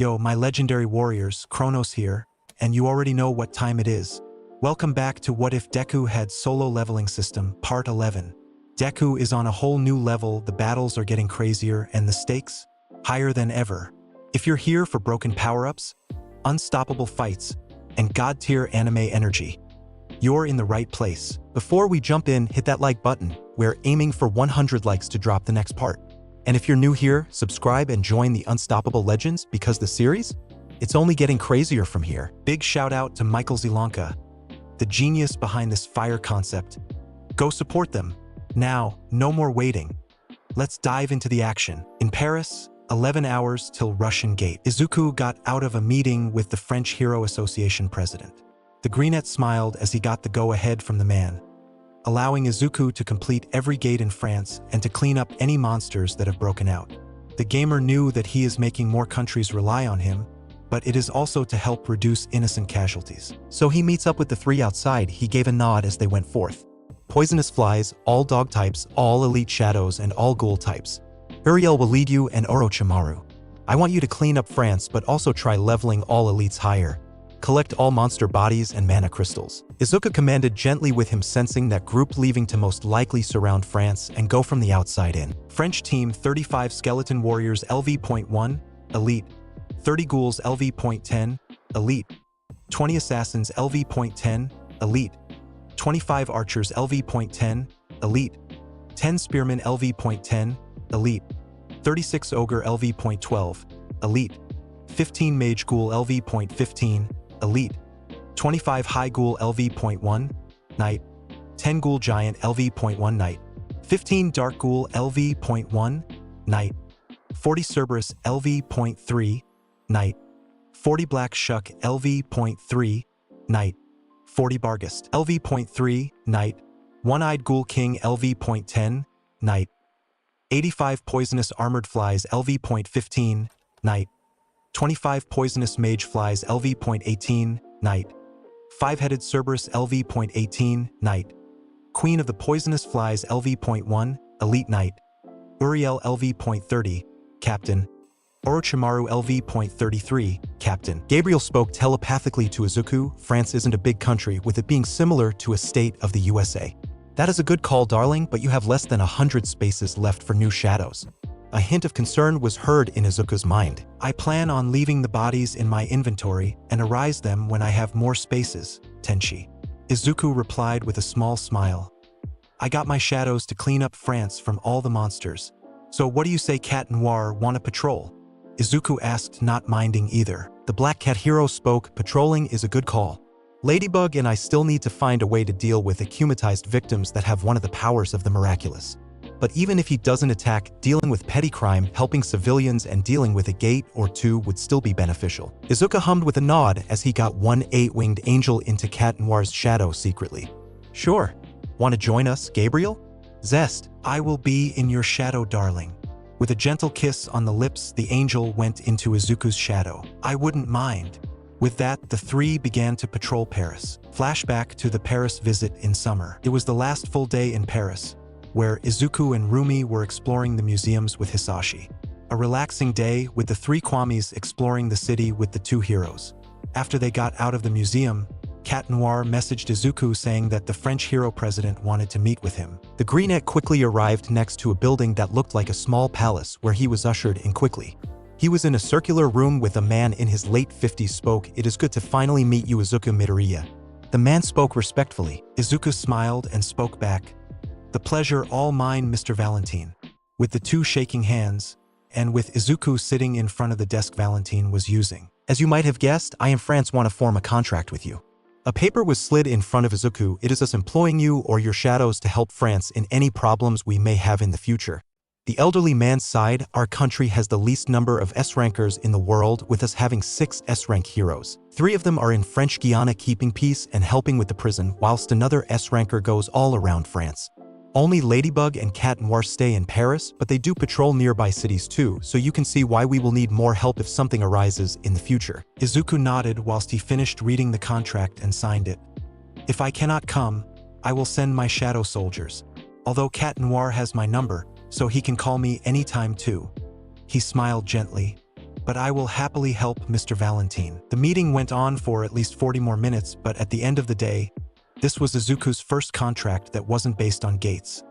Yo, my legendary warriors, Chronos here, and you already know what time it is. Welcome back to What If Deku Had Solo Leveling System, Part 11. Deku is on a whole new level, the battles are getting crazier, and the stakes? Higher than ever. If you're here for broken power-ups, unstoppable fights, and god-tier anime energy, you're in the right place. Before we jump in, hit that like button. We're aiming for 100 likes to drop the next part. And if you're new here, subscribe and join the Unstoppable Legends because the series? It's only getting crazier from here. Big shout out to Michael Zelanka, the genius behind this fire concept. Go support them. Now, no more waiting. Let's dive into the action. In Paris, 11 hours till Russian Gate. Izuku got out of a meeting with the French Hero Association president. The Greenette smiled as he got the go-ahead from the man, allowing Izuku to complete every gate in France and to clean up any monsters that have broken out. The gamer knew that he is making more countries rely on him, but it is also to help reduce innocent casualties. So he meets up with the three outside. He gave a nod as they went forth. Poisonous flies, all dog types, all elite shadows, and all ghoul types. Uriel will lead you and Orochimaru. I want you to clean up France, but also try leveling all elites higher. Collect all monster bodies and mana crystals. Izuku commanded gently with him, sensing that group leaving to most likely surround France and go from the outside in. French team 35 skeleton warriors LV.1, elite. 30 ghouls LV.10, elite. 20 assassins LV.10, elite. 25 archers LV.10, elite. 10 spearmen LV.10, elite. 36 ogre LV.12, elite. 15 mage ghoul LV.15, elite. 25 high ghoul LV.1, knight. 10 ghoul giant LV.1 knight. 15 dark ghoul LV.1, knight. 40 Cerberus LV.3, knight. 40 black shuck LV.3, knight. 40 Barghest LV.3, knight. One-eyed ghoul king LV.10, knight. 85 poisonous armored flies LV.15, knight. 25 poisonous mage flies LV.18, knight. 5-headed Cerberus LV.18, knight. Queen of the poisonous flies LV.1, elite knight. Uriel LV.30, captain. Orochimaru LV.33, captain. Gabriel spoke telepathically to Izuku. France isn't a big country, with it being similar to a state of the USA. That is a good call, darling, but you have less than 100 spaces left for new shadows. A hint of concern was heard in Izuku's mind. I plan on leaving the bodies in my inventory and arise them when I have more spaces, Tenchi. Izuku replied with a small smile. I got my shadows to clean up France from all the monsters. So what do you say, Cat Noir, want to patrol? Izuku asked, not minding either. The Black Cat hero spoke, patrolling is a good call. Ladybug and I still need to find a way to deal with akumatized victims that have one of the powers of the miraculous. But even if he doesn't attack, dealing with petty crime, helping civilians, and dealing with a gate or two would still be beneficial. Izuku hummed with a nod as he got one 8-winged angel into Cat Noir's shadow secretly. Sure. Want to join us, Gabriel? Zest, I will be in your shadow, darling. With a gentle kiss on the lips, the angel went into Izuku's shadow. I wouldn't mind. With that, the three began to patrol Paris. Flashback to the Paris visit in summer. It was the last full day in Paris, where Izuku and Rumi were exploring the museums with Hisashi. A relaxing day with the three Kwamis exploring the city with the two heroes. After they got out of the museum, Cat Noir messaged Izuku saying that the French hero president wanted to meet with him. The Greenette quickly arrived next to a building that looked like a small palace where he was ushered in quickly. He was in a circular room with a man in his late 50s spoke, "It is good to finally meet you, Izuku Midoriya." The man spoke respectfully. Izuku smiled and spoke back. The pleasure all mine, Mr. Valentine. With the two shaking hands, and with Izuku sitting in front of the desk Valentine was using. As you might have guessed, I and France want to form a contract with you. A paper was slid in front of Izuku. It is us employing you or your shadows to help France in any problems we may have in the future. The elderly man sighed. Our country has the least number of S-rankers in the world, with us having 6 S-rank heroes. 3 of them are in French Guiana keeping peace and helping with the prison, whilst another S-ranker goes all around France. Only Ladybug and Cat Noir stay in Paris, but they do patrol nearby cities too, so you can see why we will need more help if something arises in the future. Izuku nodded whilst he finished reading the contract and signed it. If I cannot come, I will send my shadow soldiers. Although Cat Noir has my number, so he can call me anytime too. He smiled gently. but I will happily help Mr. Valentine. The meeting went on for at least 40 more minutes, but at the end of the day, this was Izuku's first contract that wasn't based on gates,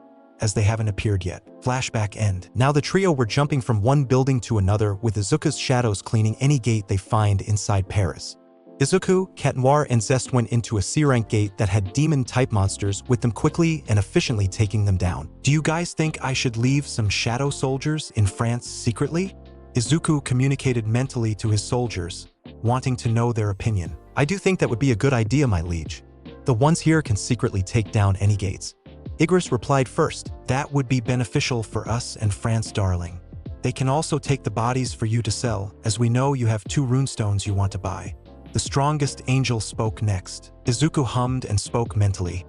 as they haven't appeared yet. Flashback end. Now the trio were jumping from one building to another with Izuku's shadows cleaning any gate they find inside Paris. Izuku, Cat Noir, and Zest went into a C-rank gate that had demon-type monsters with them quickly and efficiently taking them down. Do you guys think I should leave some shadow soldiers in France secretly? Izuku communicated mentally to his soldiers, wanting to know their opinion. I do think that would be a good idea, my liege. The ones here can secretly take down any gates. Igris replied first. That would be beneficial for us and France, darling. They can also take the bodies for you to sell, as we know you have 2 runestones you want to buy. The strongest angel spoke next. Izuku hummed and spoke mentally.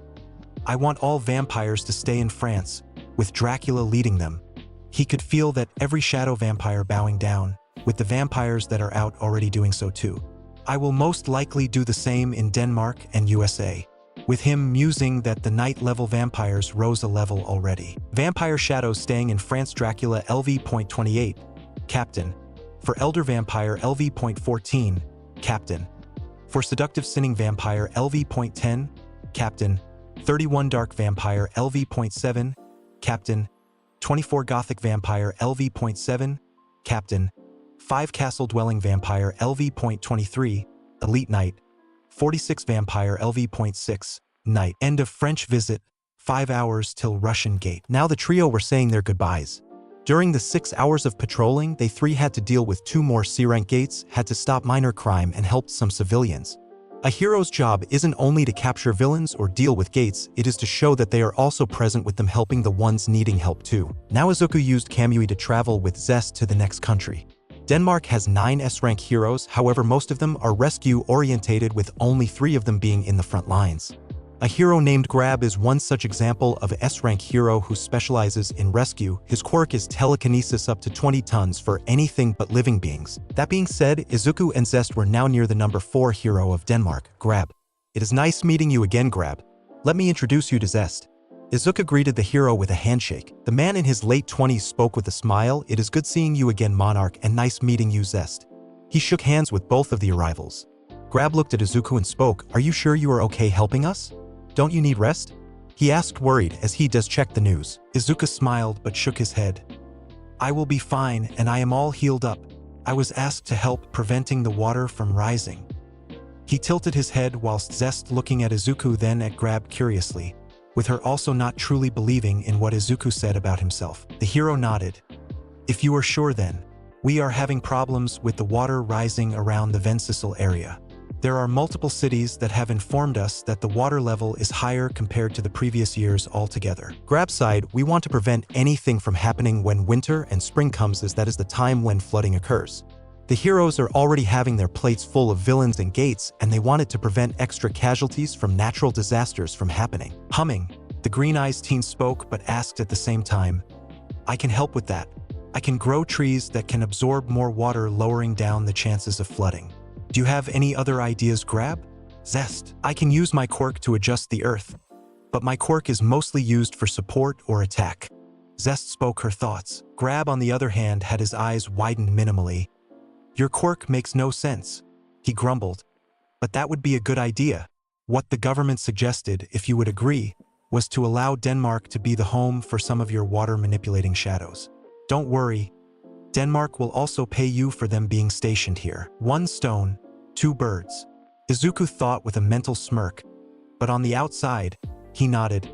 I want all vampires to stay in France, with Dracula leading them. He could feel that every shadow vampire bowing down, with the vampires that are out already doing so too. I will most likely do the same in Denmark and USA, with him musing that the night-level vampires rose a level already. Vampire shadows staying in France, Dracula LV.28, Captain. For Elder Vampire LV.14, Captain. For Seductive Sinning Vampire LV.10, Captain. 31 Dark Vampire LV.7, Captain. 24 Gothic Vampire LV.7, Captain. 5 Castle Dwelling Vampire LV.23, Elite Knight. 46 Vampire LV.6, Knight. End of French visit, 5 hours till Russian gate. Now the trio were saying their goodbyes. During the 6 hours of patrolling, they 3 had to deal with 2 more C-rank gates, had to stop minor crime, and helped some civilians. A hero's job isn't only to capture villains or deal with gates, it is to show that they are also present with them, helping the ones needing help too. Now Izuku used Kamui to travel with Zest to the next country. Denmark has 9 S-rank heroes, however most of them are rescue-orientated, with only 3 of them being in the front lines. A hero named Grab is one such example of an S-rank hero who specializes in rescue. His quirk is telekinesis up to 20 tons for anything but living beings. That being said, Izuku and Zest were now near the number 4 hero of Denmark, Grab. It is nice meeting you again, Grab. Let me introduce you to Zest. Izuku greeted the hero with a handshake. The man in his late 20s spoke with a smile. It is good seeing you again, Monarch, and nice meeting you, Zest. He shook hands with both of the arrivals. Grab looked at Izuku and spoke. Are you sure you are okay helping us? Don't you need rest? He asked, worried, as he does check the news. Izuku smiled but shook his head. I will be fine, and I am all healed up. I was asked to help preventing the water from rising. He tilted his head whilst Zest looking at Izuku, then at Grab curiously, with her also not truly believing in what Izuku said about himself. The hero nodded. If you are sure then. We are having problems with the water rising around the Vencesel area. There are multiple cities that have informed us that the water level is higher compared to the previous years altogether. Grab side, we want to prevent anything from happening when winter and spring comes, as that is the time when flooding occurs. The heroes are already having their plates full of villains and gates, and they wanted to prevent extra casualties from natural disasters from happening. Humming, the Green Eyes teen spoke but asked at the same time, I can help with that. I can grow trees that can absorb more water, lowering down the chances of flooding. Do you have any other ideas, Grab? Zest, I can use my quirk to adjust the earth, but my quirk is mostly used for support or attack. Zest spoke her thoughts. Grab, on the other hand, had his eyes widened minimally. Your quirk makes no sense, he grumbled. But that would be a good idea. What the government suggested, if you would agree, was to allow Denmark to be the home for some of your water-manipulating shadows. Don't worry. Denmark will also pay you for them being stationed here. 1 stone, 2 birds. Izuku thought with a mental smirk, but on the outside, he nodded.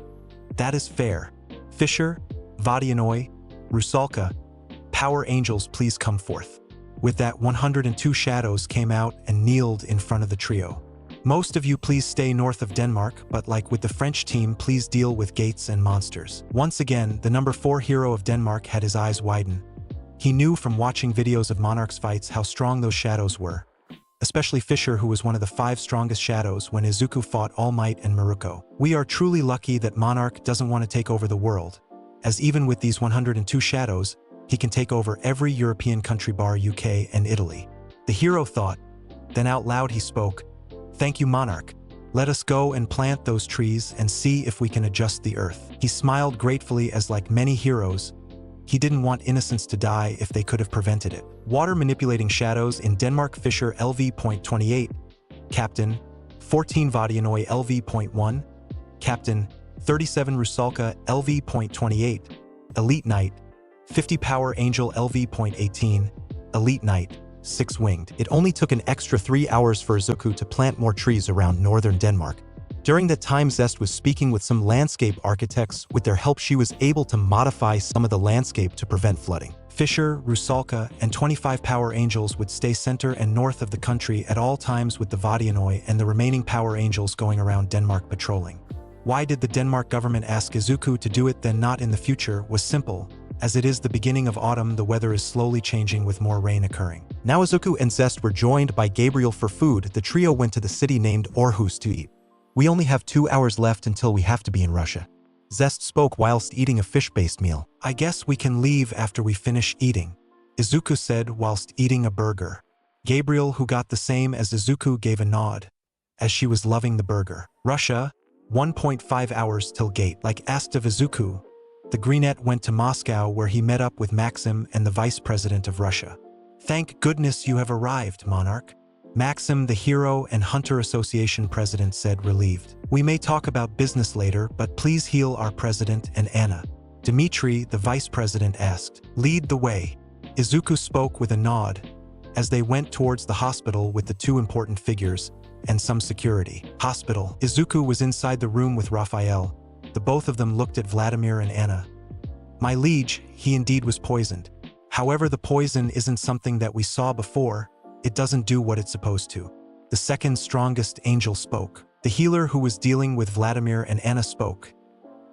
That is fair. Fisher, Vadianoi, Rusalka, Power Angels, please come forth. With that, 102 shadows came out and kneeled in front of the trio. Most of you please stay north of Denmark, but like with the French team, please deal with gates and monsters. Once again, the number 4 hero of Denmark had his eyes widen. He knew from watching videos of Monarch's fights how strong those shadows were, especially Fisher, who was one of the 5 strongest shadows when Izuku fought All Might and Maruko. We are truly lucky that Monarch doesn't want to take over the world, as even with these 102 shadows, he can take over every European country bar UK and Italy. The hero thought, then out loud he spoke, Thank you, Monarch. Let us go and plant those trees and see if we can adjust the earth. He smiled gratefully as, like many heroes, He didn't want innocents to die if they could have prevented it. Water manipulating shadows in Denmark Fisher LV.28, Captain 14 Vodianoi LV.1, Captain 37 Rusalka LV.28, Elite Knight 50 Power Angel LV.18, Elite Knight 6-winged. It only took an extra 3 hours for Izuku to plant more trees around northern Denmark. During that time, Zest was speaking with some landscape architects. With their help, she was able to modify some of the landscape to prevent flooding. Fisher, Rusalka, and 25 Power Angels would stay center and north of the country at all times, with the Vodianoi and the remaining Power Angels going around Denmark patrolling. Why did the Denmark government ask Izuku to do it then not in the future was simple. As it is the beginning of autumn, the weather is slowly changing with more rain occurring. Now Izuku and Zest were joined by Gabriel for food. The trio went to the city named Aarhus to eat. We only have 2 hours left until we have to be in Russia. Zest spoke whilst eating a fish-based meal. I guess we can leave after we finish eating, Izuku said whilst eating a burger. Gabriel, who got the same as Izuku, gave a nod, as she was loving the burger. Russia, 1.5 hours till gate. Like asked of Izuku, the Greenette went to Moscow where he met up with Maxim and the Vice President of Russia. Thank goodness you have arrived, Monarch. Maxim, the Hero and Hunter Association president, said, relieved. We may talk about business later, but please heal our president and Anna. Dmitri, the vice president, asked. Lead the way. Izuku spoke with a nod as they went towards the hospital with the 2 important figures and some security. Hospital. Izuku was inside the room with Raphael. The both of them looked at Vladimir and Anna. My liege, he indeed was poisoned. However, the poison isn't something that we saw before. It doesn't do what it's supposed to. The second strongest angel spoke. The healer who was dealing with Vladimir and Anna spoke.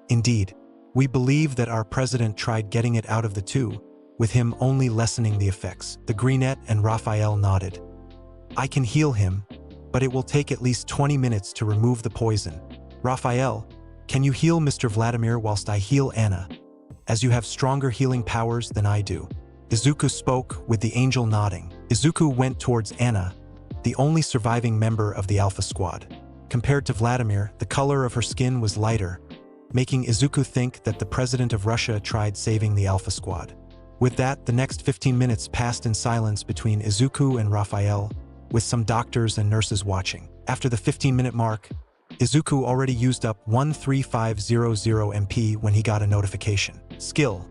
Indeed, we believe that our president tried getting it out of the 2, with him only lessening the effects. The Greenette and Raphael nodded. I can heal him, but it will take at least 20 minutes to remove the poison. Raphael, can you heal Mr. Vladimir whilst I heal Anna, as you have stronger healing powers than I do? Izuku spoke, with the angel nodding. Izuku went towards Anna, the only surviving member of the Alpha Squad. Compared to Vladimir, the color of her skin was lighter, making Izuku think that the president of Russia tried saving the Alpha Squad. With that, the next 15 minutes passed in silence between Izuku and Raphael, with some doctors and nurses watching. After the 15-minute mark, Izuku already used up 13500 MP when he got a notification. Skill.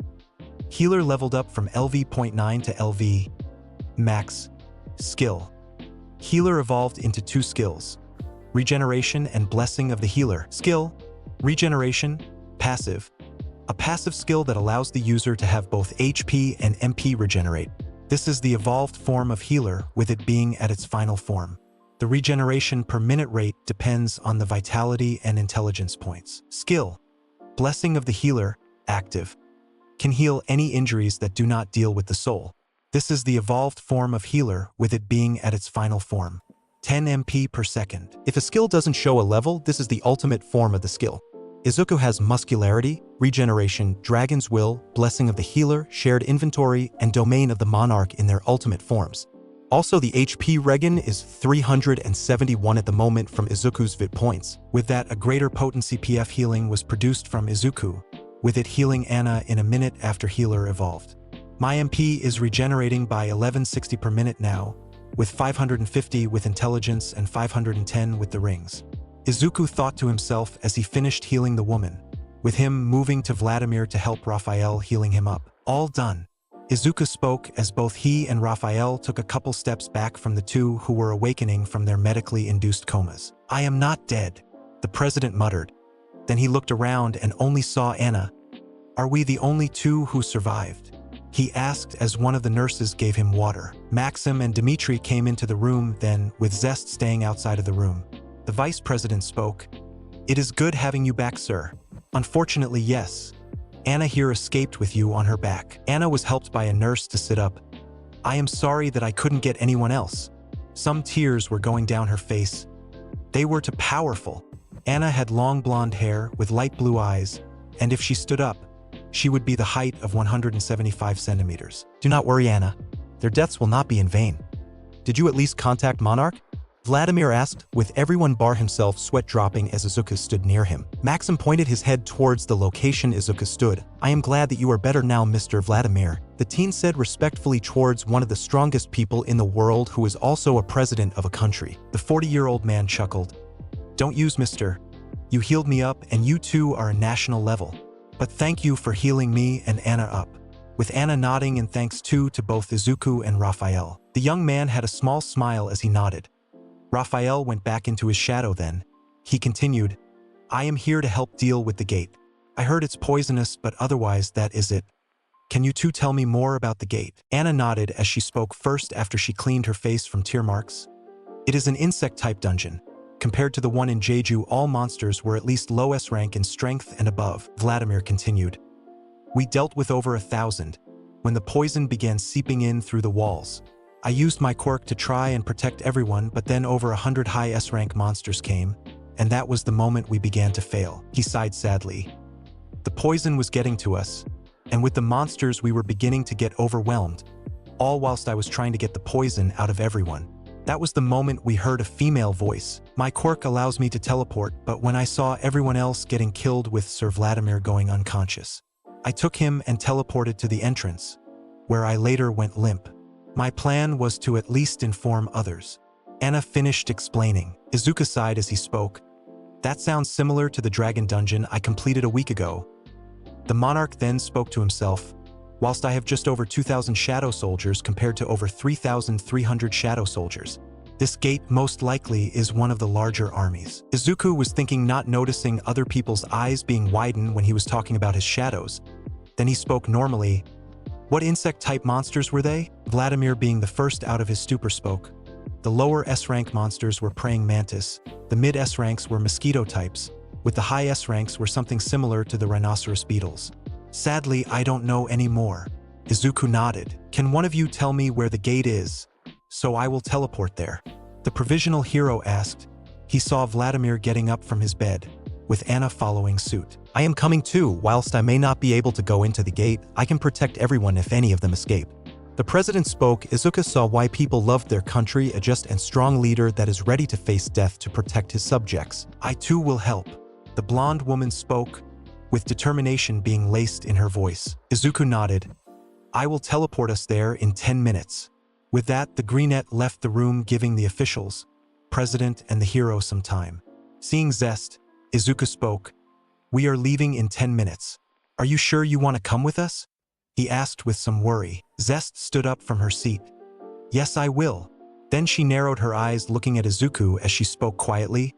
Healer leveled up from LV.9 to LV Max. Skill. Healer evolved into 2 skills. Regeneration and Blessing of the Healer. Skill. Regeneration. Passive. A passive skill that allows the user to have both HP and MP regenerate. This is the evolved form of Healer, with it being at its final form. The regeneration per minute rate depends on the vitality and intelligence points. Skill. Blessing of the Healer. Active. Can heal any injuries that do not deal with the soul. This is the evolved form of Healer, with it being at its final form. 10 MP per second. If a skill doesn't show a level, this is the ultimate form of the skill. Izuku has Muscularity, Regeneration, Dragon's Will, Blessing of the Healer, Shared Inventory, and Domain of the Monarch in their ultimate forms. Also, the HP regen is 371 at the moment from Izuku's VIT points. With that, a greater potency PF healing was produced from Izuku, with it healing Anna in a minute after Healer evolved. My MP is regenerating by 1160 per minute now, with 550 with intelligence and 510 with the rings. Izuku thought to himself as he finished healing the woman, with him moving to Vladimir to help Raphael healing him up. All done. Izuku spoke as both he and Raphael took a couple steps back from the 2 who were awakening from their medically induced comas. I am not dead, the president muttered. Then he looked around and only saw Anna. Are we the only 2 who survived? He asked as one of the nurses gave him water. Maxim and Dmitri came into the room then, with Zest staying outside of the room. The vice president spoke. It is good having you back, sir. Unfortunately, yes. Anna here escaped with you on her back. Anna was helped by a nurse to sit up. I am sorry that I couldn't get anyone else. Some tears were going down her face. They were too powerful. Anna had long blonde hair with light blue eyes, and if she stood up, she would be the height of 175 centimeters. Do not worry, Anna. Their deaths will not be in vain. Did you at least contact Monarch? Vladimir asked, with everyone bar himself sweat dropping as Izuku stood near him. Maxim pointed his head towards the location Izuku stood. I am glad that you are better now, Mr. Vladimir, the teen said respectfully towards one of the strongest people in the world who is also a president of a country. The 40-year-old man chuckled. Don't use Mr. You healed me up and you too are a national level. But thank you for healing me and Anna up. With Anna nodding in thanks too to both Izuku and Raphael. The young man had a small smile as he nodded. Raphael went back into his shadow then. He continued, I am here to help deal with the gate. I heard it's poisonous, but otherwise that is it. Can you two tell me more about the gate? Anna nodded as she spoke first after she cleaned her face from tear marks. It is an insect-type dungeon. Compared to the one in Jeju, all monsters were at least low S rank in strength and above, Vladimir continued. We dealt with over 1,000 when the poison began seeping in through the walls. I used my quirk to try and protect everyone, but then over 100 high S-rank monsters came, and that was the moment we began to fail. He sighed sadly. The poison was getting to us, and with the monsters we were beginning to get overwhelmed, all whilst I was trying to get the poison out of everyone. That was the moment we heard a female voice. My quirk allows me to teleport, but when I saw everyone else getting killed with Sir Vladimir going unconscious, I took him and teleported to the entrance, where I later went limp. My plan was to at least inform others. Anna finished explaining. Izuku sighed as he spoke. That sounds similar to the dragon dungeon I completed a week ago. The monarch then spoke to himself. Whilst I have just over 2,000 shadow soldiers compared to over 3,300 shadow soldiers, this gate most likely is one of the larger armies. Izuku was thinking, not noticing other people's eyes being widened when he was talking about his shadows. Then he spoke normally. What insect-type monsters were they? Vladimir, being the first out of his stupor, spoke. The lower S-rank monsters were praying mantis, the mid-S ranks were mosquito types, with the high S ranks were something similar to the rhinoceros beetles. Sadly, I don't know any more. Izuku nodded. Can one of you tell me where the gate is? So I will teleport there. The provisional hero asked. He saw Vladimir getting up from his bed, with Anna following suit. I am coming too. Whilst I may not be able to go into the gate, I can protect everyone if any of them escape. The president spoke. Izuku saw why people loved their country, a just and strong leader that is ready to face death to protect his subjects. I too will help. The blonde woman spoke, with determination being laced in her voice. Izuku nodded. I will teleport us there in 10 minutes. With that, the greenette left the room, giving the officials, president and the hero some time. Seeing Zest, Izuku spoke. We are leaving in 10 minutes. Are you sure you want to come with us? He asked with some worry. Zest stood up from her seat. Yes, I will. Then she narrowed her eyes, looking at Izuku as she spoke quietly.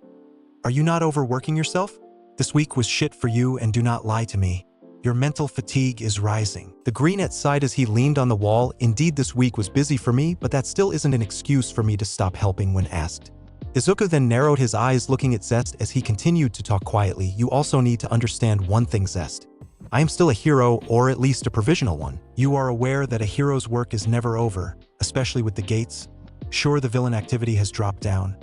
Are you not overworking yourself? This week was shit for you, and do not lie to me. Your mental fatigue is rising. The greenette sighed as he leaned on the wall. Indeed, this week was busy for me, but that still isn't an excuse for me to stop helping when asked. Izuku then narrowed his eyes, looking at Zest as he continued to talk quietly. You also need to understand one thing, Zest. I am still a hero, or at least a provisional one. You are aware that a hero's work is never over, especially with the gates. Sure, the villain activity has dropped down,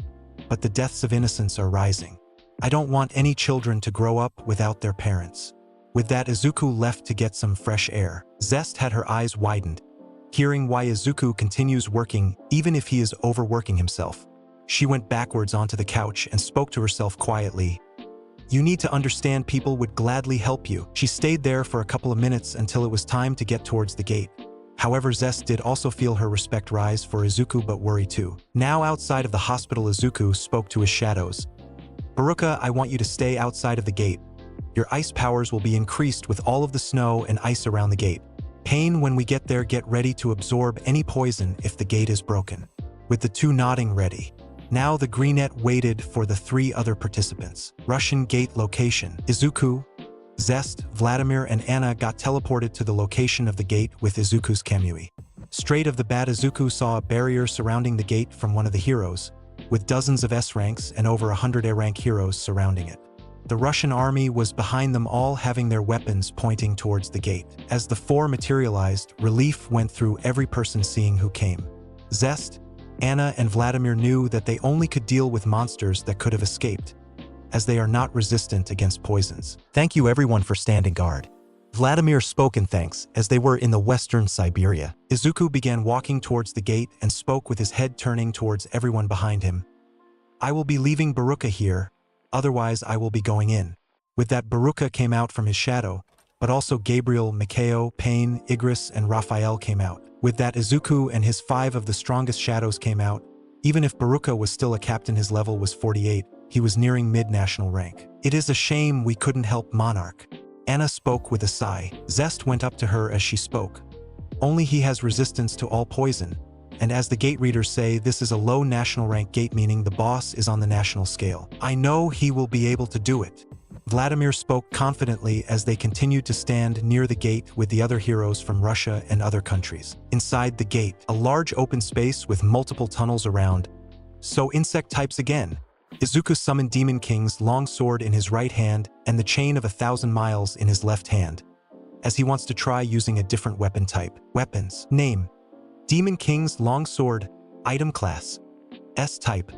but the deaths of innocents are rising. I don't want any children to grow up without their parents. With that, Izuku left to get some fresh air. Zest had her eyes widened, hearing why Izuku continues working even if he is overworking himself. She went backwards onto the couch and spoke to herself quietly. You need to understand, people would gladly help you. She stayed there for a couple of minutes until it was time to get towards the gate. However, Zest did also feel her respect rise for Izuku, but worry too. Now outside of the hospital, Izuku spoke to his shadows. Baruka, I want you to stay outside of the gate. Your ice powers will be increased with all of the snow and ice around the gate. Pain, when we get there, get ready to absorb any poison if the gate is broken. With the two nodding ready. Now the greenette waited for the three other participants. Russian gate location. Izuku, Zest, Vladimir, and Anna got teleported to the location of the gate with Izuku's Kamui. Straight of the bat, Izuku saw a barrier surrounding the gate from one of the heroes, with dozens of S ranks and over 100 A rank heroes surrounding it. The Russian army was behind them all, having their weapons pointing towards the gate. As the four materialized, relief went through every person seeing who came. Zest, Anna, and Vladimir knew that they only could deal with monsters that could have escaped, as they are not resistant against poisons. Thank you everyone for standing guard. Vladimir spoke in thanks as they were in the western Siberia. Izuku began walking towards the gate and spoke with his head turning towards everyone behind him. I will be leaving Baruka here, otherwise I will be going in. With that, Baruka came out from his shadow, but also Gabriel, Mikao, Pain, Igris, and Raphael came out. With that, Izuku and his 5 of the strongest shadows came out. Even if Baruka was still a captain, his level was 48, he was nearing mid-national rank. It is a shame we couldn't help Monarch. Anna spoke with a sigh. Zest went up to her as she spoke. Only he has resistance to all poison. And as the gate readers say, this is a low national rank gate, meaning the boss is on the national scale. I know he will be able to do it. Vladimir spoke confidently as they continued to stand near the gate with the other heroes from Russia and other countries. Inside the gate, a large open space with multiple tunnels around. So insect types again. Izuku summoned Demon King's long sword in his right hand and the chain of 1,000 miles in his left hand, as he wants to try using a different weapon type. Weapons. Name: Demon King's long sword. Item class: S type.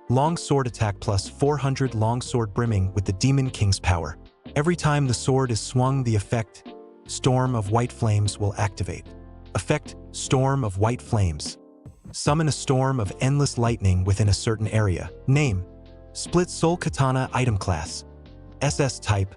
Long sword attack plus 400. Long sword brimming with the Demon King's power. Every time the sword is swung, the effect Storm of White Flames will activate. Effect Storm of White Flames. Summon a storm of endless lightning within a certain area. Name: Split Soul Katana. Item class: SS type.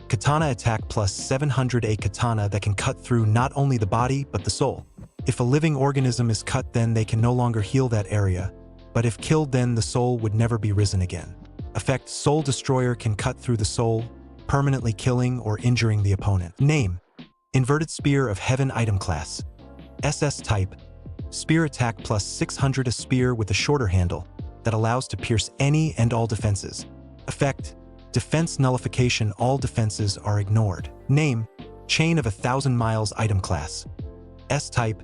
Katana attack plus 700. A katana that can cut through not only the body but the soul. If a living organism is cut, then they can no longer heal that area, but if killed, then the soul would never be risen again. Effect Soul Destroyer can cut through the soul, permanently killing or injuring the opponent. Name: Inverted Spear of Heaven. Item class: SS type. Spear attack plus 600. A spear with a shorter handle that allows to pierce any and all defenses. Effect Defense Nullification. All defenses are ignored. Name: Chain of 1,000 miles. Item class: S type.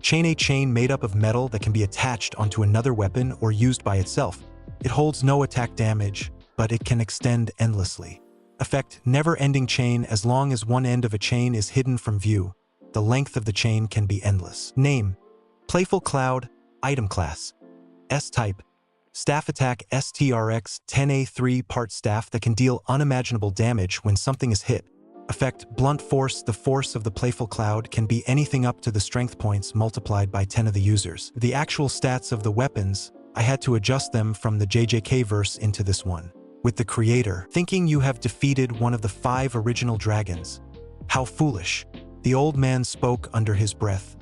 Chain. A chain made up of metal that can be attached onto another weapon or used by itself. It holds no attack damage, but it can extend endlessly. Effect Never-ending chain. As long as one end of a chain is hidden from view, the length of the chain can be endless. Name: Playful Cloud. Item class: S type. Staff attack STRX 10A3 part staff that can deal unimaginable damage when something is hit. Effect Blunt Force. The force of the Playful Cloud can be anything up to the strength points multiplied by 10 of the users. The actual stats of the weapons, I had to adjust them from the JJK verse into this one. With the creator, thinking you have defeated one of the 5 original dragons. How foolish. The old man spoke under his breath.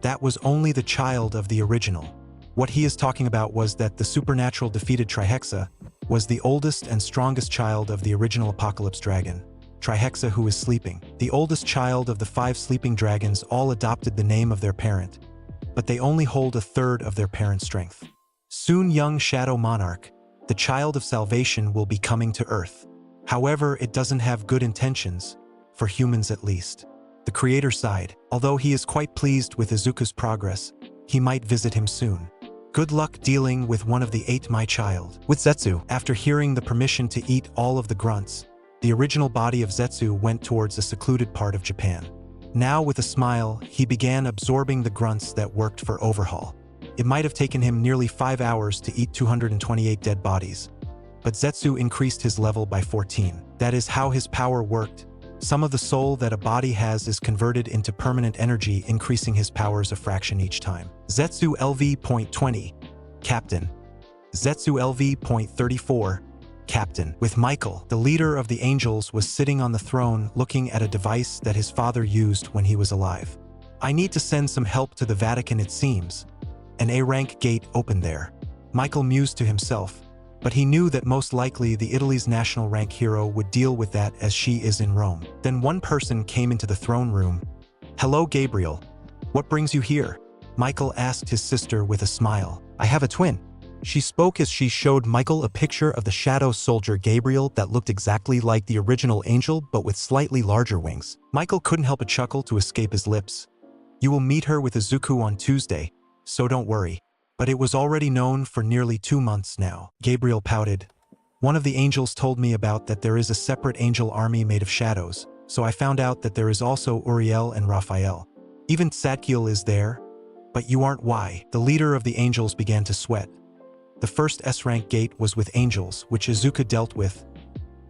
That was only the child of the original. What he is talking about was that the supernatural defeated Trihexa was the oldest and strongest child of the original Apocalypse Dragon. Trihexa, who is sleeping. The oldest child of the 5 sleeping dragons all adopted the name of their parent, but they only hold a third of their parent's strength. Soon young Shadow Monarch, the child of salvation, will be coming to Earth. However, it doesn't have good intentions, for humans at least. The creator sighed. Although he is quite pleased with Izuku's progress, he might visit him soon. Good luck dealing with one of the 8, my child. With Zetsu, after hearing the permission to eat all of the grunts, the original body of Zetsu went towards a secluded part of Japan. Now, with a smile, he began absorbing the grunts that worked for Overhaul. It might have taken him nearly 5 hours to eat 228 dead bodies, but Zetsu increased his level by 14. That is how his power worked. Some of the soul that a body has is converted into permanent energy, increasing his powers a fraction each time. Zetsu LV.20, Captain. Zetsu LV.34, Captain. With Michael, the leader of the angels, was sitting on the throne looking at a device that his father used when he was alive. I need to send some help to the Vatican, it seems. An A-rank gate opened there. Michael mused to himself, but he knew that most likely the Italy's national rank hero would deal with that, as she is in Rome. Then one person came into the throne room. Hello, Gabriel. What brings you here? Michael asked his sister with a smile. I have a twin. She spoke as she showed Michael a picture of the shadow soldier Gabriel that looked exactly like the original angel, but with slightly larger wings. Michael couldn't help a chuckle to escape his lips. You will meet her with Izuku on Tuesday, so don't worry. But it was already known for nearly 2 months now. Gabriel pouted. One of the angels told me about that there is a separate angel army made of shadows, so I found out that there is also Uriel and Raphael. Even Tzadkiel is there. But you aren't. Why? The leader of the angels began to sweat. The first S-rank gate was with angels, which Izuku dealt with.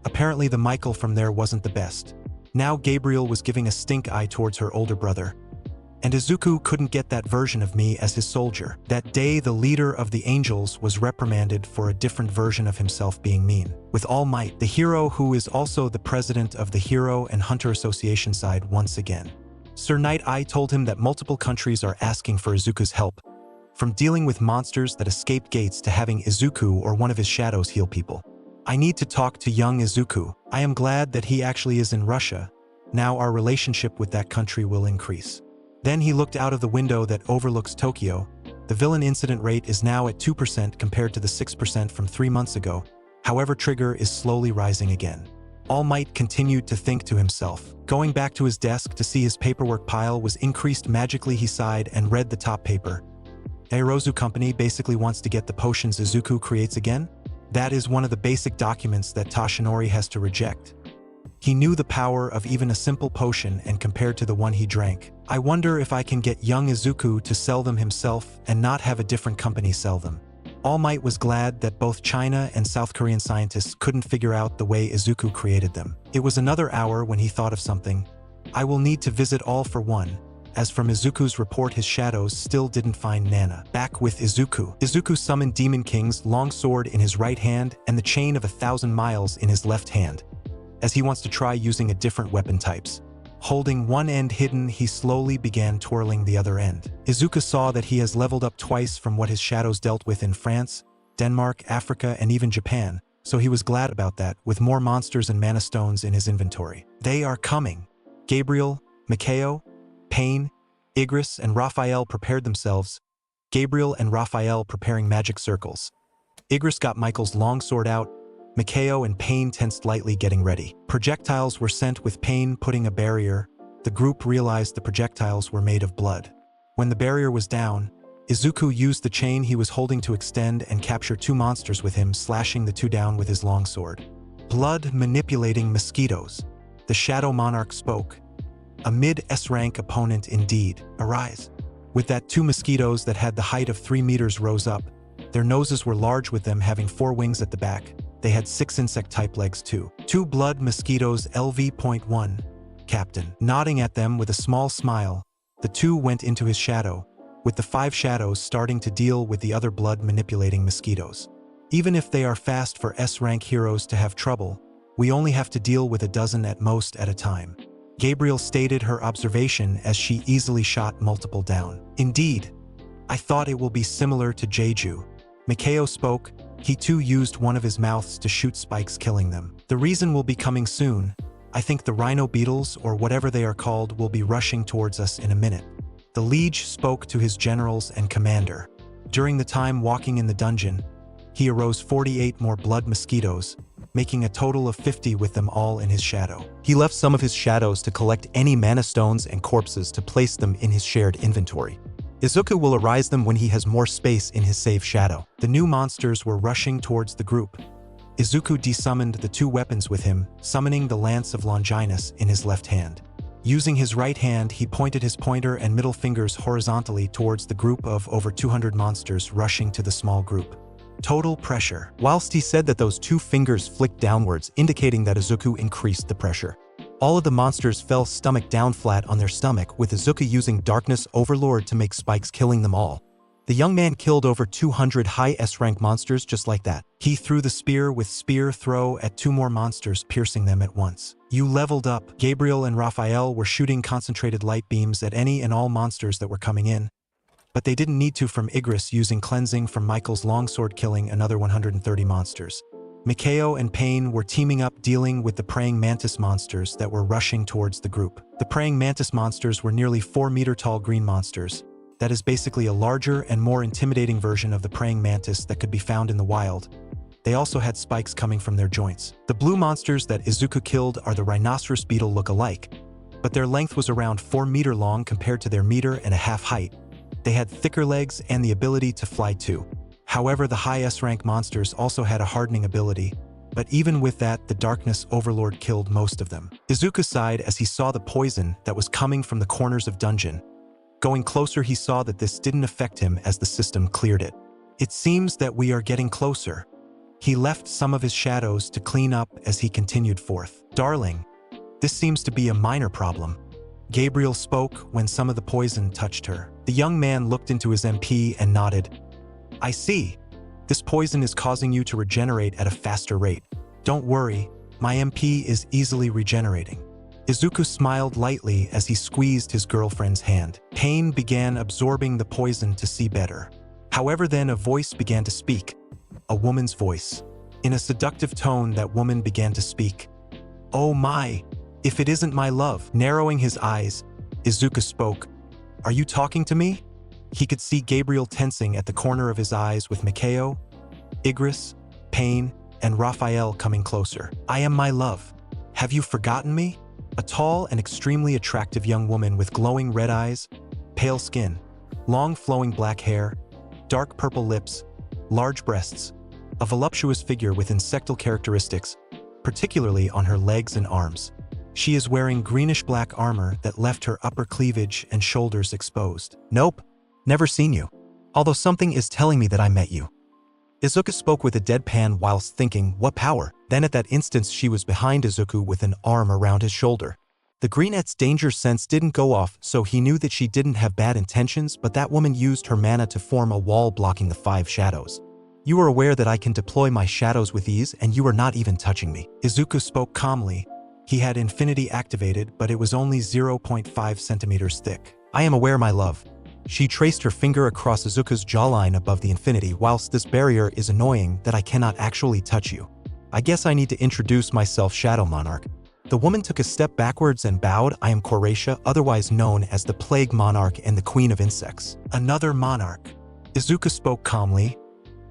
Apparently the Michael from there wasn't the best. Now Gabriel was giving a stink eye towards her older brother. And Izuku couldn't get that version of me as his soldier. That day, the leader of the angels was reprimanded for a different version of himself being mean. With All Might, the hero who is also the president of the Hero and Hunter Association side once again. Sir Night Eye told him that multiple countries are asking for Izuku's help, from dealing with monsters that escaped gates to having Izuku or one of his shadows heal people. I need to talk to young Izuku. I am glad that he actually is in Russia. Now our relationship with that country will increase. Then he looked out of the window that overlooks Tokyo. The villain incident rate is now at 2% compared to the 6% from 3 months ago. However, Trigger is slowly rising again. All Might continued to think to himself. Going back to his desk to see his paperwork pile was increased magically, he sighed and read the top paper. Eirozu Company basically wants to get the potions Izuku creates again? That is one of the basic documents that Toshinori has to reject. He knew the power of even a simple potion, and compared to the one he drank, I wonder if I can get young Izuku to sell them himself and not have a different company sell them. All Might was glad that both China and South Korean scientists couldn't figure out the way Izuku created them. It was another hour when he thought of something. I will need to visit all for one. As from Izuku's report, his shadows still didn't find Nana. Back with Izuku. Izuku summoned Demon King's long sword in his right hand and the chain of 1,000 miles in his left hand, as he wants to try using a different weapon types. Holding one end hidden, he slowly began twirling the other end. Izuku saw that he has leveled up twice from what his shadows dealt with in France, Denmark, Africa, and even Japan, so he was glad about that, with more monsters and mana stones in his inventory. They are coming. Gabriel, Mikao, Pain, Igris, and Raphael prepared themselves. Gabriel and Raphael preparing magic circles. Igris got Michael's long sword out. Mikao and Pain tensed lightly, getting ready. Projectiles were sent, with Pain putting a barrier. The group realized the projectiles were made of blood. When the barrier was down, Izuku used the chain he was holding to extend and capture 2 monsters with him, slashing the 2 down with his long sword. Blood manipulating mosquitoes. The Shadow Monarch spoke. A mid-S rank opponent indeed. Arise. With that, 2 mosquitoes that had the height of 3 meters rose up. Their noses were large, with them having 4 wings at the back. They had 6 insect-type legs too. 2 blood mosquitoes LV.1. Captain. Nodding at them with a small smile, the 2 went into his shadow, with the 5 shadows starting to deal with the other blood-manipulating mosquitoes. Even if they are fast for S-rank heroes to have trouble, we only have to deal with a dozen at most at a time. Gabriel stated her observation as she easily shot multiple down. Indeed, I thought it will be similar to Jeju. Mikao spoke. He too used one of his mouths to shoot spikes, killing them. The reason will be coming soon. I think the rhino beetles, or whatever they are called, will be rushing towards us in a minute. The liege spoke to his generals and commander. During the time walking in the dungeon, he arose 48 more blood mosquitoes, making a total of 50 with them all in his shadow. He left some of his shadows to collect any mana stones and corpses to place them in his shared inventory. Izuku will arise them when he has more space in his save shadow. The new monsters were rushing towards the group. Izuku desummoned the 2 weapons with him, summoning the Lance of Longinus in his left hand. Using his right hand, he pointed his pointer and middle fingers horizontally towards the group of over 200 monsters rushing to the small group. Total pressure. Whilst he said that, those 2 fingers flicked downwards, indicating that Izuku increased the pressure. All of the monsters fell stomach down flat on their stomach, with Izuku using Darkness Overlord to make spikes, killing them all. The young man killed over 200 high S-rank monsters just like that. He threw the spear with spear throw at 2 more monsters, piercing them at once. You leveled up. Gabriel and Raphael were shooting concentrated light beams at any and all monsters that were coming in, but they didn't need to from Igris using cleansing from Michael's longsword, killing another 130 monsters. Mikao and Pain were teaming up, dealing with the praying mantis monsters that were rushing towards the group. The praying mantis monsters were nearly 4-meter-tall green monsters. That is basically a larger and more intimidating version of the praying mantis that could be found in the wild. They also had spikes coming from their joints. The blue monsters that Izuku killed are the rhinoceros beetle look-alike, but their length was around 4 meters long compared to their 1.5 meters height. They had thicker legs and the ability to fly too. However, the high S-rank monsters also had a hardening ability, but even with that, the Darkness Overlord killed most of them. Izuku sighed as he saw the poison that was coming from the corners of dungeon. Going closer, he saw that this didn't affect him as the system cleared it. It seems that we are getting closer. He left some of his shadows to clean up as he continued forth. Darling, this seems to be a minor problem. Gabriel spoke when some of the poison touched her. The young man looked into his MP and nodded. I see. This poison is causing you to regenerate at a faster rate. Don't worry, my MP is easily regenerating. Izuku smiled lightly as he squeezed his girlfriend's hand. Pain began absorbing the poison to see better. However, then a voice began to speak. A woman's voice. In a seductive tone, that woman began to speak. Oh my, if it isn't my love. Narrowing his eyes, Izuku spoke. Are you talking to me? He could see Gabriel tensing at the corner of his eyes with Mikao, Igris, Pain, and Raphael coming closer. I am my love. Have you forgotten me? A tall and extremely attractive young woman with glowing red eyes, pale skin, long flowing black hair, dark purple lips, large breasts, a voluptuous figure with insectal characteristics, particularly on her legs and arms. She is wearing greenish-black armor that left her upper cleavage and shoulders exposed. Nope, never seen you. Although something is telling me that I met you. Izuku spoke with a deadpan whilst thinking, what power? Then at that instant she was behind Izuku with an arm around his shoulder. The greenette's danger sense didn't go off, so he knew that she didn't have bad intentions, but that woman used her mana to form a wall blocking the 5 shadows. You are aware that I can deploy my shadows with ease, and you are not even touching me. Izuku spoke calmly. He had Infinity activated, but it was only 0.5 centimeters thick. I am aware, my love. She traced her finger across Izuku's jawline above the Infinity. Whilst this barrier is annoying that I cannot actually touch you. I guess I need to introduce myself, Shadow Monarch. The woman took a step backwards and bowed. I am Koracia, otherwise known as the Plague Monarch and the Queen of Insects. Another monarch. Izuku spoke calmly.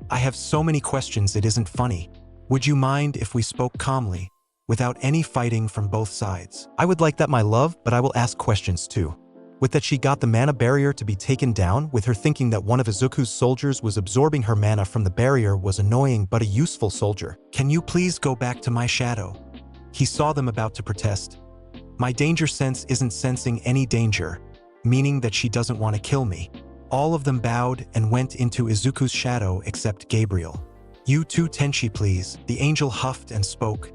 I have so many questions it isn't funny. Would you mind if we spoke calmly, without any fighting from both sides? I would like that, my love, but I will ask questions too. With that, she got the mana barrier to be taken down, with her thinking that one of Izuku's soldiers was absorbing her mana from the barrier was annoying but a useful soldier. Can you please go back to my shadow? He saw them about to protest. My danger sense isn't sensing any danger, meaning that she doesn't want to kill me. All of them bowed and went into Izuku's shadow except Gabriel. You too, Tenchi, please. The angel huffed and spoke.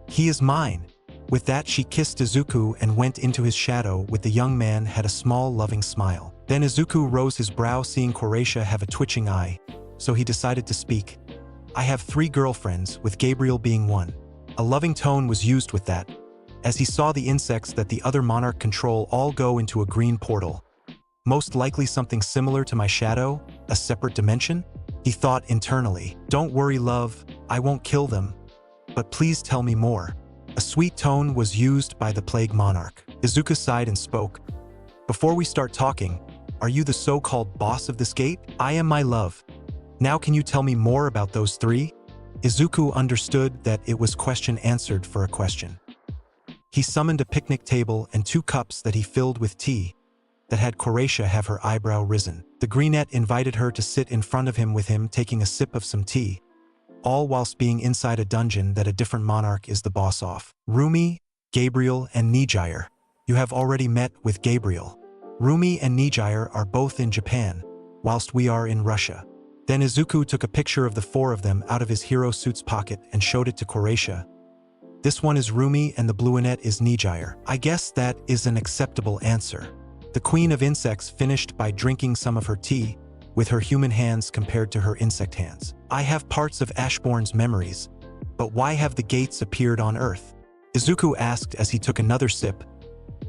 He is mine. With that, she kissed Izuku and went into his shadow. With the young man had a small loving smile. Then Izuku rose his brow, seeing Koracia have a twitching eye, so he decided to speak. I have 3 girlfriends, with Gabriel being one. A loving tone was used with that, as he saw the insects that the other monarch control all go into a green portal. Most likely something similar to my shadow, a separate dimension? He thought internally. Don't worry, love, I won't kill them. But please tell me more. A sweet tone was used by the Plague Monarch. Izuku sighed and spoke. Before we start talking, are you the so-called boss of this gate? I am, my love. Now can you tell me more about those 3? Izuku understood that it was question answered for a question. He summoned a picnic table and 2 cups that he filled with tea that had Koracia have her eyebrow risen. The greenette invited her to sit in front of him with him taking a sip of some tea, all whilst being inside a dungeon that a different monarch is the boss of. Rumi, Gabriel, and Nijire. You have already met with Gabriel. Rumi and Nijire are both in Japan, whilst we are in Russia. Then Izuku took a picture of the 4 of them out of his hero suit's pocket and showed it to Koracia. This one is Rumi and the bluinette is Nijire. I guess that is an acceptable answer. The Queen of Insects finished by drinking some of her tea, with her human hands compared to her insect hands. I have parts of Ashbourne's memories, but why have the gates appeared on Earth? Izuku asked as he took another sip.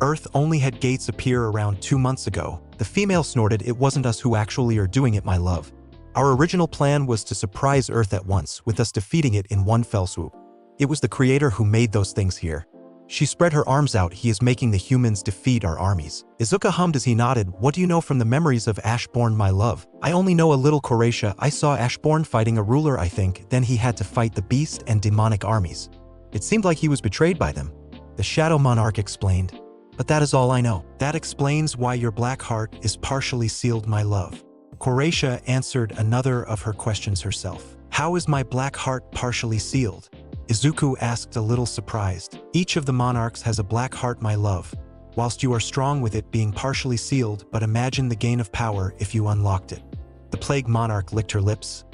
Earth only had gates appear around 2 months ago. The female snorted. It wasn't us who actually are doing it, my love. Our original plan was to surprise Earth at once, with us defeating it in one fell swoop. It was the creator who made those things here. She spread her arms out. He is making the humans defeat our armies. Izuku hummed as he nodded. What do you know from the memories of Ashbourne, my love? I only know a little, Koracia. I saw Ashbourne fighting a ruler, I think. Then he had to fight the beast and demonic armies. It seemed like he was betrayed by them. The Shadow Monarch explained. But that is all I know. That explains why your black heart is partially sealed, my love. Koracia answered another of her questions herself. How is my black heart partially sealed? Izuku asked, a little surprised. Each of the monarchs has a black heart, my love, whilst you are strong with it being partially sealed, but imagine the gain of power if you unlocked it. The Plague Monarch licked her lips.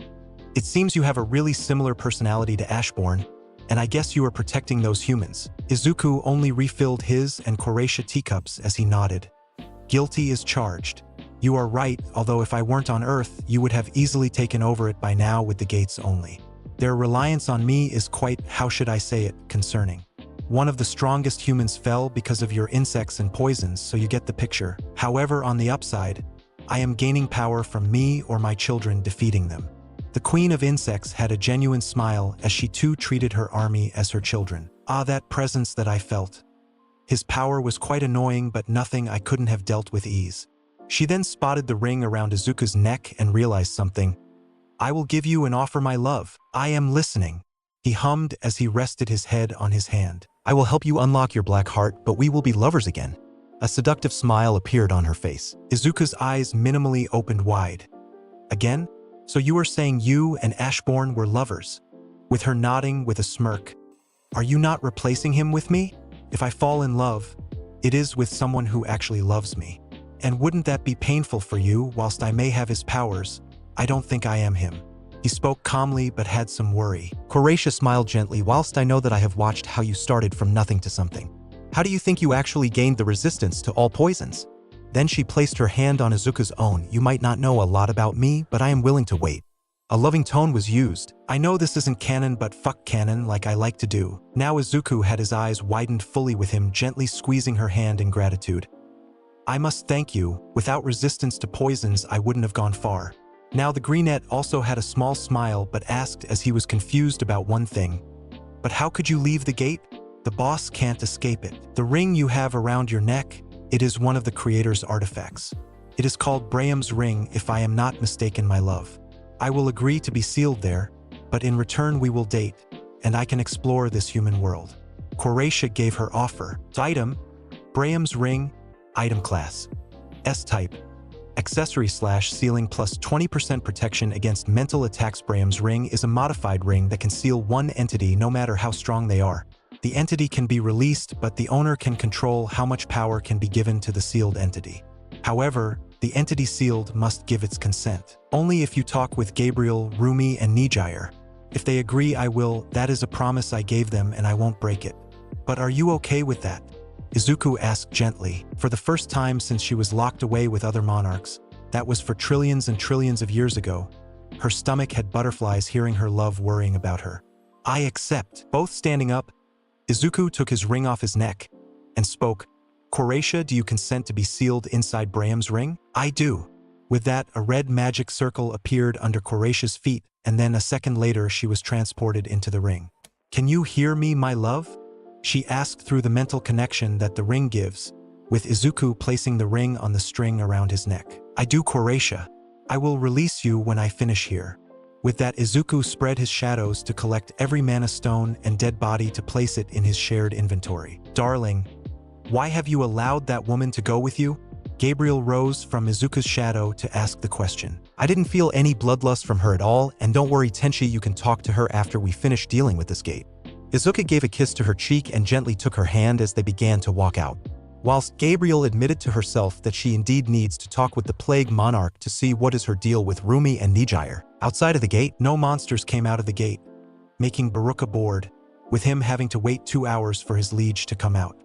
It seems you have a really similar personality to Ashbourne. And I guess you are protecting those humans. Izuku only refilled his and Koreisha teacups as he nodded. Guilty as charged. You are right, although if I weren't on Earth, you would have easily taken over it by now with the gates only. Their reliance on me is quite, how should I say it, concerning. One of the strongest humans fell because of your insects and poisons, so you get the picture. However, on the upside, I am gaining power from me or my children defeating them. The Queen of Insects had a genuine smile as she too treated her army as her children. Ah, that presence that I felt. His power was quite annoying, but nothing I couldn't have dealt with ease. She then spotted the ring around Izuku's neck and realized something. I will give you and offer my love. I am listening. He hummed as he rested his head on his hand. I will help you unlock your black heart, but we will be lovers again. A seductive smile appeared on her face. Izuku's eyes minimally opened wide. Again? So you are saying you and Ashbourne were lovers? With her nodding with a smirk. Are you not replacing him with me? If I fall in love, it is with someone who actually loves me. And wouldn't that be painful for you? Whilst I may have his powers, I don't think I am him. He spoke calmly but had some worry. Koreisha smiled gently. Whilst I know that I have watched how you started from nothing to something. How do you think you actually gained the resistance to all poisons? Then she placed her hand on Izuku's own. You might not know a lot about me, but I am willing to wait. A loving tone was used. I know this isn't canon, but fuck canon like I like to do. Now Izuku had his eyes widened fully with him gently squeezing her hand in gratitude. I must thank you. Without resistance to poisons, I wouldn't have gone far. Now the greenette also had a small smile but asked as he was confused about one thing. But how could you leave the gate? The boss can't escape it. The ring you have around your neck, it is one of the creator's artifacts. It is called Braham's ring, if I am not mistaken, my love. I will agree to be sealed there, but in return we will date, and I can explore this human world. Koreisha gave her offer. Item, Braham's ring, item class, S-type, accessory/sealing plus 20% protection against mental attacks. Braham's ring is a modified ring that can seal one entity no matter how strong they are. The entity can be released, but the owner can control how much power can be given to the sealed entity. However, the entity sealed must give its consent. Only if you talk with Gabriel, Rumi, and Nijire. If they agree, I will. That is a promise I gave them and I won't break it. But are you okay with that? Izuku asked gently. For the first time since she was locked away with other monarchs, that was for trillions and trillions of years ago, her stomach had butterflies hearing her love worrying about her. I accept. Both standing up, Izuku took his ring off his neck and spoke. Koreisha, do you consent to be sealed inside Braham's ring? I do. With that, a red magic circle appeared under Koreisha's feet, and then a second later she was transported into the ring. Can you hear me, my love? She asked through the mental connection that the ring gives, with Izuku placing the ring on the string around his neck. I do, Koreisha. I will release you when I finish here. With that, Izuku spread his shadows to collect every mana stone and dead body to place it in his shared inventory. Darling, why have you allowed that woman to go with you? Gabriel rose from Izuku's shadow to ask the question. I didn't feel any bloodlust from her at all, and don't worry Tenchi, you can talk to her after we finish dealing with this gate. Izuku gave a kiss to her cheek and gently took her hand as they began to walk out. Whilst Gabriel admitted to herself that she indeed needs to talk with the Plague Monarch to see what is her deal with Rumi and Nijire. Outside of the gate, no monsters came out of the gate, making Baruka bored, with him having to wait 2 hours for his liege to come out.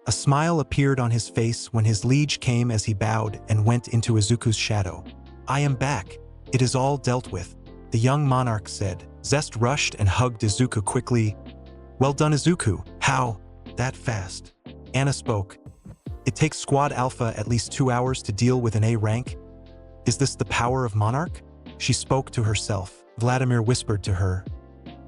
A smile appeared on his face when his liege came as he bowed and went into Izuku's shadow. I am back. It is all dealt with, the young monarch said. Zest rushed and hugged Izuku quickly. Well done, Izuku. How? That fast? Anna spoke. It takes Squad Alpha at least 2 hours to deal with an A rank. Is this the power of Monarch? She spoke to herself. Vladimir whispered to her.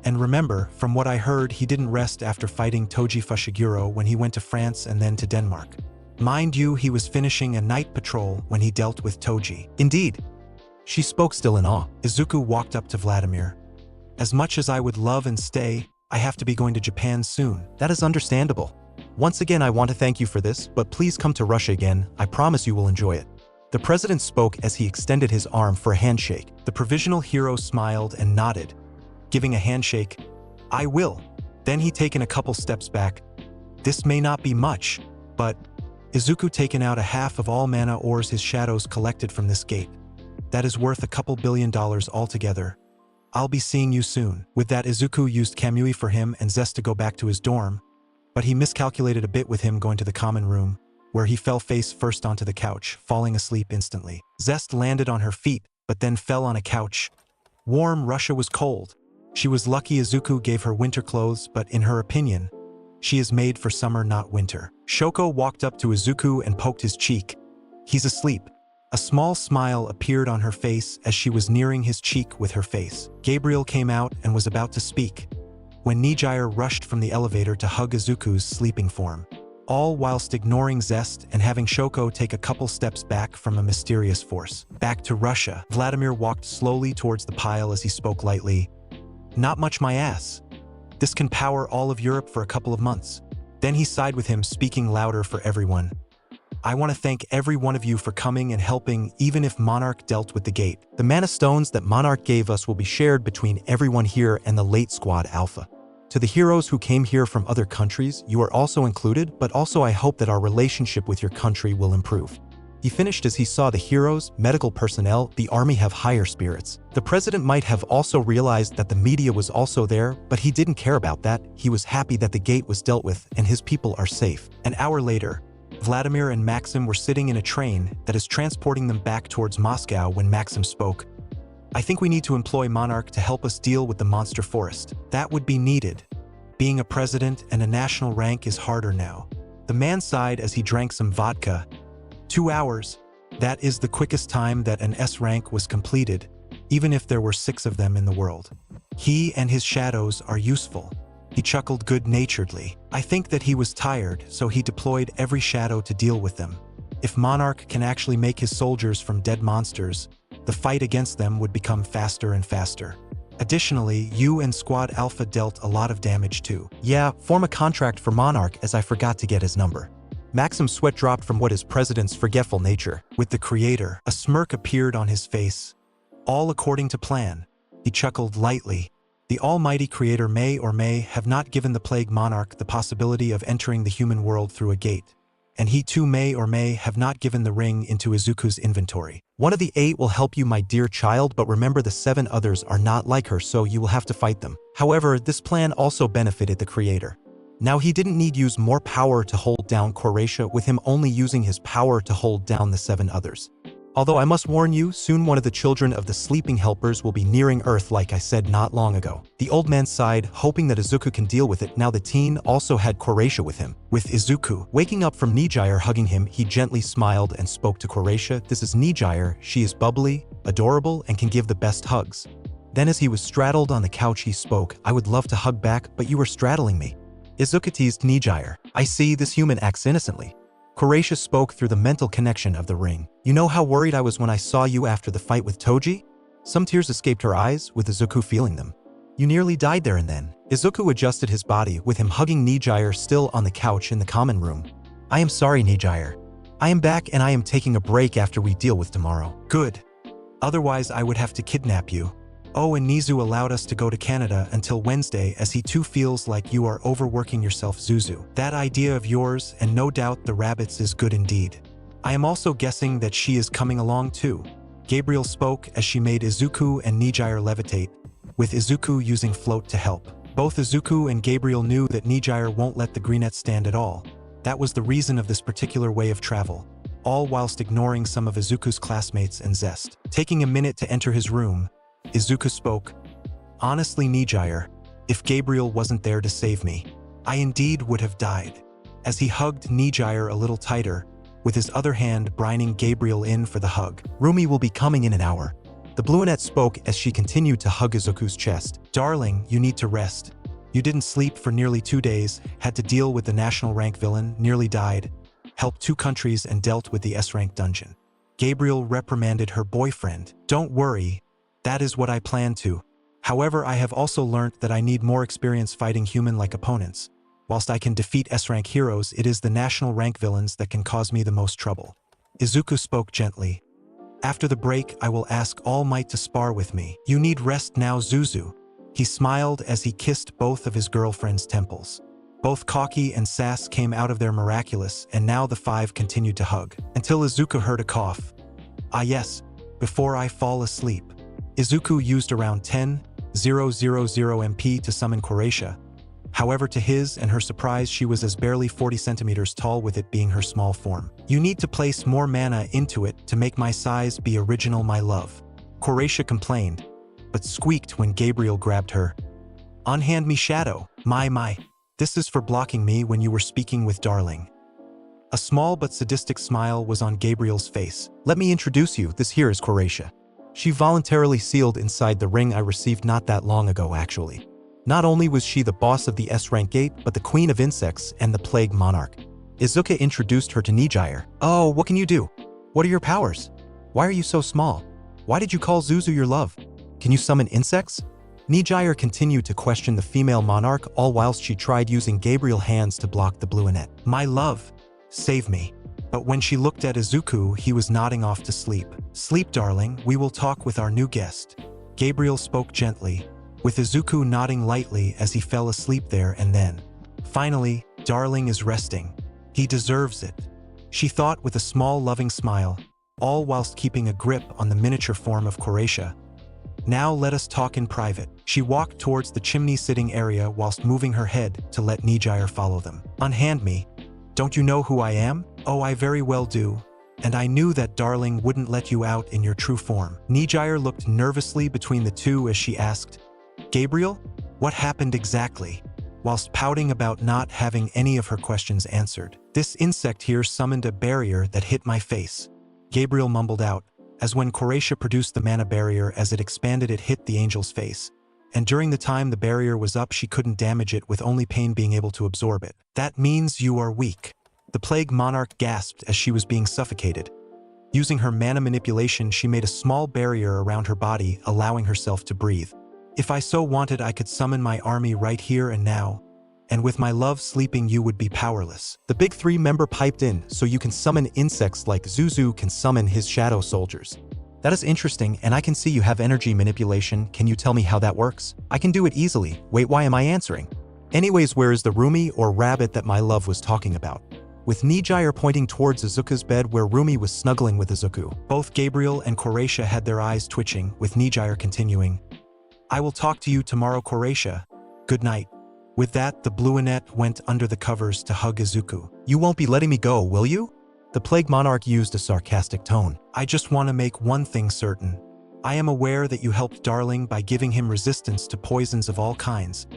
And remember, from what I heard, he didn't rest after fighting Toji Fushiguro when he went to France and then to Denmark. Mind you, he was finishing a night patrol when he dealt with Toji. Indeed. She spoke still in awe. Izuku walked up to Vladimir. As much as I would love and stay, I have to be going to Japan soon. That is understandable. Once again, I want to thank you for this, but please come to Russia again. I promise you will enjoy it. The president spoke as he extended his arm for a handshake. The provisional hero smiled and nodded, giving a handshake. I will. Then he taken a couple steps back. This may not be much, but Izuku taken out a half of all mana ores his shadows collected from this gate. That is worth a couple $1 billion altogether. I'll be seeing you soon. With that, Izuku used Kamui for him and Zest to go back to his dorm, but he miscalculated a bit with him going to the common room, where he fell face first onto the couch, falling asleep instantly. Zest landed on her feet, but then fell on a couch. Warm, Russia was cold. She was lucky Izuku gave her winter clothes, but in her opinion, she is made for summer, not winter. Shoko walked up to Izuku and poked his cheek. He's asleep. A small smile appeared on her face as she was nearing his cheek with her face. Gabriel came out and was about to speak, when Nijire rushed from the elevator to hug Izuku's sleeping form, all whilst ignoring Zest and having Shoko take a couple steps back from a mysterious force. Back to Russia, Vladimir walked slowly towards the pile as he spoke lightly. Not much, my ass. This can power all of Europe for a couple of months. Then he sighed with him, speaking louder for everyone. I want to thank every one of you for coming and helping, even if Monarch dealt with the gate. The mana stones that Monarch gave us will be shared between everyone here and the late Squad Alpha. To the heroes who came here from other countries, you are also included, but also I hope that our relationship with your country will improve. He finished as he saw the heroes, medical personnel, the army have higher spirits. The president might have also realized that the media was also there, but he didn't care about that. He was happy that the gate was dealt with and his people are safe. An hour later, Vladimir and Maxim were sitting in a train that is transporting them back towards Moscow when Maxim spoke. I think we need to employ Monarch to help us deal with the monster forest. That would be needed. Being a president and a national rank is harder now. The man sighed as he drank some vodka. 2 hours. That is the quickest time that an S rank was completed, even if there were 6 of them in the world. He and his shadows are useful. He chuckled good-naturedly. I think that he was tired, so he deployed every shadow to deal with them. If Monarch can actually make his soldiers from dead monsters, the fight against them would become faster and faster. Additionally, you and Squad Alpha dealt a lot of damage too. Yeah, form a contract for Monarch as I forgot to get his number. Maxim's sweat dropped from what is president's forgetful nature. With the creator, a smirk appeared on his face. All according to plan. He chuckled lightly. The almighty creator may or may have not given the plague monarch the possibility of entering the human world through a gate. And he too may or may have not given the ring into Izuku's inventory. One of the 8 will help you, my dear child, but remember the 7 others are not like her, so you will have to fight them. However, this plan also benefited the creator. Now he didn't need use more power to hold down Croatia, with him only using his power to hold down the 7 others. Although I must warn you, soon one of the children of the sleeping helpers will be nearing Earth like I said not long ago. The old man sighed, hoping that Izuku can deal with it. Now the teen also had Croatia with him. With Izuku waking up from Nijire hugging him, he gently smiled and spoke to Croatia. This is Nijire, she is bubbly, adorable, and can give the best hugs. Then as he was straddled on the couch he spoke, I would love to hug back, but you were straddling me. Izuku teased Nijire. I see, this human acts innocently. Croatia spoke through the mental connection of the ring. You know how worried I was when I saw you after the fight with Toji? Some tears escaped her eyes, with Izuku feeling them. You nearly died there and then. Izuku adjusted his body, with him hugging Nijire still on the couch in the common room. I am sorry, Nijire. I am back and I am taking a break after we deal with tomorrow. Good. Otherwise I would have to kidnap you. Oh, and Nizu allowed us to go to Canada until Wednesday as he too feels like you are overworking yourself, Zuzu. That idea of yours, and no doubt the rabbits, is good indeed. I am also guessing that she is coming along too. Gabriel spoke as she made Izuku and Nijire levitate, with Izuku using float to help. Both Izuku and Gabriel knew that Nijire won't let the greenette stand at all. That was the reason of this particular way of travel, all whilst ignoring some of Izuku's classmates and Zest. Taking a minute to enter his room, Izuku spoke. Honestly, Nijire, if Gabriel wasn't there to save me, I indeed would have died. As he hugged Nijire a little tighter, with his other hand brining Gabriel in for the hug. Rumi will be coming in an hour. The brunette spoke as she continued to hug Izuku's chest. Darling, you need to rest. You didn't sleep for nearly 2 days, had to deal with the national rank villain, nearly died, helped 2 countries and dealt with the S-rank dungeon. Gabriel reprimanded her boyfriend. Don't worry. That is what I plan to. However, I have also learnt that I need more experience fighting human-like opponents. Whilst I can defeat S-rank heroes, it is the national rank villains that can cause me the most trouble. Izuku spoke gently. After the break, I will ask All Might to spar with me. You need rest now, Zuzu. He smiled as he kissed both of his girlfriend's temples. Both Kaki and Sass came out of their miraculous, and now the 5 continued to hug, until Izuku heard a cough. Ah yes, before I fall asleep. Izuku used around 10, MP to summon Croatia. However, to his and her surprise, she was as barely 40 centimeters tall, with it being her small form. You need to place more mana into it to make my size be original, my love. Croatia complained, but squeaked when Gabriel grabbed her. Unhand me shadow, my. This is for blocking me when you were speaking with darling. A small but sadistic smile was on Gabriel's face. Let me introduce you, this here is Croatia. She voluntarily sealed inside the ring I received not that long ago, actually. Not only was she the boss of the S-rank gate, but the queen of insects and the plague monarch. Izuka introduced her to Nijire. Oh, what can you do? What are your powers? Why are you so small? Why did you call Zuzu your love? Can you summon insects? Nijire continued to question the female monarch, all whilst she tried using Gabriel's hands to block the bluinet. My love, save me. But when she looked at Izuku, he was nodding off to sleep. Sleep, darling, we will talk with our new guest. Gabriel spoke gently, with Izuku nodding lightly as he fell asleep there and then. Finally, darling is resting. He deserves it, she thought with a small loving smile, all whilst keeping a grip on the miniature form of Croatia. Now let us talk in private. She walked towards the chimney sitting area whilst moving her head to let Nijire follow them. Unhand me. Don't you know who I am? Oh, I very well do. And I knew that darling wouldn't let you out in your true form. Nijire looked nervously between the two as she asked, Gabriel, what happened exactly? Whilst pouting about not having any of her questions answered. This insect here summoned a barrier that hit my face. Gabriel mumbled out, as when Croatia produced the mana barrier, as it expanded it hit the angel's face. And during the time the barrier was up, she couldn't damage it, with only pain being able to absorb it. That means you are weak. The plague monarch gasped as she was being suffocated. Using her mana manipulation, she made a small barrier around her body, allowing herself to breathe. If I so wanted, I could summon my army right here and now. And with my love sleeping, you would be powerless. The big three member piped in, so you can summon insects like Zuzu can summon his shadow soldiers. That is interesting, and I can see you have energy manipulation. Can you tell me how that works? I can do it easily. Wait, why am I answering? Anyways, where is the Rumi or rabbit that my love was talking about? With Nijire pointing towards Izuku's bed where Rumi was snuggling with Izuku. Both Gabriel and Croatia had their eyes twitching, with Nijire continuing. I will talk to you tomorrow, Croatia. Good night. With that, the bluinet went under the covers to hug Izuku. You won't be letting me go, will you? The plague monarch used a sarcastic tone. I just want to make one thing certain. I am aware that you helped darling by giving him resistance to poisons of all kinds.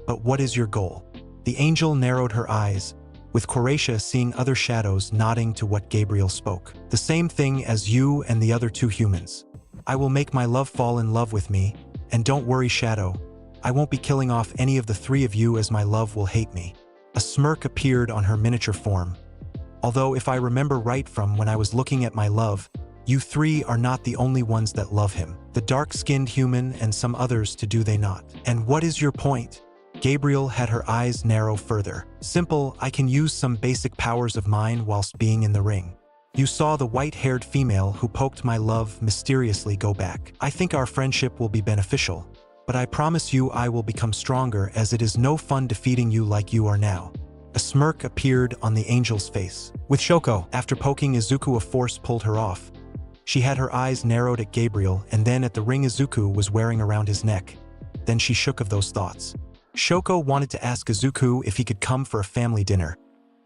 But what is your goal? The angel narrowed her eyes, with Croatia seeing other shadows nodding to what Gabriel spoke. The same thing as you and the other two humans. I will make my love fall in love with me, and don't worry, Shadow. I won't be killing off any of the three of you, as my love will hate me. A smirk appeared on her miniature form. Although if I remember right from when I was looking at my love, you three are not the only ones that love him. The dark-skinned human and some others too, do they not? And what is your point? Gabriel had her eyes narrow further. Simple, I can use some basic powers of mine whilst being in the ring. You saw the white-haired female who poked my love mysteriously go back. I think our friendship will be beneficial, but I promise you I will become stronger, as it is no fun defeating you like you are now. A smirk appeared on the angel's face. With Shoko, after poking Izuku, a force pulled her off. She had her eyes narrowed at Gabriel and then at the ring Izuku was wearing around his neck. Then she shook of those thoughts. Shoko wanted to ask Izuku if he could come for a family dinner,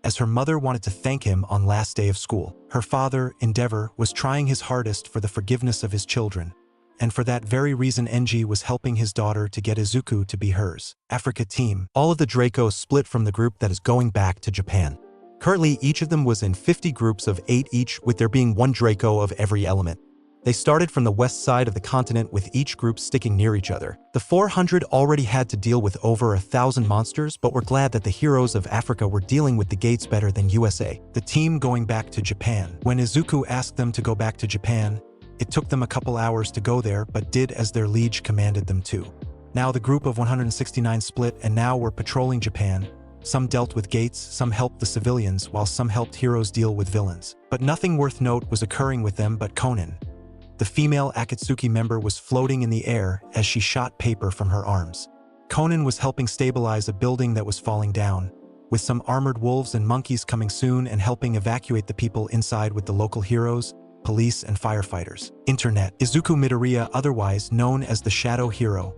as her mother wanted to thank him on last day of school. Her father, Endeavor, was trying his hardest for the forgiveness of his children, and for that very reason Enji was helping his daughter to get Izuku to be hers. Africa team. All of the Dracos split from the group that is going back to Japan. Currently, each of them was in 50 groups of 8 each, with there being 1 Draco of every element. They started from the west side of the continent, with each group sticking near each other. The 400 already had to deal with over 1,000 monsters, but were glad that the heroes of Africa were dealing with the gates better than USA. The team going back to Japan. When Izuku asked them to go back to Japan, it took them a couple hours to go there, but did as their liege commanded them to. Now the group of 169 split and now were patrolling Japan. Some dealt with gates, some helped the civilians, while some helped heroes deal with villains. But nothing worth note was occurring with them but Konan. The female Akatsuki member was floating in the air as she shot paper from her arms. Konan was helping stabilize a building that was falling down, with some armored wolves and monkeys coming soon and helping evacuate the people inside with the local heroes, police and firefighters. Internet. Izuku Midoriya, otherwise known as the Shadow Hero,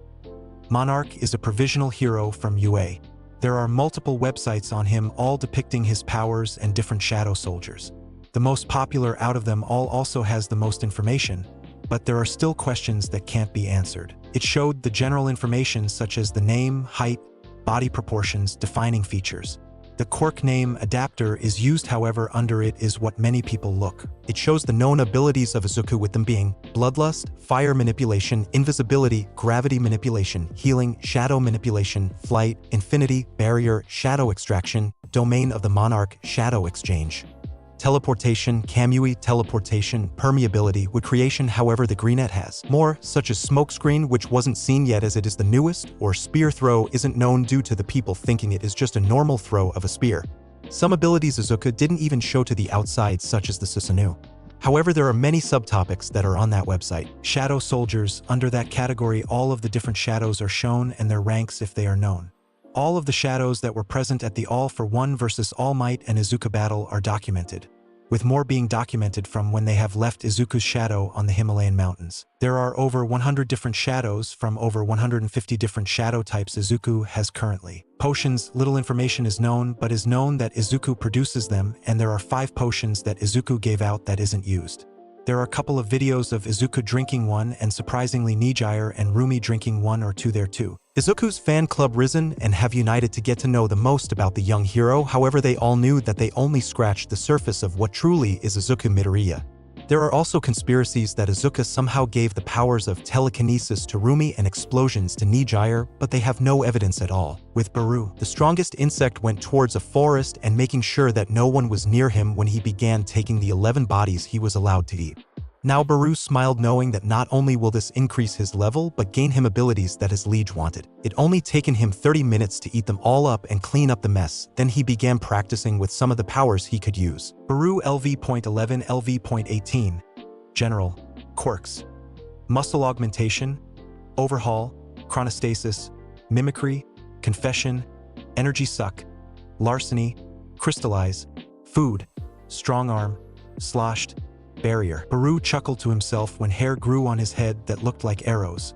Monarch is a provisional hero from UA. There are multiple websites on him, all depicting his powers and different shadow soldiers. The most popular out of them all also has the most information, but there are still questions that can't be answered. It showed the general information such as the name, height, body proportions, defining features. The quirk name adapter is used, however, under it is what many people look. It shows the known abilities of Izuku, with them being bloodlust, fire manipulation, invisibility, gravity manipulation, healing, shadow manipulation, flight, infinity, barrier, shadow extraction, domain of the monarch, shadow exchange. Teleportation, Kamui, teleportation, permeability, wood creation. However, the greenette has more, such as smokescreen, which wasn't seen yet as it is the newest, or spear throw isn't known due to the people thinking it is just a normal throw of a spear. Some abilities Izuku didn't even show to the outside, such as the Susanoo. However, there are many subtopics that are on that website. Shadow soldiers, under that category all of the different shadows are shown and their ranks if they are known. All of the shadows that were present at the All for One versus All Might and Izuku battle are documented, with more being documented from when they have left Izuku's shadow on the Himalayan mountains. There are over 100 different shadows from over 150 different shadow types Izuku has currently. Potions, little information is known, but is known that Izuku produces them, and there are 5 potions that Izuku gave out that isn't used. There are a couple of videos of Izuku drinking one, and surprisingly Nijire and Rumi drinking 1 or 2 there too. Izuku's fan club risen and have united to get to know the most about the young hero. However, they all knew that they only scratched the surface of what truly is Izuku Midoriya. There are also conspiracies that Izuku somehow gave the powers of telekinesis to Rumi and explosions to Nijire, but they have no evidence at all. With Baru, the strongest insect went towards a forest and making sure that no one was near him when he began taking the 11 bodies he was allowed to eat. Now Baru smiled, knowing that not only will this increase his level, but gain him abilities that his liege wanted. It only taken him 30 minutes to eat them all up and clean up the mess. Then he began practicing with some of the powers he could use. Baru LV.11 LV.18 General Quirks: Muscle Augmentation, Overhaul, Chronostasis, Mimicry, Confession, Energy Suck, Larceny, Crystallize, Food, Strong Arm, Sloshed, Barrier. Baru chuckled to himself when hair grew on his head that looked like arrows.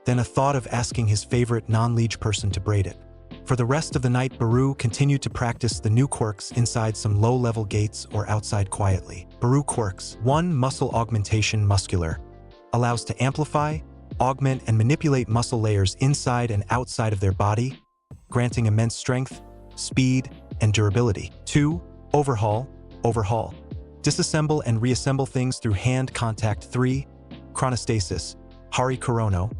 Then a thought of asking his favorite non-liege person to braid it. For the rest of the night, Baru continued to practice the new quirks inside some low-level gates or outside quietly. Baru quirks: 1. Muscle Augmentation Muscular. Allows to amplify, augment, and manipulate muscle layers inside and outside of their body, granting immense strength, speed, and durability. 2. Overhaul. Overhaul. Disassemble and reassemble things through hand contact. 3. Chronostasis. Hari Korono.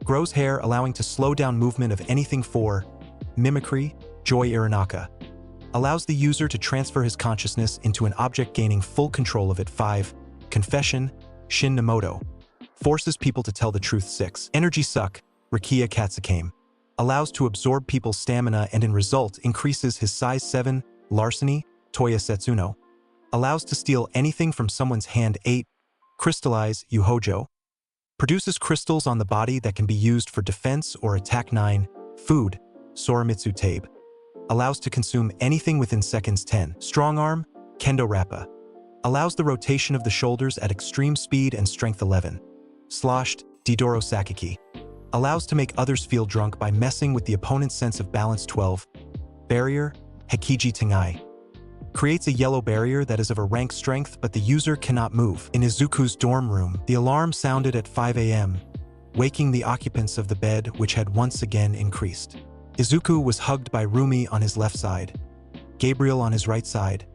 Grows hair, allowing to slow down movement of anything. 4. Mimicry. Joy Iranaka. Allows the user to transfer his consciousness into an object, gaining full control of it. 5. Confession. Shin Namoto. Forces people to tell the truth. 6. Energy Suck. Rikia Katsukame. Allows to absorb people's stamina and in result increases his size. 7. Larceny. Toya Setsuno. Allows to steal anything from someone's hand. 8. Crystallize. Yuhojo. Produces crystals on the body that can be used for defense or attack. 9. Food. Sorimitsu Tabe. Allows to consume anything within seconds. 10. Strong Arm. Kendo Rappa. Allows the rotation of the shoulders at extreme speed and strength. 11. Sloshed. Didoro Sakiki. Allows to make others feel drunk by messing with the opponent's sense of balance. 12. Barrier. Hekiji Tengai. Creates a yellow barrier that is of a rank strength, but the user cannot move. In Izuku's dorm room, the alarm sounded at 5 a.m., waking the occupants of the bed, which had once again increased. Izuku was hugged by Rumi on his left side, Gabriel on his right side,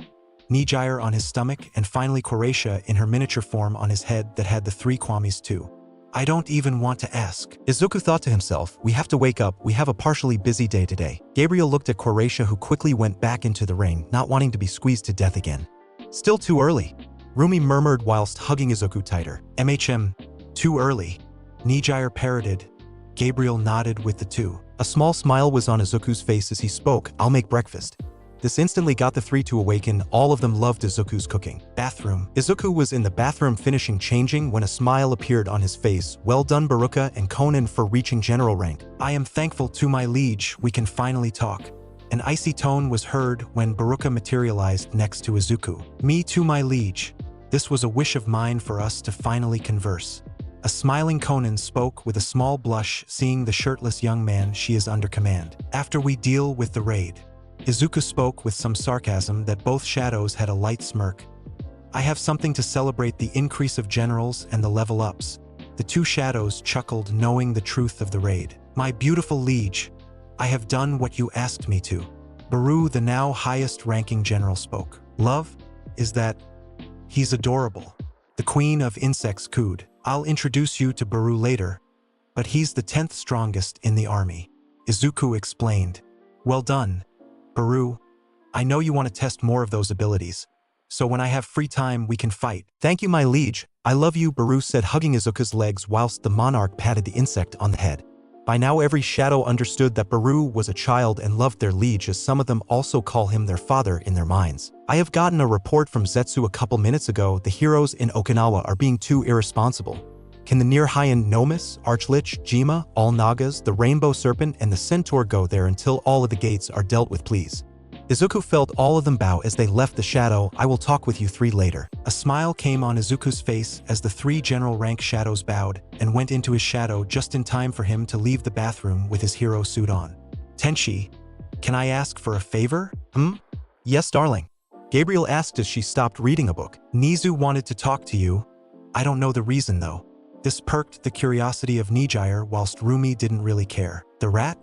Nijire on his stomach, and finally Koreisha in her miniature form on his head that had the 3 kwamis too. I don't even want to ask. Izuku thought to himself, we have to wake up, we have a partially busy day today. Gabriel looked at Koreisha, who quickly went back into the ring, not wanting to be squeezed to death again. Still too early, Rumi murmured whilst hugging Izuku tighter. MHM, too early, Nijire parroted. Gabriel nodded with the 2. A small smile was on Izuku's face as he spoke, I'll make breakfast. This instantly got the 3 to awaken. All of them loved Izuku's cooking. Bathroom. Izuku was in the bathroom finishing changing when a smile appeared on his face. Well done Baruka and Conan for reaching general rank. I am thankful to my liege, we can finally talk. An icy tone was heard when Baruka materialized next to Izuku. Me too, my liege. This was a wish of mine for us to finally converse. A smiling Conan spoke with a small blush, seeing the shirtless young man she is under command. After we deal with the raid. Izuku spoke with some sarcasm that both shadows had a light smirk. I have something to celebrate the increase of generals and the level ups. The two shadows chuckled, knowing the truth of the raid. My beautiful liege, I have done what you asked me to. Baru, the now highest-ranking general, spoke. Love? Is that? He's adorable. The queen of insects cooed. I'll introduce you to Baru later, but he's the 10th strongest in the army. Izuku explained. Well done, Baru. I know you want to test more of those abilities, so when I have free time we can fight. Thank you, my liege. I love you, Baru said, hugging Izuku's legs whilst the monarch patted the insect on the head. By now every shadow understood that Baru was a child and loved their liege, as some of them also call him their father in their minds. I have gotten a report from Zetsu a couple minutes ago. The heroes in Okinawa are being too irresponsible. Can the near-Highan Nomus, Archlich, Jima, all Nagas, the Rainbow Serpent, and the Centaur go there until all of the gates are dealt with, please? Izuku felt all of them bow as they left the shadow. I will talk with you three later. A smile came on Izuku's face as the three general-rank shadows bowed and went into his shadow just in time for him to leave the bathroom with his hero suit on. Tenchi, can I ask for a favor? Yes, darling. Gabriel asked as she stopped reading a book. Nizu wanted to talk to you. I don't know the reason though. This perked the curiosity of Nijire whilst Rumi didn't really care. The rat?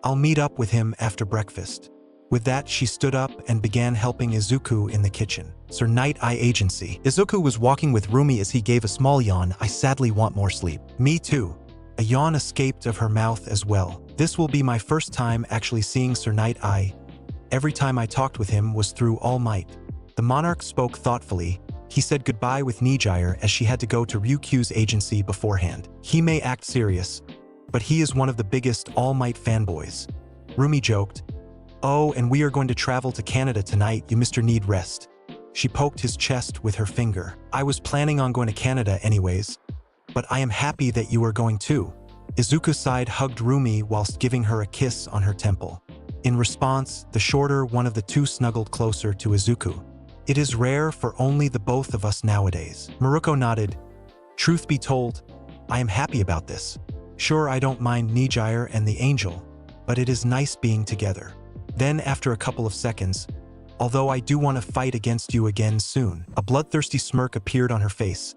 I'll meet up with him after breakfast. With that, she stood up and began helping Izuku in the kitchen. Sir Night Eye Agency. Izuku was walking with Rumi as he gave a small yawn. I sadly want more sleep. Me too. A yawn escaped of her mouth as well. This will be my first time actually seeing Sir Night Eye. Every time I talked with him was through All Might. The monarch spoke thoughtfully. He said goodbye with Nijire as she had to go to Ryukyu's agency beforehand. He may act serious, but he is one of the biggest All Might fanboys. Rumi joked, Oh, and we are going to travel to Canada tonight. You Mr. Need rest. She poked his chest with her finger. I was planning on going to Canada anyways, but I am happy that you are going too. Izuku sighed, hugged Rumi whilst giving her a kiss on her temple. In response, the shorter one of the two snuggled closer to Izuku. It is rare for only the both of us nowadays. Maruko nodded. Truth be told, I am happy about this. Sure, I don't mind Nijire and the angel, but it is nice being together. Then, after a couple of seconds, although I do want to fight against you again soon, a bloodthirsty smirk appeared on her face.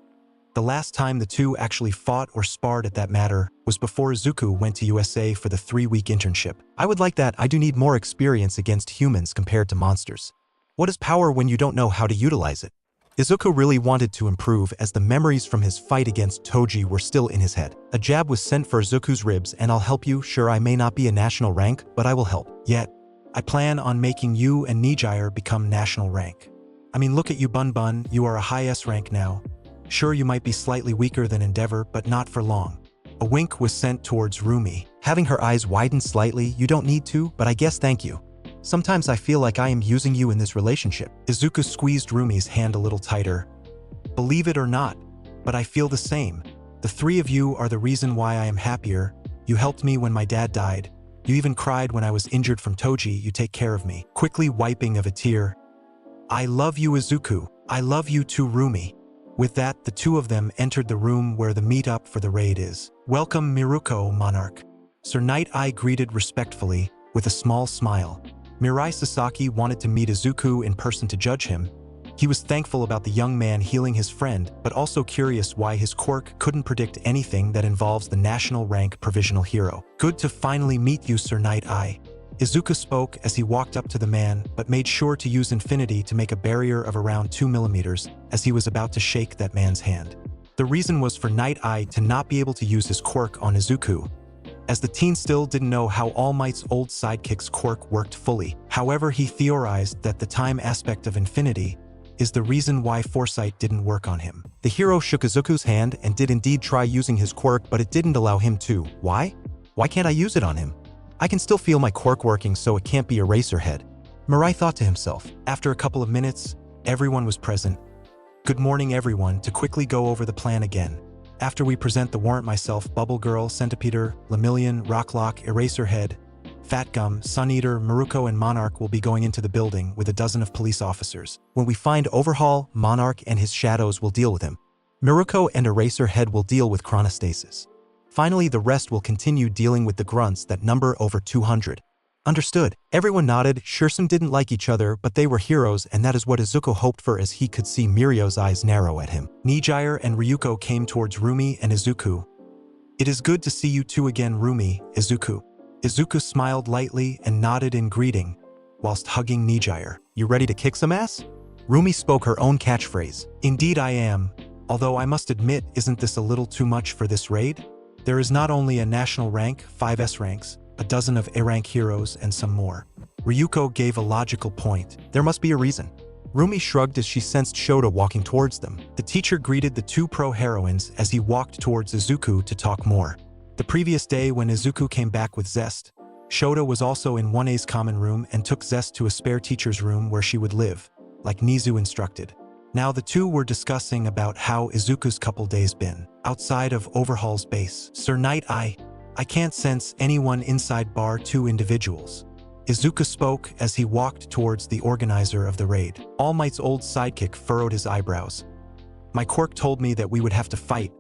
The last time the two actually fought or sparred at that matter was before Izuku went to USA for the 3-week internship. I would like that. I do need more experience against humans compared to monsters. What is power when you don't know how to utilize it? Izuku really wanted to improve as the memories from his fight against Toji were still in his head. A jab was sent for Izuku's ribs. And I'll help you. Sure, I may not be a national rank, but I will help. Yet, I plan on making you and Nijire become national rank. I mean, look at you, Bun Bun, you are a high S rank now. Sure, you might be slightly weaker than Endeavor, but not for long. A wink was sent towards Rumi. Having her eyes widen slightly, you don't need to, but I guess thank you. Sometimes I feel like I am using you in this relationship. Izuku squeezed Rumi's hand a little tighter. Believe it or not, but I feel the same. The three of you are the reason why I am happier. You helped me when my dad died. You even cried when I was injured from Toji. You take care of me. Quickly wiping of a tear. I love you, Izuku. I love you too, Rumi. With that, the two of them entered the room where the meet-up for the raid is. Welcome, Miruko, Monarch. Sir Night Eye greeted respectfully, with a small smile. Mirai Sasaki wanted to meet Izuku in person to judge him. He was thankful about the young man healing his friend, but also curious why his quirk couldn't predict anything that involves the national rank provisional hero. Good to finally meet you, Sir Night Eye. Izuku spoke as he walked up to the man, but made sure to use Infinity to make a barrier of around 2 millimeters as he was about to shake that man's hand. The reason was for Night Eye to not be able to use his quirk on Izuku, as the teen still didn't know how All Might's old sidekick's quirk worked fully. However, he theorized that the time aspect of Infinity is the reason why Foresight didn't work on him. The hero shook Izuku's hand and did indeed try using his quirk, but it didn't allow him to. Why? Why can't I use it on him? I can still feel my quirk working, so it can't be Eraserhead. Mirai thought to himself. After a couple of minutes, everyone was present. Good morning, everyone. To quickly go over the plan again. After we present the warrant, myself, Bubble Girl, Centipeder, Lemillion, Rocklock, Eraserhead, Fat Gum, Sun Eater, Maruko, and Monarch will be going into the building with a dozen of police officers. When we find Overhaul, Monarch and his shadows will deal with him. Miruko and Eraserhead will deal with chronostasis. Finally, the rest will continue dealing with the grunts that number over 200. Understood. Everyone nodded. Shursum didn't like each other, but they were heroes, and that is what Izuku hoped for as he could see Mirio's eyes narrow at him. Nijire and Ryuko came towards Rumi and Izuku. It is good to see you two again, Rumi, Izuku. Izuku smiled lightly and nodded in greeting, whilst hugging Nijire. You ready to kick some ass? Rumi spoke her own catchphrase. Indeed I am, although I must admit, isn't this a little too much for this raid? There is not only a national rank, 5 S ranks, a dozen of A rank heroes, and some more. Ryuko gave a logical point. There must be a reason. Rumi shrugged as she sensed Shota walking towards them. The teacher greeted the two pro-heroines as he walked towards Izuku to talk more. The previous day when Izuku came back with Zest, Shota was also in 1A's common room and took Zest to a spare teacher's room where she would live, like Nizu instructed. Now the two were discussing about how Izuku's couple days been. Outside of Overhaul's base, Sir Knight I can't sense anyone inside bar 2 individuals. Izuku spoke as he walked towards the organizer of the raid. All Might's old sidekick furrowed his eyebrows. My quirk told me that we would have to fight.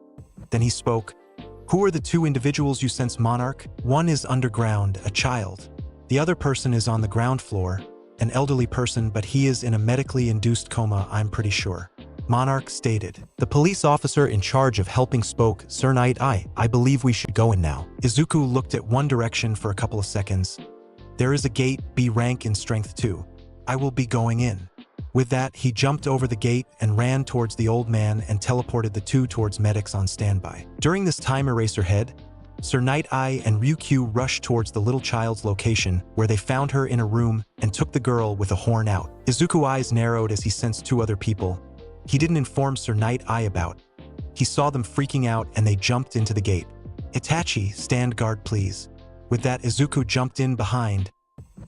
Then he spoke. Who are the 2 individuals you sense, Monarch? One is underground, a child. The other person is on the ground floor, an elderly person, but he is in a medically induced coma, I'm pretty sure. Monarch stated. The police officer in charge of helping spoke. Sir Knight I believe we should go in now. Izuku looked at one direction for a couple of seconds. There is a gate, B rank in strength 2. I will be going in. With that, he jumped over the gate and ran towards the old man and teleported the 2 towards medics on standby. During this time, Eraserhead, Sir Knight I and Ryukyu rushed towards the little child's location, where they found her in a room and took the girl with a horn out. Izuku's eyes narrowed as he sensed 2 other people. He didn't inform Sir Knight I about. He saw them freaking out and they jumped into the gate. Itachi, stand guard please. With that, Izuku jumped in behind,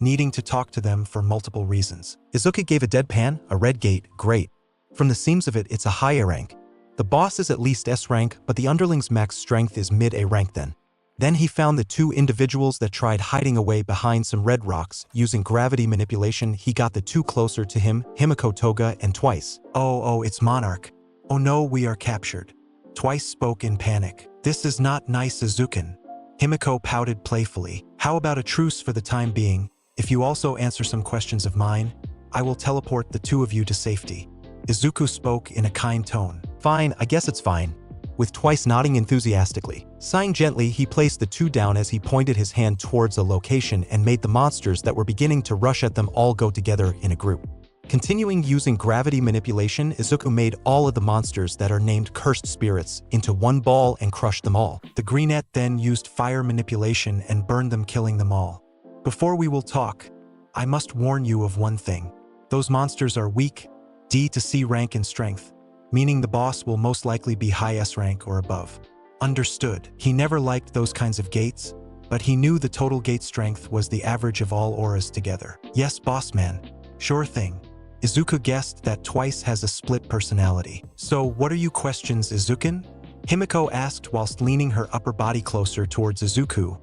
needing to talk to them for multiple reasons. Izuku gave a deadpan, a red gate, great. From the seams of it, it's a high A rank. The boss is at least S rank, but the underling's max strength is mid A rank then. Then he found the 2 individuals that tried hiding away behind some red rocks. Using gravity manipulation, he got the 2 closer to him, Himiko Toga and Twice. Oh, it's Monarch. Oh no, we are captured. Twice spoke in panic. This is not nice, Izuku. Himiko pouted playfully. How about a truce for the time being? If you also answer some questions of mine, I will teleport the 2 of you to safety. Izuku spoke in a kind tone. Fine, I guess it's fine. With Twice nodding enthusiastically. Sighing gently, he placed the 2 down as he pointed his hand towards a location and made the monsters that were beginning to rush at them all go together in a group. Continuing using gravity manipulation, Izuku made all of the monsters that are named cursed spirits into one ball and crushed them all. The greenette then used fire manipulation and burned them, killing them all. Before we will talk, I must warn you of one thing. Those monsters are weak, D to C rank in strength, meaning the boss will most likely be high S rank or above. Understood. He never liked those kinds of gates, but he knew the total gate strength was the average of all auras together. Yes, boss man. Sure thing. Izuku guessed that Twice has a split personality. So what are you questions, Izuku? Himiko asked whilst leaning her upper body closer towards Izuku.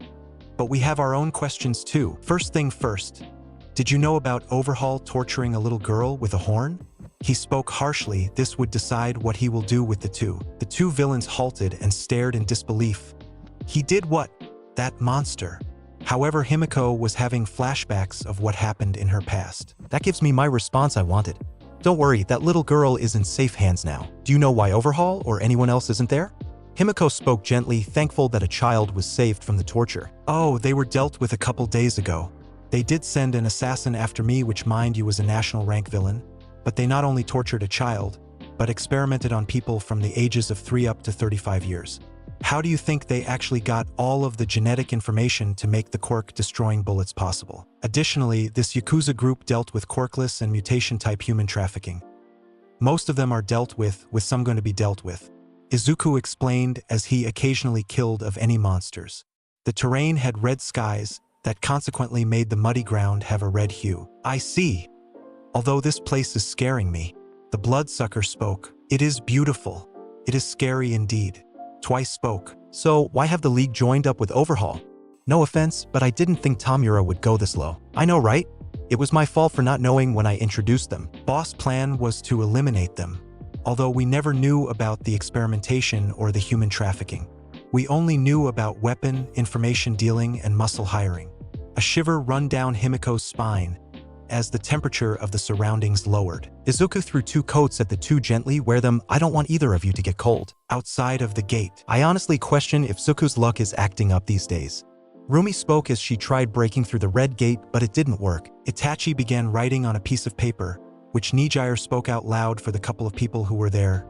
But we have our own questions too. First thing first. Did you know about Overhaul torturing a little girl with a horn? He spoke harshly. This would decide what he will do with the 2. The 2 villains halted and stared in disbelief. He did what? That monster. However, Himiko was having flashbacks of what happened in her past. That gives me my response I wanted. Don't worry, that little girl is in safe hands now. Do you know why Overhaul or anyone else isn't there? Himiko spoke gently, thankful that a child was saved from the torture. Oh, they were dealt with a couple days ago. They did send an assassin after me, which mind you was a national rank villain. But they not only tortured a child, but experimented on people from the ages of 3 up to 35 years. How do you think they actually got all of the genetic information to make the quirk-destroying bullets possible? Additionally, this Yakuza group dealt with quirkless and mutation-type human trafficking. Most of them are dealt with some going to be dealt with. Izuku explained as he occasionally killed of any monsters. The terrain had red skies that consequently made the muddy ground have a red hue. I see. Although this place is scaring me. The bloodsucker spoke. It is beautiful. It is scary indeed. Twice spoke. So why have the League joined up with Overhaul? No offense, but I didn't think Tamura would go this low. I know, right? It was my fault for not knowing when I introduced them. Boss' plan was to eliminate them. although we never knew about the experimentation or the human trafficking. We only knew about weapon, information dealing, and muscle hiring. A shiver run down Himiko's spine as the temperature of the surroundings lowered. Izuku threw 2 coats at the two gently. Wear them, I don't want either of you to get cold. Outside of the gate, I honestly question if Zuku's luck is acting up these days. Rumi spoke as she tried breaking through the red gate, but it didn't work. Itachi began writing on a piece of paper, which Nijire spoke out loud for the couple of people who were there.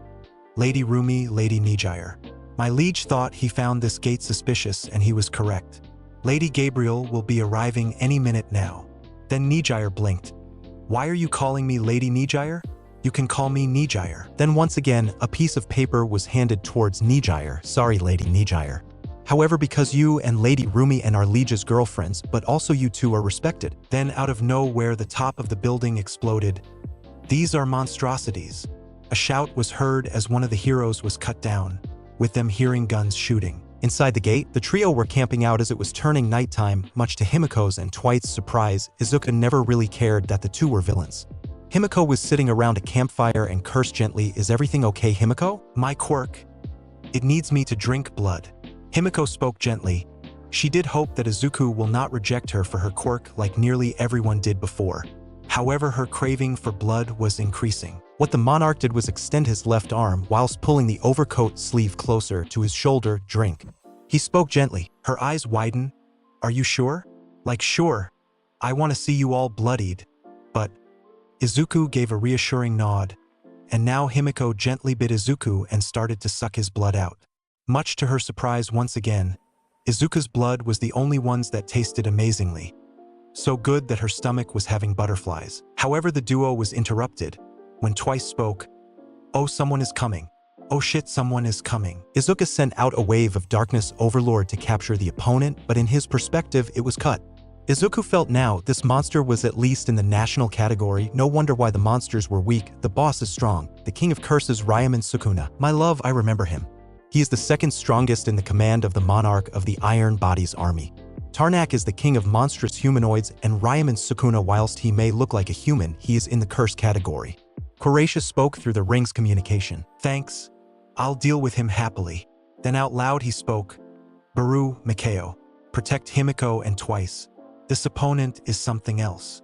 Lady Rumi, Lady Nijire. My liege thought he found this gate suspicious, and he was correct. Lady Gabriel will be arriving any minute now. Then Nijire blinked. Why are you calling me Lady Nijire? You can call me Nijire. Then once again, a piece of paper was handed towards Nijire. Sorry, Lady Nijire. However, because you and Lady Rumi and our liege's girlfriends, but also you two are respected. Then out of nowhere the top of the building exploded. These are monstrosities. A shout was heard as one of the heroes was cut down, with them hearing guns shooting. Inside the gate, the trio were camping out as it was turning nighttime. Much to Himiko's and Twice's surprise, Izuku never really cared that the two were villains. Himiko was sitting around a campfire and cursed gently. Is everything okay, Himiko? My quirk. It needs me to drink blood. Himiko spoke gently. She did hope that Izuku will not reject her for her quirk like nearly everyone did before. However, her craving for blood was increasing. What the monarch did was extend his left arm whilst pulling the overcoat sleeve closer to his shoulder. Drink. He spoke gently. Her eyes widened. Are you sure? Like sure. I want to see you all bloodied. But Izuku gave a reassuring nod. And now Himiko gently bit Izuku and started to suck his blood out. Much to her surprise once again, Izuku's blood was the only ones that tasted amazingly. So good that her stomach was having butterflies. However, the duo was interrupted when Twice spoke. Oh, someone is coming. Oh shit, someone is coming. Izuku sent out a wave of darkness overlord to capture the opponent, but in his perspective, it was cut. Izuku felt now this monster was at least in the national category. No wonder why the monsters were weak. The boss is strong. The king of curses, Ryaman Sukuna. My love, I remember him. He is the second strongest in the command of the monarch of the Iron Body's army. Tarnak is the king of monstrous humanoids, and Ryaman Sukuna, whilst he may look like a human, he is in the curse category. Koracia spoke through the ring's communication. Thanks. I'll deal with him happily. Then out loud he spoke. Baru, Mikao. Protect Himiko and Twice. This opponent is something else.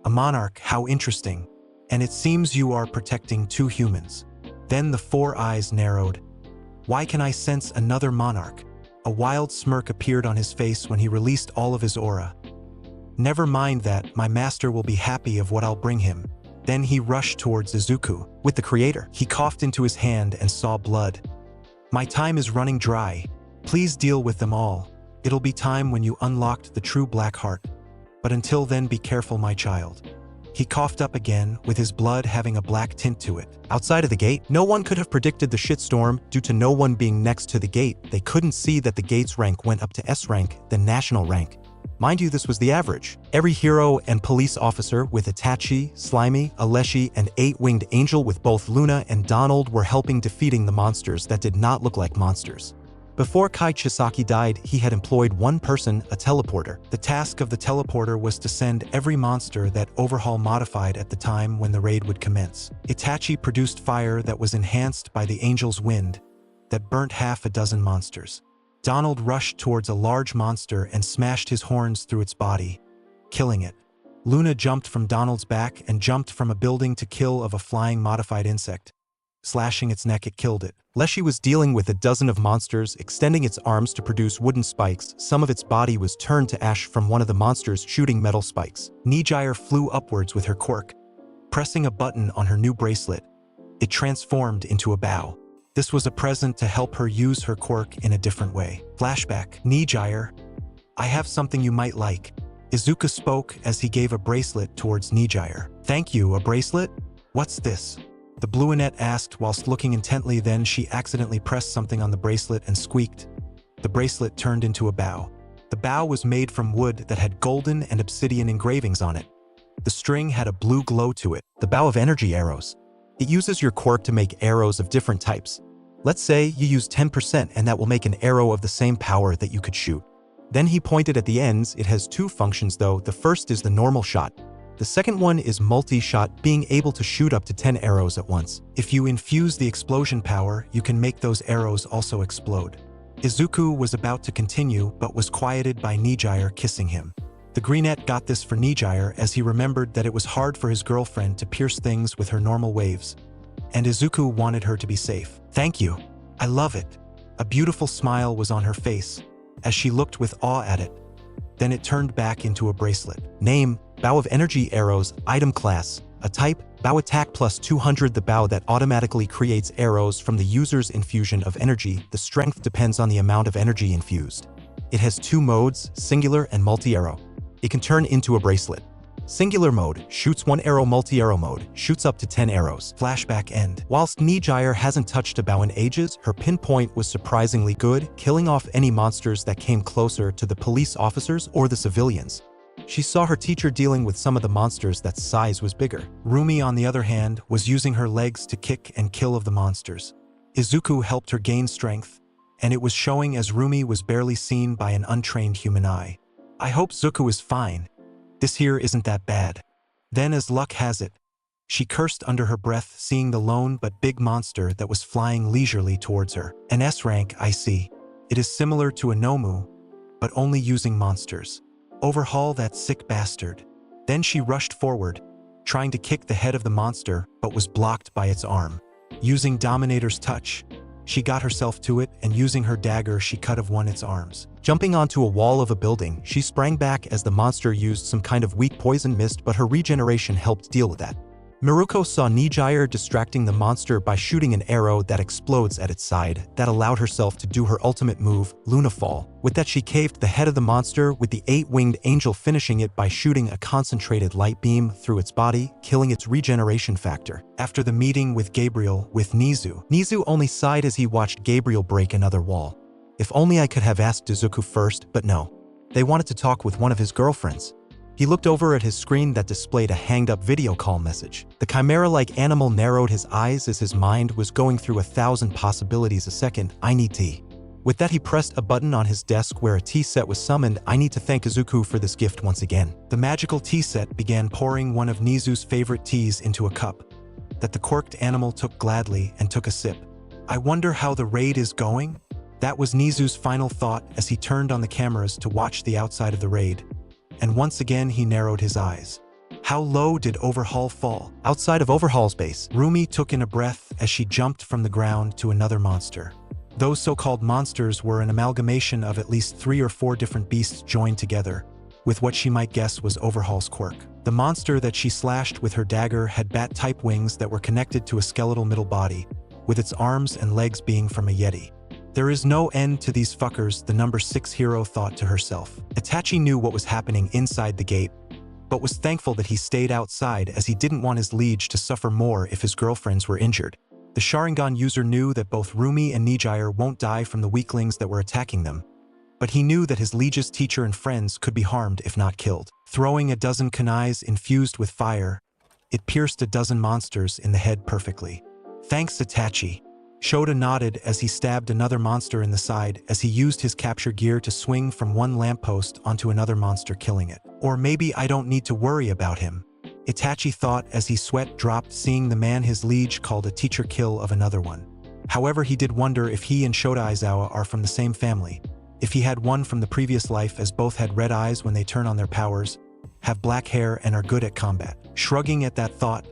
A monarch, how interesting. And it seems you are protecting 2 humans. Then the 4 eyes narrowed. Why can I sense another monarch? A wild smirk appeared on his face when he released all of his aura. Never mind that, my master will be happy of what I'll bring him. Then he rushed towards Izuku. With the creator, he coughed into his hand and saw blood. My time is running dry. Please deal with them all. It'll be time when you unlocked the true black heart. But until then, be careful, my child. He coughed up again, with his blood having a black tint to it. Outside of the gate, no one could have predicted the shitstorm. Due to no one being next to the gate, they couldn't see that the gate's rank went up to S rank, then national rank. Mind you, this was the average. Every hero and police officer with Itachi, Slimy, Aleshi, and 8-winged angel with both Luna and Donald were helping defeating the monsters that did not look like monsters. Before Kai Chisaki died, he had employed one person, a teleporter. The task of the teleporter was to send every monster that Overhaul modified at the time when the raid would commence. Itachi produced fire that was enhanced by the angel's wind that burnt half a dozen monsters. Donald rushed towards a large monster and smashed his horns through its body, killing it. Luna jumped from Donald's back and jumped from a building to kill of a flying modified insect. Slashing its neck, it killed it. Leshy was dealing with a dozen of monsters, extending its arms to produce wooden spikes. Some of its body was turned to ash from one of the monsters shooting metal spikes. Nijire flew upwards with her quirk. Pressing a button on her new bracelet, it transformed into a bow. This was a present to help her use her quirk in a different way. Flashback. Nijire, I have something you might like. Izuku spoke as he gave a bracelet towards Nijire. Thank you, a bracelet? What's this? The bluinette asked whilst looking intently. Then she accidentally pressed something on the bracelet and squeaked. The bracelet turned into a bow. The bow was made from wood that had golden and obsidian engravings on it. The string had a blue glow to it. The bow of energy arrows. It uses your quirk to make arrows of different types. Let's say you use 10% and that will make an arrow of the same power that you could shoot. Then he pointed at the ends. It has 2 functions though. The first is the normal shot. The second one is multi-shot, being able to shoot up to 10 arrows at once. If you infuse the explosion power, you can make those arrows also explode. Izuku was about to continue but was quieted by Nijire kissing him. The Greenette got this for Nijire as he remembered that it was hard for his girlfriend to pierce things with her normal waves. And Izuku wanted her to be safe. "Thank you. I love it." A beautiful smile was on her face as she looked with awe at it. Then it turned back into a bracelet. Name, Bow of Energy Arrows, Item Class. A type, Bow Attack plus 200. The bow that automatically creates arrows from the user's infusion of energy. The strength depends on the amount of energy infused. It has 2 modes, singular and multi-arrow. It can turn into a bracelet. Singular mode, shoots 1 arrow. Multi-arrow mode, shoots up to 10 arrows. Flashback end. Whilst Nijire hasn't touched a bow in ages, her pinpoint was surprisingly good, killing off any monsters that came closer to the police officers or the civilians. She saw her teacher dealing with some of the monsters that size was bigger. Rumi, on the other hand, was using her legs to kick and kill of the monsters. Izuku helped her gain strength, and it was showing as Rumi was barely seen by an untrained human eye. "I hope Zuko is fine. This here isn't that bad." Then, as luck has it, she cursed under her breath, seeing the lone but big monster that was flying leisurely towards her. "An S rank, I see. It is similar to a Nomu, but only using monsters. Overhaul that sick bastard." Then she rushed forward, trying to kick the head of the monster, but was blocked by its arm. Using Dominator's touch, she got herself to it, and using her dagger she cut of one its arms. Jumping onto a wall of a building, she sprang back as the monster used some kind of weak poison mist, but her regeneration helped deal with that. Miruko saw Nijire distracting the monster by shooting an arrow that explodes at its side. That allowed herself to do her ultimate move, Lunafall. With that, she caved the head of the monster, with the 8-winged angel finishing it by shooting a concentrated light beam through its body, killing its regeneration factor. After the meeting with Gabriel with Nizu only sighed as he watched Gabriel break another wall. If only I could have asked Izuku first, but no. They wanted to talk with one of his girlfriends. He looked over at his screen that displayed a hanged-up video call message. The chimera-like animal narrowed his eyes as his mind was going through 1,000 possibilities a second. "I need tea." With that, he pressed a button on his desk where a tea set was summoned. "I need to thank Izuku for this gift once again." The magical tea set began pouring one of Nizu's favorite teas into a cup that the quirked animal took gladly and took a sip. "I wonder how the raid is going?" That was Nizu's final thought as he turned on the cameras to watch the outside of the raid. And once again he narrowed his eyes. How low did Overhaul fall? Outside of Overhaul's base, Rumi took in a breath as she jumped from the ground to another monster. Those so-called monsters were an amalgamation of at least 3 or 4 different beasts joined together, with what she might guess was Overhaul's quirk. The monster that she slashed with her dagger had bat-type wings that were connected to a skeletal middle body, with its arms and legs being from a yeti. "There is no end to these fuckers," the number 6 hero thought to herself. Itachi knew what was happening inside the gate, but was thankful that he stayed outside as he didn't want his liege to suffer more if his girlfriends were injured. The Sharingan user knew that both Rumi and Nijire won't die from the weaklings that were attacking them, but he knew that his liege's teacher and friends could be harmed if not killed. Throwing a dozen kunais infused with fire, it pierced a dozen monsters in the head perfectly. "Thanks, Itachi." Shoda nodded as he stabbed another monster in the side as he used his capture gear to swing from one lamppost onto another monster, killing it. "Or maybe I don't need to worry about him," Itachi thought as he sweat dropped seeing the man his liege called a teacher kill of another one. However, he did wonder if he and Shoda Aizawa are from the same family, if he had one from the previous life, as both had red eyes when they turn on their powers, have black hair and are good at combat. Shrugging at that thought,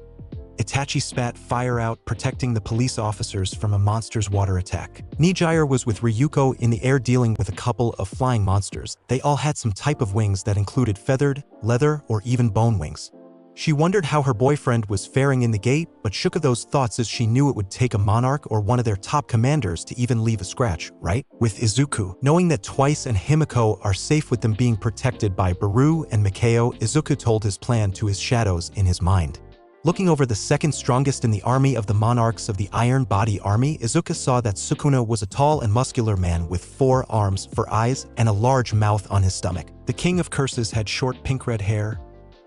Itachi spat fire out, protecting the police officers from a monster's water attack. Nijire was with Ryuko in the air dealing with a couple of flying monsters. They all had some type of wings that included feathered, leather, or even bone wings. She wondered how her boyfriend was faring in the gate, but shook of those thoughts as she knew it would take a monarch or one of their top commanders to even leave a scratch, right? With Izuku, knowing that Twice and Himiko are safe with them being protected by Baru and Mikao, Izuku told his plan to his shadows in his mind. Looking over the second strongest in the army of the monarchs of the Iron Body Army, Izuku saw that Sukuna was a tall and muscular man with 4 arms for eyes and a large mouth on his stomach. The King of Curses had short pink-red hair,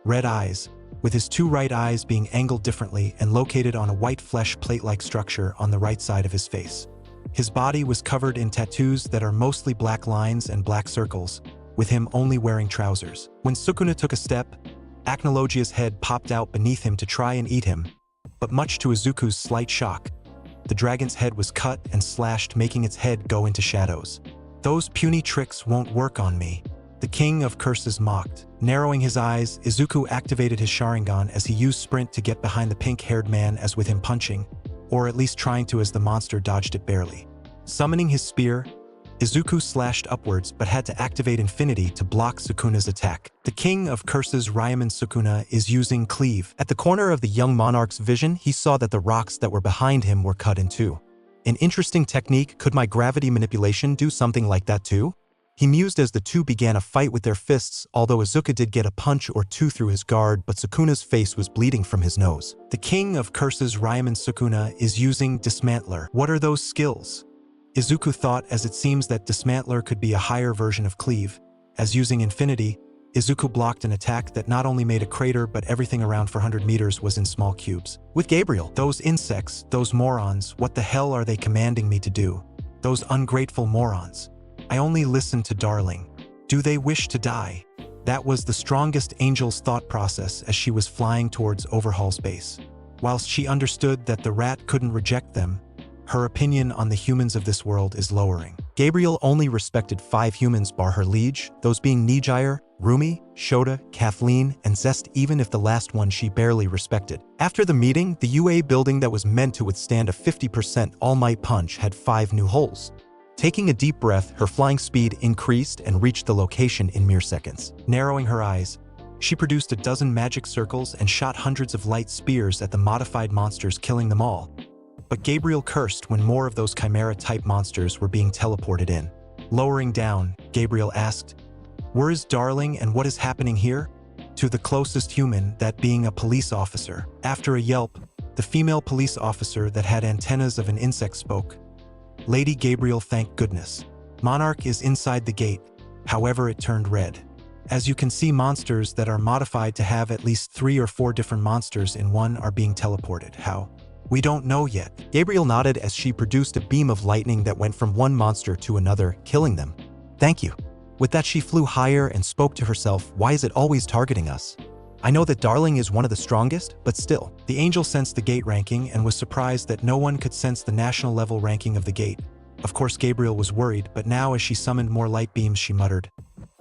red eyes, with his 2 right eyes being angled differently and located on a white flesh plate-like structure on the right side of his face. His body was covered in tattoos that are mostly black lines and black circles, with him only wearing trousers. When Sukuna took a step, Acnologia's head popped out beneath him to try and eat him, but much to Izuku's slight shock, the dragon's head was cut and slashed, making its head go into shadows. "Those puny tricks won't work on me," the king of curses mocked. Narrowing his eyes, Izuku activated his Sharingan as he used sprint to get behind the pink-haired man, as with him punching, or at least trying to, as the monster dodged it barely. Summoning his spear, Izuku slashed upwards but had to activate Infinity to block Sukuna's attack. The king of curses, Ryaman Sukuna, is using Cleave. At the corner of the young monarch's vision, he saw that the rocks that were behind him were cut in two. An interesting technique. Could my gravity manipulation do something like that too? He mused as the two began a fight with their fists, although Izuku did get a punch or two through his guard, but Sukuna's face was bleeding from his nose. The king of curses, Ryaman Sukuna, is using Dismantler. What are those skills? Izuku thought, as it seems that Dismantler could be a higher version of Cleave. As using Infinity, Izuku blocked an attack that not only made a crater but everything around 400 meters was in small cubes. With Gabriel, those insects, those morons, what the hell are they commanding me to do? Those ungrateful morons. I only listen to Darling. Do they wish to die? That was the strongest angel's thought process as she was flying towards Overhaul's base. Whilst she understood that the rat couldn't reject them, her opinion on the humans of this world is lowering. Gabriel only respected 5 humans bar her liege, those being Nijire, Rumi, Shota, Kathleen, and Zest, even if the last one she barely respected. After the meeting, the UA building that was meant to withstand a 50% all-might punch had 5 new holes. Taking a deep breath, her flying speed increased and reached the location in mere seconds. Narrowing her eyes, she produced a dozen magic circles and shot hundreds of light spears at the modified monsters, killing them all. But Gabriel cursed when more of those Chimera-type monsters were being teleported in. Lowering down, Gabriel asked, "Where is Darling and what is happening here?" To the closest human, that being a police officer. After a yelp, the female police officer that had antennas of an insect spoke. "Lady Gabriel, thank goodness. Monarch is inside the gate, however it turned red. As you can see, monsters that are modified to have at least 3 or 4 different monsters in one are being teleported. How? We don't know yet." Gabriel nodded as she produced a beam of lightning that went from one monster to another, killing them. "Thank you." With that, she flew higher and spoke to herself, "Why is it always targeting us? I know that Darling is one of the strongest, but still." The angel sensed the gate ranking and was surprised that no one could sense the national level ranking of the gate. Of course, Gabriel was worried, but now as she summoned more light beams, she muttered,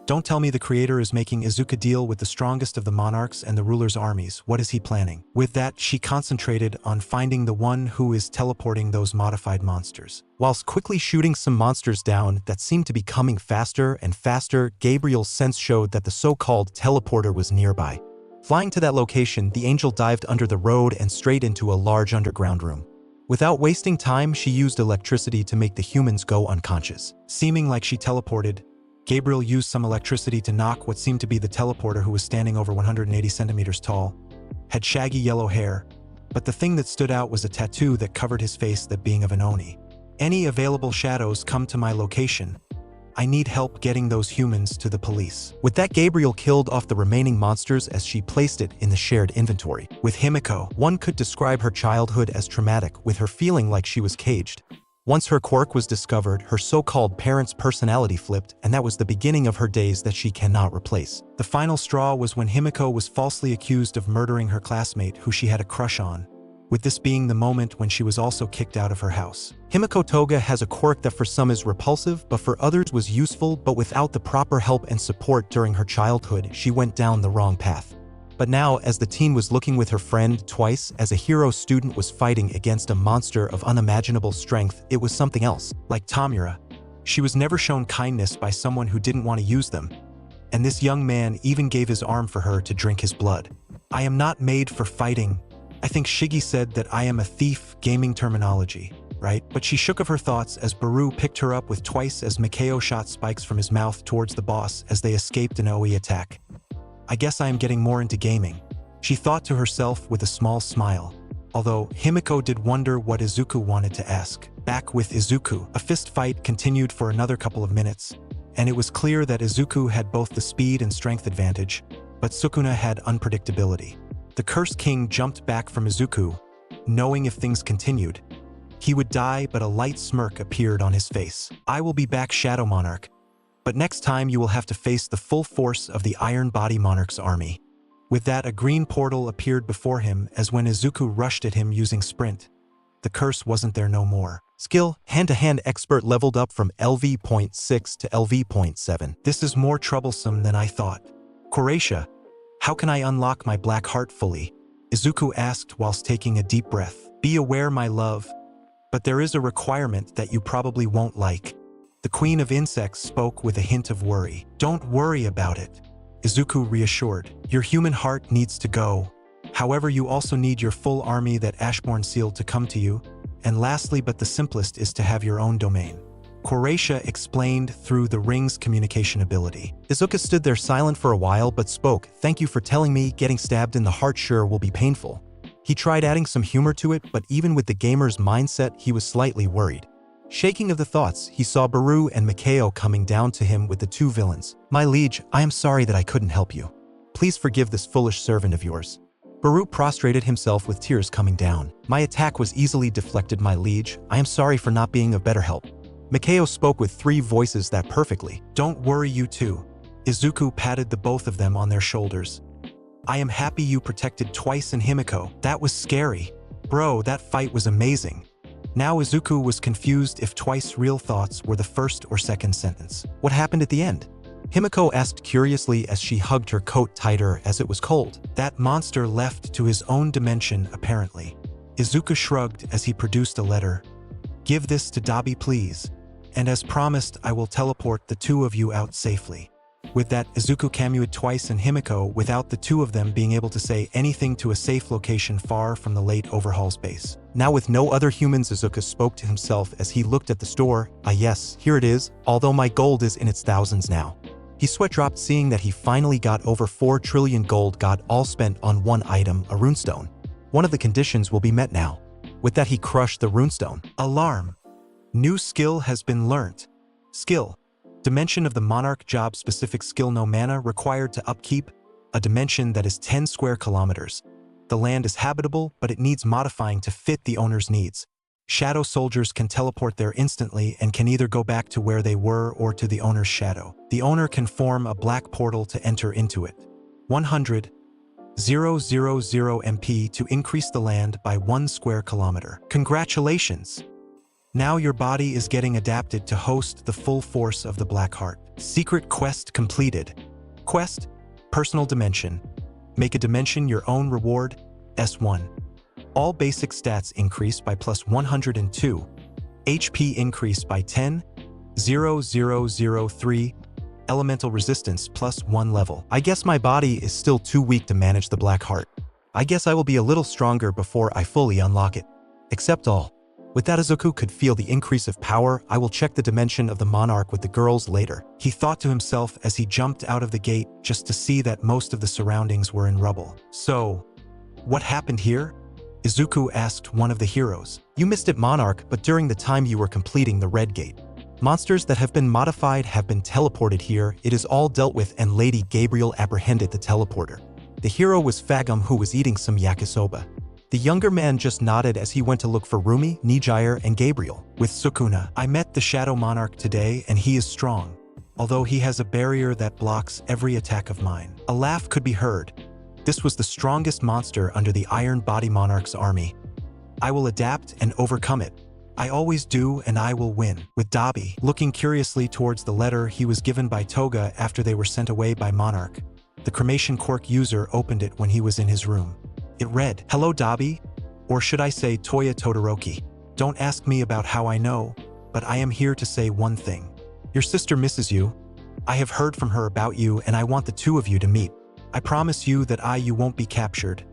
"Don't tell me the creator is making Izuku deal with the strongest of the monarchs and the ruler's armies. What is he planning?" With that, she concentrated on finding the one who is teleporting those modified monsters. Whilst quickly shooting some monsters down that seemed to be coming faster and faster, Gabriel's sense showed that the so-called teleporter was nearby. Flying to that location, the angel dived under the road and straight into a large underground room. Without wasting time, she used electricity to make the humans go unconscious. Seeming like she teleported, Gabriel used some electricity to knock what seemed to be the teleporter, who was standing over 180 centimeters tall, had shaggy yellow hair, but the thing that stood out was a tattoo that covered his face, that being of an Oni. "Any available shadows, come to my location. I need help getting those humans to the police." With that, Gabriel killed off the remaining monsters as she placed it in the shared inventory. With Himiko, one could describe her childhood as traumatic, with her feeling like she was caged. Once her quirk was discovered, her so-called parents' personality flipped, and that was the beginning of her days that she cannot replace. The final straw was when Himiko was falsely accused of murdering her classmate, who she had a crush on, with this being the moment when she was also kicked out of her house. Himiko Toga has a quirk that for some is repulsive, but for others was useful, but without the proper help and support during her childhood, she went down the wrong path. But now, as the teen was looking with her friend twice, as a hero student was fighting against a monster of unimaginable strength, it was something else. Like Tamura, she was never shown kindness by someone who didn't want to use them. And this young man even gave his arm for her to drink his blood. "I am not made for fighting. I think Shigi said that I am a thief," gaming terminology, right? But she shook of her thoughts as Baru picked her up with twice as Mikao shot spikes from his mouth towards the boss as they escaped an OE attack. "I guess I am getting more into gaming," she thought to herself with a small smile. Although Himiko did wonder what Izuku wanted to ask. Back with Izuku, a fist fight continued for another couple of minutes, and it was clear that Izuku had both the speed and strength advantage, but Sukuna had unpredictability. The Cursed King jumped back from Izuku, knowing if things continued, he would die, but a light smirk appeared on his face. "I will be back, Shadow Monarch. But next time you will have to face the full force of the Iron Body Monarch's army." With that, a green portal appeared before him as when Izuku rushed at him using sprint. The curse wasn't there no more. Skill, hand-to-hand expert leveled up from LV.6 to LV.7. This is more troublesome than I thought. Croatia, how can I unlock my black heart fully? Izuku asked whilst taking a deep breath. Be aware, my love, but there is a requirement that you probably won't like. The Queen of Insects spoke with a hint of worry. Don't worry about it, Izuku reassured. Your human heart needs to go. However, you also need your full army that Ashbourne sealed to come to you. And lastly, but the simplest, is to have your own domain. Croatia explained through the ring's communication ability. Izuku stood there silent for a while but spoke. Thank you for telling me. Getting stabbed in the heart sure will be painful. He tried adding some humor to it, but even with the gamer's mindset, he was slightly worried. Shaking of the thoughts, he saw Baru and Mikao coming down to him with the two villains. My liege, I am sorry that I couldn't help you. Please forgive this foolish servant of yours. Baru prostrated himself with tears coming down. My attack was easily deflected, my liege. I am sorry for not being of better help. Mikao spoke with three voices that perfectly. Don't worry, you two. Izuku patted the both of them on their shoulders. I am happy you protected Twice and Himiko. That was scary. Bro, that fight was amazing. Now Izuku was confused if Twice's real thoughts were the first or second sentence. What happened at the end? Himiko asked curiously as she hugged her coat tighter as it was cold. That monster left to his own dimension, apparently. Izuku shrugged as he produced a letter. Give this to Dabi, please. And as promised, I will teleport the two of you out safely. With that, Izuku commuted Twice and Himiko without the two of them being able to say anything to a safe location far from the late Overhaul's base. Now with no other humans, Izuku spoke to himself as he looked at the store. Ah yes, here it is, although my gold is in its thousands now. He sweat dropped seeing that he finally got over 4 trillion gold, got all spent on one item, a runestone. One of the conditions will be met now. With that, he crushed the runestone. Alarm. New skill has been learnt. Skill. Dimension of the monarch, job specific skill, no mana required to upkeep, a dimension that is 10 square kilometers. The land is habitable, but it needs modifying to fit the owner's needs. Shadow soldiers can teleport there instantly and can either go back to where they were or to the owner's shadow. The owner can form a black portal to enter into it. 100,000 MP to increase the land by 1 square kilometer. Congratulations! Now your body is getting adapted to host the full force of the Black Heart. Secret quest completed. Quest, personal dimension. Make a dimension your own reward, S1. All basic stats increased by plus 102. HP increased by 10. 0003. Elemental resistance plus 1 level. I guess my body is still too weak to manage the Black Heart. I guess I will be a little stronger before I fully unlock it. Except all. With that, Izuku could feel the increase of power. I will check the dimension of the monarch with the girls later. He thought to himself as he jumped out of the gate just to see that most of the surroundings were in rubble. So, what happened here? Izuku asked one of the heroes. You missed it, Monarch, but during the time you were completing the Red Gate. Monsters that have been modified have been teleported here. It is all dealt with, and Lady Gabriel apprehended the teleporter. The hero was Fagum, who was eating some yakisoba. The younger man just nodded as he went to look for Rumi, Nijire, and Gabriel. With Sukuna, I met the Shadow Monarch today and he is strong, although he has a barrier that blocks every attack of mine. A laugh could be heard. This was the strongest monster under the Iron Body Monarch's army. I will adapt and overcome it. I always do, and I will win. With Dabi, looking curiously towards the letter he was given by Toga after they were sent away by Monarch. The cremation cork user opened it when he was in his room. It read, Hello Dabi, or should I say Toya Todoroki. Don't ask me about how I know, but I am here to say one thing. Your sister misses you. I have heard from her about you and I want the two of you to meet. I promise you that you won't be captured,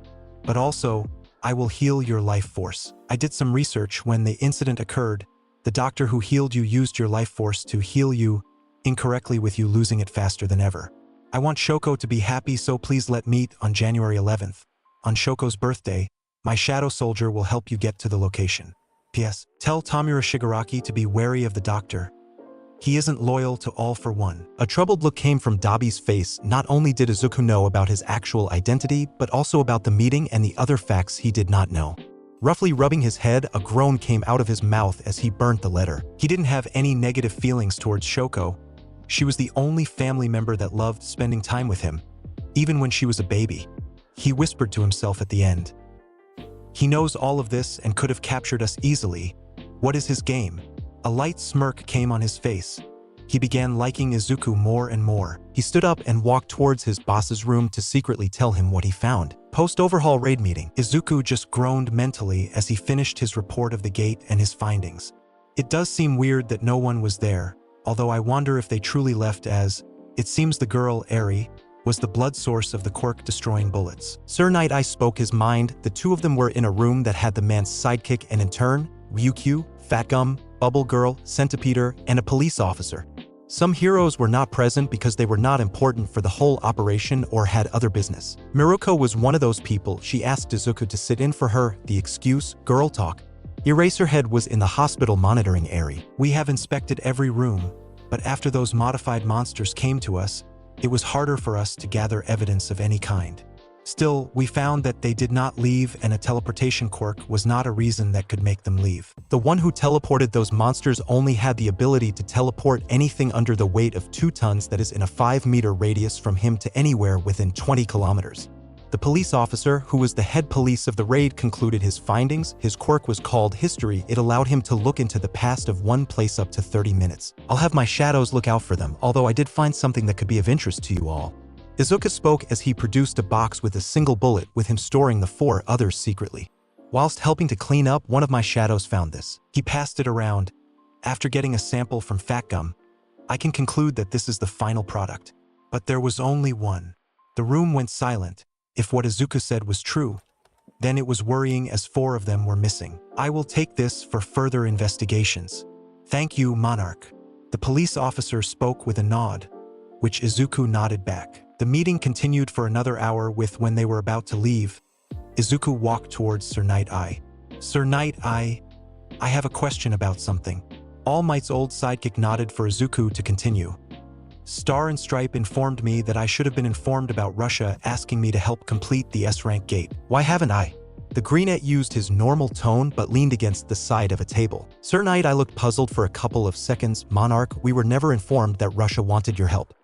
but also, I will heal your life force. I did some research when the incident occurred. The doctor who healed you used your life force to heal you incorrectly, with you losing it faster than ever. I want Shoko to be happy, so please let meet on January 11th. On Shoko's birthday, my shadow soldier will help you get to the location. P.S. Tell Tamura Shigaraki to be wary of the doctor. He isn't loyal to all for one. A troubled look came from Dabi's face. Not only did Izuku know about his actual identity, but also about the meeting and the other facts he did not know. Roughly rubbing his head, a groan came out of his mouth as he burnt the letter. He didn't have any negative feelings towards Shoko. She was the only family member that loved spending time with him, even when she was a baby. He whispered to himself at the end. He knows all of this and could have captured us easily. What is his game? A light smirk came on his face. He began liking Izuku more and more. He stood up and walked towards his boss's room to secretly tell him what he found. Post-Overhaul raid meeting. Izuku just groaned mentally as he finished his report of the gate and his findings. It does seem weird that no one was there, although I wonder if they truly left as, it seems the girl, Eri, was the blood source of the quirk-destroying bullets. Sir Night Eye spoke his mind. The two of them were in a room that had the man's sidekick and in turn, Ryukyu, Fat Gum, Bubble Girl, Centipeder, and a police officer. Some heroes were not present because they were not important for the whole operation or had other business. Miruko was one of those people. She asked Izuku to sit in for her, the excuse, girl talk. Eraserhead was in the hospital monitoring area. We have inspected every room, but after those modified monsters came to us, it was harder for us to gather evidence of any kind. Still, we found that they did not leave and a teleportation quirk was not a reason that could make them leave. The one who teleported those monsters only had the ability to teleport anything under the weight of 2 tons that is in a 5-meter radius from him to anywhere within 20 kilometers. The police officer, who was the head police of the raid, concluded his findings. His quirk was called History. It allowed him to look into the past of one place up to 30 minutes. I'll have my shadows look out for them, although I did find something that could be of interest to you all. Izuku spoke as he produced a box with a single bullet, with him storing the 4 others secretly. Whilst helping to clean up, one of my shadows found this. He passed it around. After getting a sample from Fat Gum, I can conclude that this is the final product. But there was only one. The room went silent. If what Izuku said was true, then it was worrying as 4 of them were missing. I will take this for further investigations. Thank you, Monarch. The police officer spoke with a nod, which Izuku nodded back. The meeting continued for another hour with when they were about to leave, Izuku walked towards Sir Night Eye. Sir Night Eye, I have a question about something. All Might's old sidekick nodded for Izuku to continue. Star and Stripe informed me that I should have been informed about Russia asking me to help complete the S-rank gate. Why haven't I? The Greenette used his normal tone but leaned against the side of a table. Sir Night Eye looked puzzled for a couple of seconds. Monarch, we were never informed that Russia wanted your help.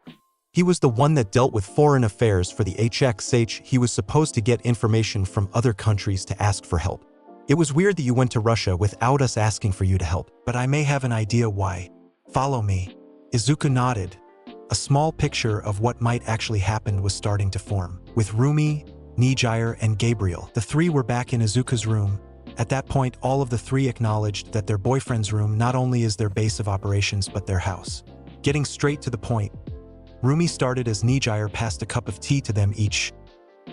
He was the one that dealt with foreign affairs for the HXH. He was supposed to get information from other countries to ask for help. It was weird that you went to Russia without us asking for you to help. But I may have an idea why. Follow me. Izuku nodded. A small picture of what might actually happen was starting to form. With Rumi, Nijire, and Gabriel, the 3 were back in Izuku's room. At that point, all of the 3 acknowledged that their boyfriend's room not only is their base of operations but their house. Getting straight to the point, Rumi started as Nijire passed a cup of tea to them each.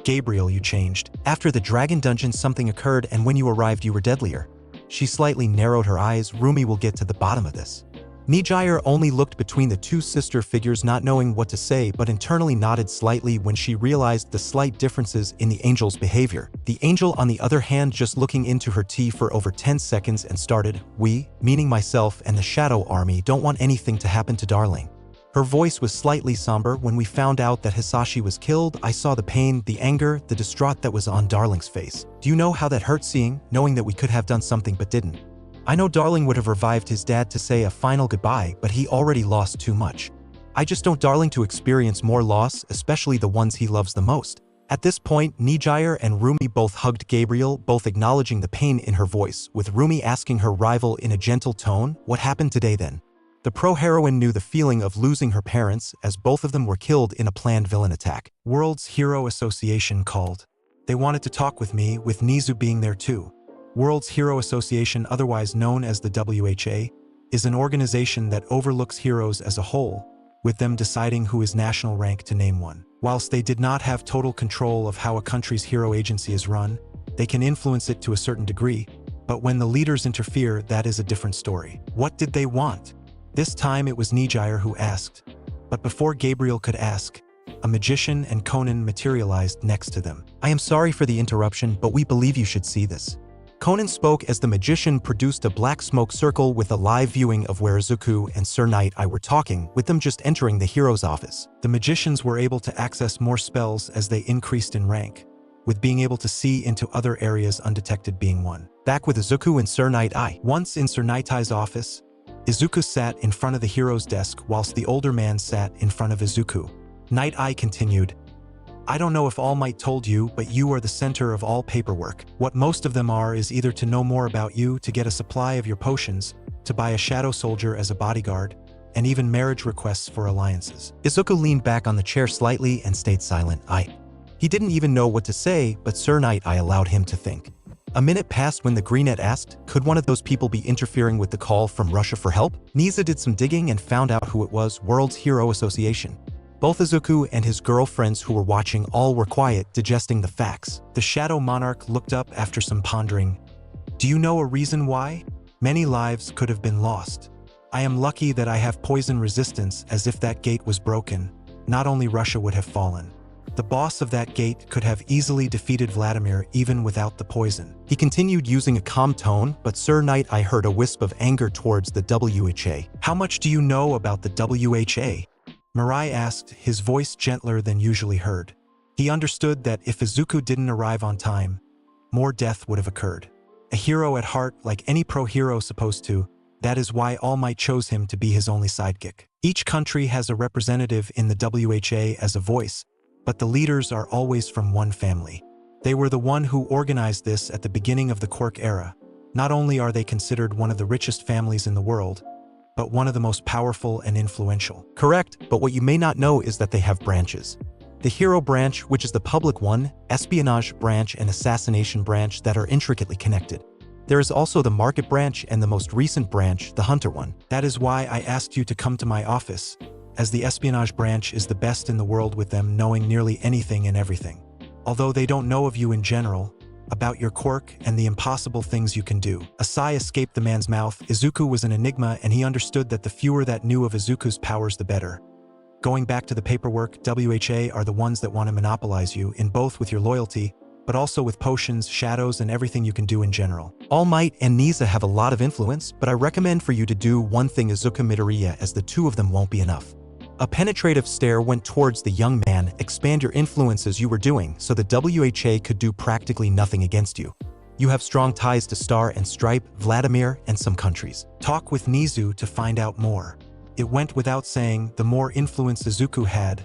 Gabriel, you changed. After the dragon dungeon, something occurred, and when you arrived, you were deadlier. She slightly narrowed her eyes. Rumi will get to the bottom of this. Nijire only looked between the 2 sister figures, not knowing what to say, but internally nodded slightly when she realized the slight differences in the angel's behavior. The angel, on the other hand, just looking into her tea for over 10 seconds and started, "We, meaning myself and the Shadow Army, don't want anything to happen to Darling." Her voice was slightly somber. When we found out that Hisashi was killed, I saw the pain, the anger, the distraught that was on Darling's face. Do you know how that hurt seeing, knowing that we could have done something but didn't? I know Darling would have revived his dad to say a final goodbye, but he already lost too much. I just don't Darling to experience more loss, especially the ones he loves the most. At this point, Nijire and Rumi both hugged Gabriel, both acknowledging the pain in her voice, with Rumi asking her rival in a gentle tone, "What happened today then?" The pro-heroine knew the feeling of losing her parents, as both of them were killed in a planned villain attack. World's Hero Association called. They wanted to talk with me, with Nizu being there too. World's Hero Association, otherwise known as the WHA, is an organization that overlooks heroes as a whole, with them deciding who is national rank to name one. Whilst they did not have total control of how a country's hero agency is run, they can influence it to a certain degree, but when the leaders interfere, that is a different story. What did they want? This time it was Nijire who asked, but before Gabriel could ask, a magician and Conan materialized next to them. I am sorry for the interruption, but we believe you should see this. Conan spoke as the magician produced a black smoke circle with a live viewing of where Izuku and Sir Night Eye were talking, with them just entering the hero's office. The magicians were able to access more spells as they increased in rank, with being able to see into other areas undetected being one. Back with Izuku and Sir Night Eye. Once in Sir Night Eye's office, Izuku sat in front of the hero's desk whilst the older man sat in front of Izuku. Night Eye continued, I don't know if All Might told you, but you are the center of all paperwork. What most of them are is either to know more about you, to get a supply of your potions, to buy a shadow soldier as a bodyguard, and even marriage requests for alliances. Izuku leaned back on the chair slightly and stayed silent. He didn't even know what to say, but Sir Night-Eye allowed him to think. A minute passed when the Greenette asked, could one of those people be interfering with the call from Russia for help? Niza did some digging and found out who it was, World's Hero Association. Both Izuku and his girlfriends who were watching all were quiet, digesting the facts. The Shadow Monarch looked up after some pondering. Do you know a reason why? Many lives could have been lost. I am lucky that I have poison resistance, as if that gate was broken, not only Russia would have fallen. The boss of that gate could have easily defeated Vladimir even without the poison. He continued using a calm tone, but Sir Night-Eye heard a wisp of anger towards the WHA. How much do you know about the WHA? Mirai asked, his voice gentler than usually heard. He understood that if Izuku didn't arrive on time, more death would have occurred. A hero at heart, like any pro-hero supposed to, that is why All Might chose him to be his only sidekick. Each country has a representative in the WHA as a voice, but the leaders are always from one family. They were the one who organized this at the beginning of the Quirk era. Not only are they considered one of the richest families in the world, but one of the most powerful and influential. Correct, but what you may not know is that they have branches. The Hero Branch, which is the public one, Espionage Branch, and Assassination Branch that are intricately connected. There is also the Market Branch and the most recent branch, the Hunter one. That is why I asked you to come to my office, as the Espionage Branch is the best in the world with them knowing nearly anything and everything. Although they don't know of you in general, about your quirk and the impossible things you can do. A sigh escaped the man's mouth. Izuku was an enigma, and he understood that the fewer that knew of Izuku's powers the better. Going back to the paperwork, WHA are the ones that want to monopolize you, in both with your loyalty, but also with potions, shadows, and everything you can do in general. All Might and Niza have a lot of influence, but I recommend for you to do one thing, Izuku Midoriya, as the two of them won't be enough. A penetrative stare went towards the young man. Expand your influence as you were doing, so the WHA could do practically nothing against you. You have strong ties to Star and Stripe, Vladimir, and some countries. Talk with Nizu to find out more. It went without saying, the more influence Izuku had,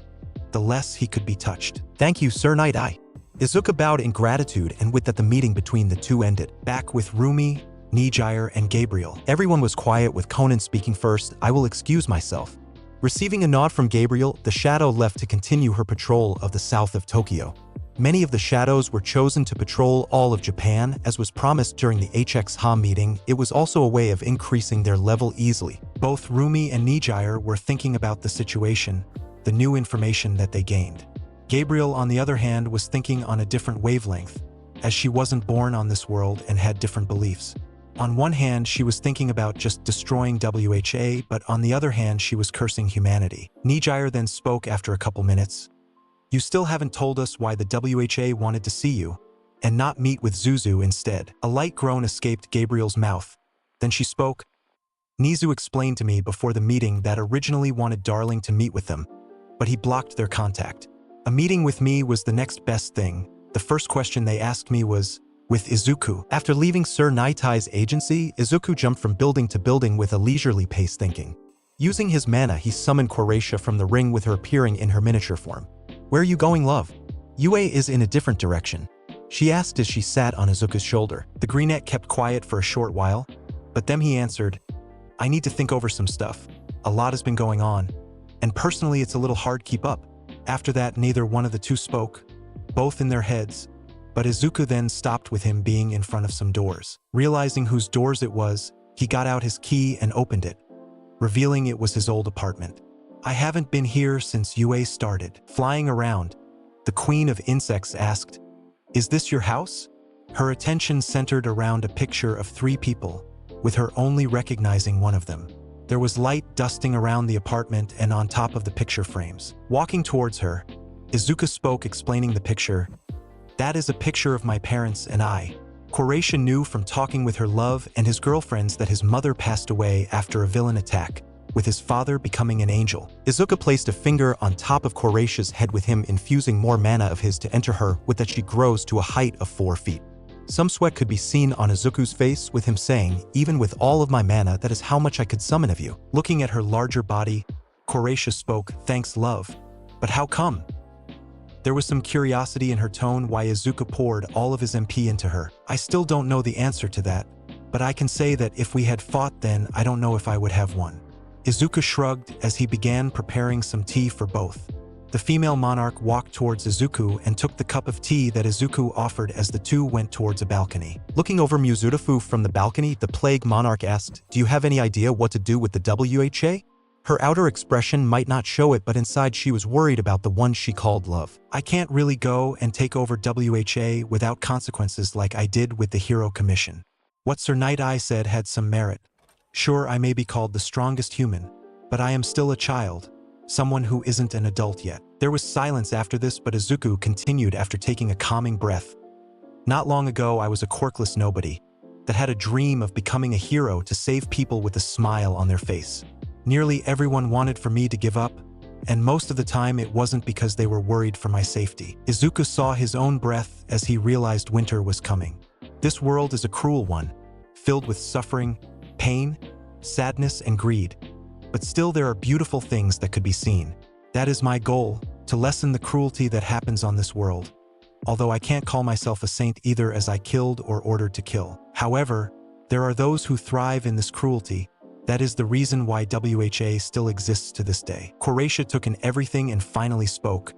the less he could be touched. Thank you, Sir Night-Eye. Izuku bowed in gratitude, and with that the meeting between the two ended. Back with Rumi, Nijire, and Gabriel. Everyone was quiet, with Conan speaking first. I will excuse myself. Receiving a nod from Gabriel, the Shadow left to continue her patrol of the south of Tokyo. Many of the Shadows were chosen to patrol all of Japan, as was promised during the MHA meeting. It was also a way of increasing their level easily. Both Rumi and Nijire were thinking about the situation, the new information that they gained. Gabriel, on the other hand, was thinking on a different wavelength, as she wasn't born on this world and had different beliefs. On one hand, she was thinking about just destroying WHA, but on the other hand, she was cursing humanity. Nijire then spoke after a couple minutes. You still haven't told us why the WHA wanted to see you, and not meet with Zuzu instead. A light groan escaped Gabriel's mouth. Then she spoke. Nizu explained to me before the meeting that originally wanted Darling to meet with them, but he blocked their contact. A meeting with me was the next best thing. The first question they asked me was, with Izuku. After leaving Sir Night-Eye's agency, Izuku jumped from building to building with a leisurely pace, thinking. Using his mana, he summoned Koracia from the ring, with her appearing in her miniature form. Where are you going, love? Yue is in a different direction, she asked as she sat on Izuku's shoulder. The Greenette kept quiet for a short while, but then he answered, I need to think over some stuff. A lot has been going on, and personally it's a little hard to keep up. After that, neither one of the two spoke, both in their heads. But Izuku then stopped with him being in front of some doors. Realizing whose doors it was, he got out his key and opened it, revealing it was his old apartment. I haven't been here since Yue started flying around. The Queen of Insects asked, Is this your house? Her attention centered around a picture of 3 people, with her only recognizing one of them. There was light dusting around the apartment and on top of the picture frames. Walking towards her, Izuku spoke, explaining the picture. That is a picture of my parents and I. Koracia knew from talking with her love and his girlfriends that his mother passed away after a villain attack, with his father becoming an angel. Izuku placed a finger on top of Koracia's head, with him infusing more mana of his to enter her, with that she grows to a height of 4 feet. Some sweat could be seen on Izuku's face, with him saying, even with all of my mana, that is how much I could summon of you. Looking at her larger body, Koracia spoke, Thanks, love. But how come? There was some curiosity in her tone why Izuku poured all of his MP into her. I still don't know the answer to that, but I can say that if we had fought then, I don't know if I would have won. Izuku shrugged as he began preparing some tea for both. The female monarch walked towards Izuku and took the cup of tea that Izuku offered as the two went towards a balcony. Looking over Muzutafu from the balcony, the plague monarch asked, "Do you have any idea what to do with the WHA?" Her outer expression might not show it, but inside she was worried about the one she called love. "I can't really go and take over WHA without consequences like I did with the Hero Commission." What Sir Night Eye said had some merit. Sure, I may be called the strongest human, but I am still a child, someone who isn't an adult yet. There was silence after this, but Izuku continued after taking a calming breath. Not long ago, I was a quirkless nobody that had a dream of becoming a hero to save people with a smile on their face. Nearly everyone wanted for me to give up, and most of the time it wasn't because they were worried for my safety. Izuku saw his own breath as he realized winter was coming. This world is a cruel one, filled with suffering, pain, sadness, and greed. But still there are beautiful things that could be seen. That is my goal, to lessen the cruelty that happens on this world. Although I can't call myself a saint either, as I killed or ordered to kill. However, there are those who thrive in this cruelty. That is the reason why WHA still exists to this day. Croatia took in everything and finally spoke.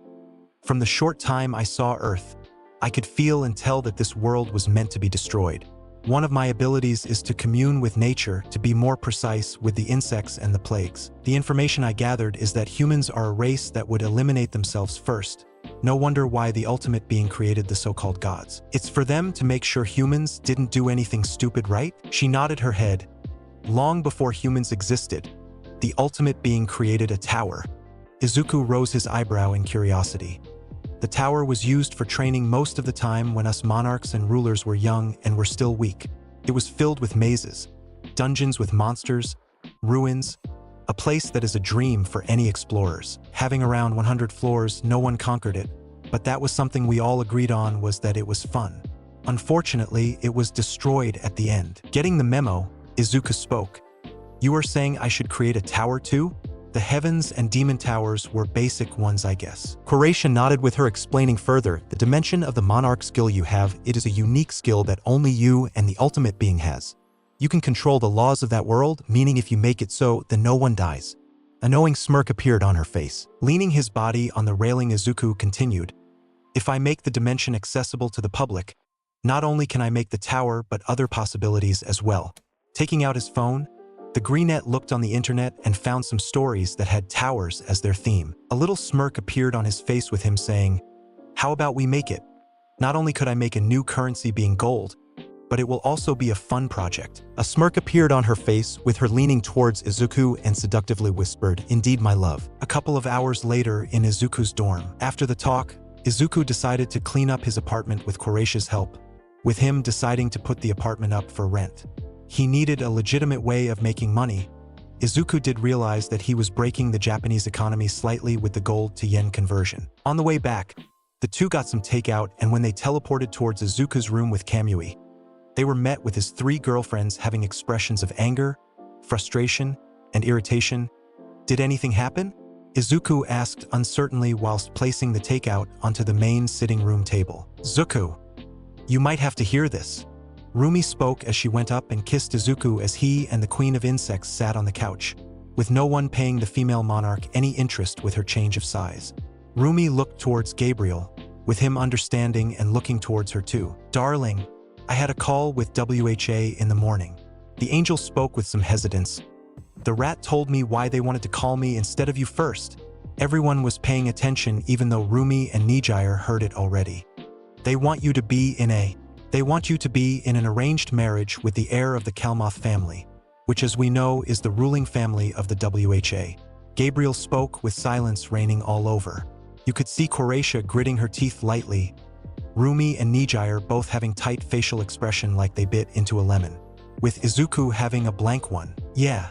From the short time I saw Earth, I could feel and tell that this world was meant to be destroyed. One of my abilities is to commune with nature, to be more precise with the insects and the plagues. The information I gathered is that humans are a race that would eliminate themselves first. No wonder why the ultimate being created the so-called gods. It's for them to make sure humans didn't do anything stupid, right? She nodded her head. Long before humans existed, the ultimate being created a tower. Izuku rose his eyebrow in curiosity. The tower was used for training most of the time when us monarchs and rulers were young and were still weak. It was filled with mazes, dungeons with monsters, ruins, a place that is a dream for any explorers. Having around 100 floors, no one conquered it, but that was something we all agreed on, was that it was fun. Unfortunately, it was destroyed at the end. Getting the memo, Izuku spoke. "You are saying I should create a tower too?" The heavens and demon towers were basic ones, I guess. Croatia nodded, with her explaining further, "The dimension of the monarch skill you have, it is a unique skill that only you and the ultimate being has. You can control the laws of that world, meaning if you make it so, then no one dies." A knowing smirk appeared on her face. Leaning his body on the railing, Izuku continued, "If I make the dimension accessible to the public, not only can I make the tower, but other possibilities as well." Taking out his phone, the greenette looked on the internet and found some stories that had towers as their theme. A little smirk appeared on his face with him saying, "How about we make it? Not only could I make a new currency being gold, but it will also be a fun project." A smirk appeared on her face with her leaning towards Izuku and seductively whispered, "Indeed, my love." A couple of hours later in Izuku's dorm. After the talk, Izuku decided to clean up his apartment with Croatia's help, with him deciding to put the apartment up for rent. He needed a legitimate way of making money. Izuku did realize that he was breaking the Japanese economy slightly with the gold to yen conversion. On the way back, the two got some takeout, and when they teleported towards Izuku's room with Kamui, they were met with his 3 girlfriends having expressions of anger, frustration, and irritation. "Did anything happen?" Izuku asked uncertainly whilst placing the takeout onto the main sitting room table. "Zuku, you might have to hear this." Rumi spoke as she went up and kissed Izuku as he and the Queen of Insects sat on the couch, with no one paying the female monarch any interest with her change of size. Rumi looked towards Gabriel, with him understanding and looking towards her too. "Darling, I had a call with WHA in the morning." The angel spoke with some hesitance. "The rat told me why they wanted to call me instead of you first." Everyone was paying attention, even though Rumi and Nijire heard it already. They want you to be in an arranged marriage with the heir of the Kalmoth family, which as we know is the ruling family of the WHA. Gabriel spoke with silence reigning all over. You could see Croatia gritting her teeth lightly, Rumi and Nijire both having tight facial expression like they bit into a lemon, with Izuku having a blank one. "Yeah,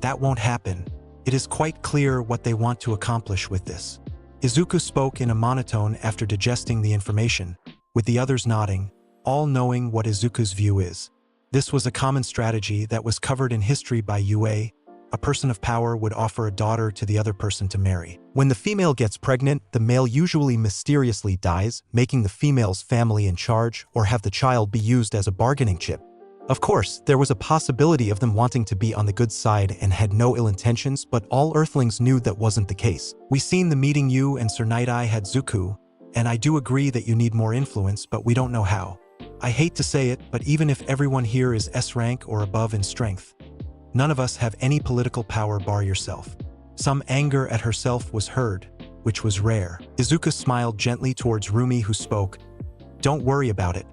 that won't happen. It is quite clear what they want to accomplish with this." Izuku spoke in a monotone after digesting the information, with the others nodding, all knowing what Izuku's view is. This was a common strategy that was covered in history by Yue, A person of power would offer a daughter to the other person to marry. When the female gets pregnant, the male usually mysteriously dies, making the female's family in charge or have the child be used as a bargaining chip. Of course, there was a possibility of them wanting to be on the good side and had no ill intentions, but all Earthlings knew that wasn't the case. We seen the meeting you and Sir Night-Eye had Zuko, and I do agree that you need more influence, but we don't know how. I hate to say it, but even if everyone here is S rank or above in strength, none of us have any political power bar yourself. Some anger at herself was heard, which was rare. Izuku smiled gently towards Rumi, who spoke. Don't worry about it.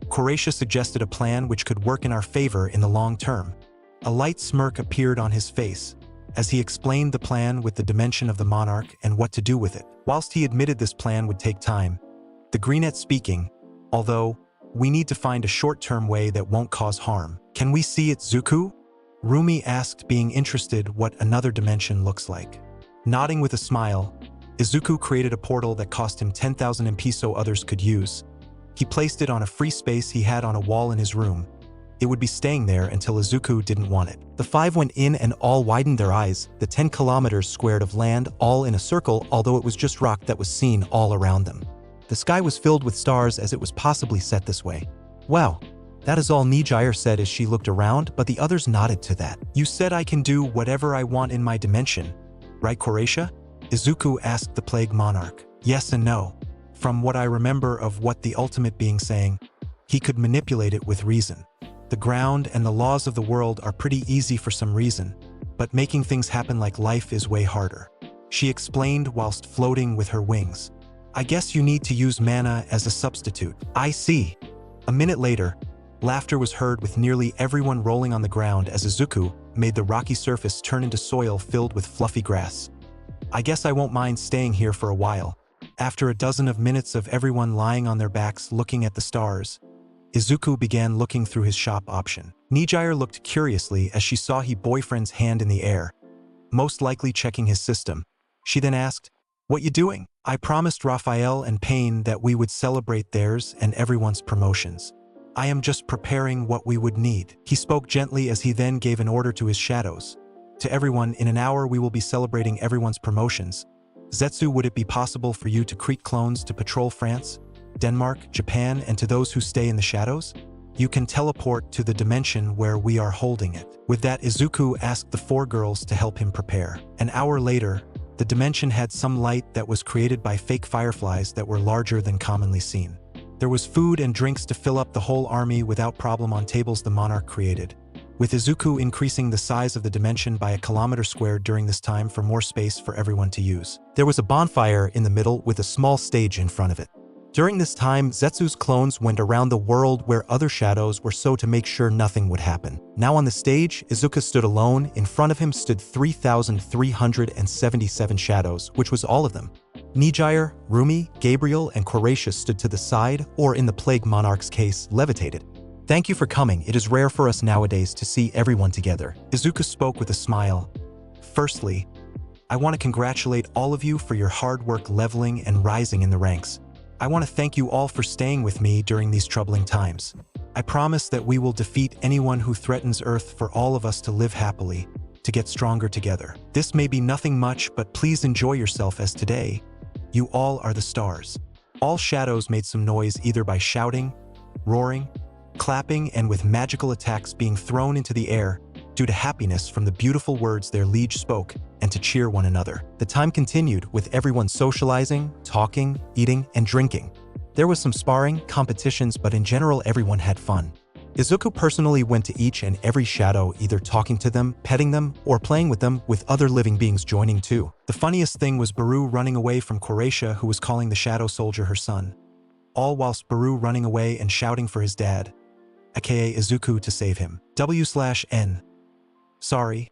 Croatia suggested a plan which could work in our favor in the long term. A light smirk appeared on his face as he explained the plan with the dimension of the monarch and what to do with it. Whilst he admitted this plan would take time, the Greenette speaking, although, we need to find a short-term way that won't cause harm. Can we see it, Zuko? Rumi asked, being interested what another dimension looks like. Nodding with a smile, Izuku created a portal that cost him 10,000 MP so others could use. He placed it on a free space he had on a wall in his room. It would be staying there until Izuku didn't want it. The five went in and all widened their eyes, the 10 kilometers squared of land all in a circle, although it was just rock that was seen all around them. The sky was filled with stars as it was possibly set this way. Wow, that is all, Nijire said as she looked around, but the others nodded to that. You said I can do whatever I want in my dimension, right, Croatia? Izuku asked the Plague Monarch. Yes and no. From what I remember of what the ultimate being saying, he could manipulate it with reason. The ground and the laws of the world are pretty easy for some reason, but making things happen like life is way harder. She explained whilst floating with her wings. I guess you need to use mana as a substitute. I see. A minute later, laughter was heard with nearly everyone rolling on the ground as Izuku made the rocky surface turn into soil filled with fluffy grass. I guess I won't mind staying here for a while. After a dozen of minutes of everyone lying on their backs looking at the stars, Izuku began looking through his shop option. Nijire looked curiously as she saw his boyfriend's hand in the air, most likely checking his system. She then asked, "What you doing?" I promised Raphael and Payne that we would celebrate theirs and everyone's promotions. I am just preparing what we would need. He spoke gently as he then gave an order to his shadows. To everyone, in an hour we will be celebrating everyone's promotions. Zetsu, would it be possible for you to create clones to patrol France, Denmark, Japan, and to those who stay in the shadows? You can teleport to the dimension where we are holding it. With that, Izuku asked the four girls to help him prepare. An hour later, the dimension had some light that was created by fake fireflies that were larger than commonly seen. There was food and drinks to fill up the whole army without problem on tables the monarch created, with Izuku increasing the size of the dimension by a kilometer squared during this time for more space for everyone to use. There was a bonfire in the middle with a small stage in front of it. During this time, Zetsu's clones went around the world where other shadows were so to make sure nothing would happen. Now on the stage, Izuku stood alone. In front of him stood 3,377 shadows, which was all of them. Nijire, Rumi, Gabriel, and Croatia stood to the side, or in the Plague Monarch's case, levitated. Thank you for coming. It is rare for us nowadays to see everyone together. Izuku spoke with a smile. Firstly, I want to congratulate all of you for your hard work leveling and rising in the ranks. I want to thank you all for staying with me during these troubling times. I promise that we will defeat anyone who threatens Earth for all of us to live happily, to get stronger together. This may be nothing much, but please enjoy yourself as today, you all are the stars. All shadows made some noise either by shouting, roaring, clapping, and with magical attacks being thrown into the air due to happiness from the beautiful words their liege spoke and to cheer one another. The time continued with everyone socializing, talking, eating, and drinking. There was some sparring, competitions, but in general everyone had fun. Izuku personally went to each and every shadow, either talking to them, petting them, or playing with them, with other living beings joining too. The funniest thing was Baru running away from Croatia, who was calling the shadow soldier her son. All whilst Baru running away and shouting for his dad, aka Izuku, to save him. W/N. Sorry,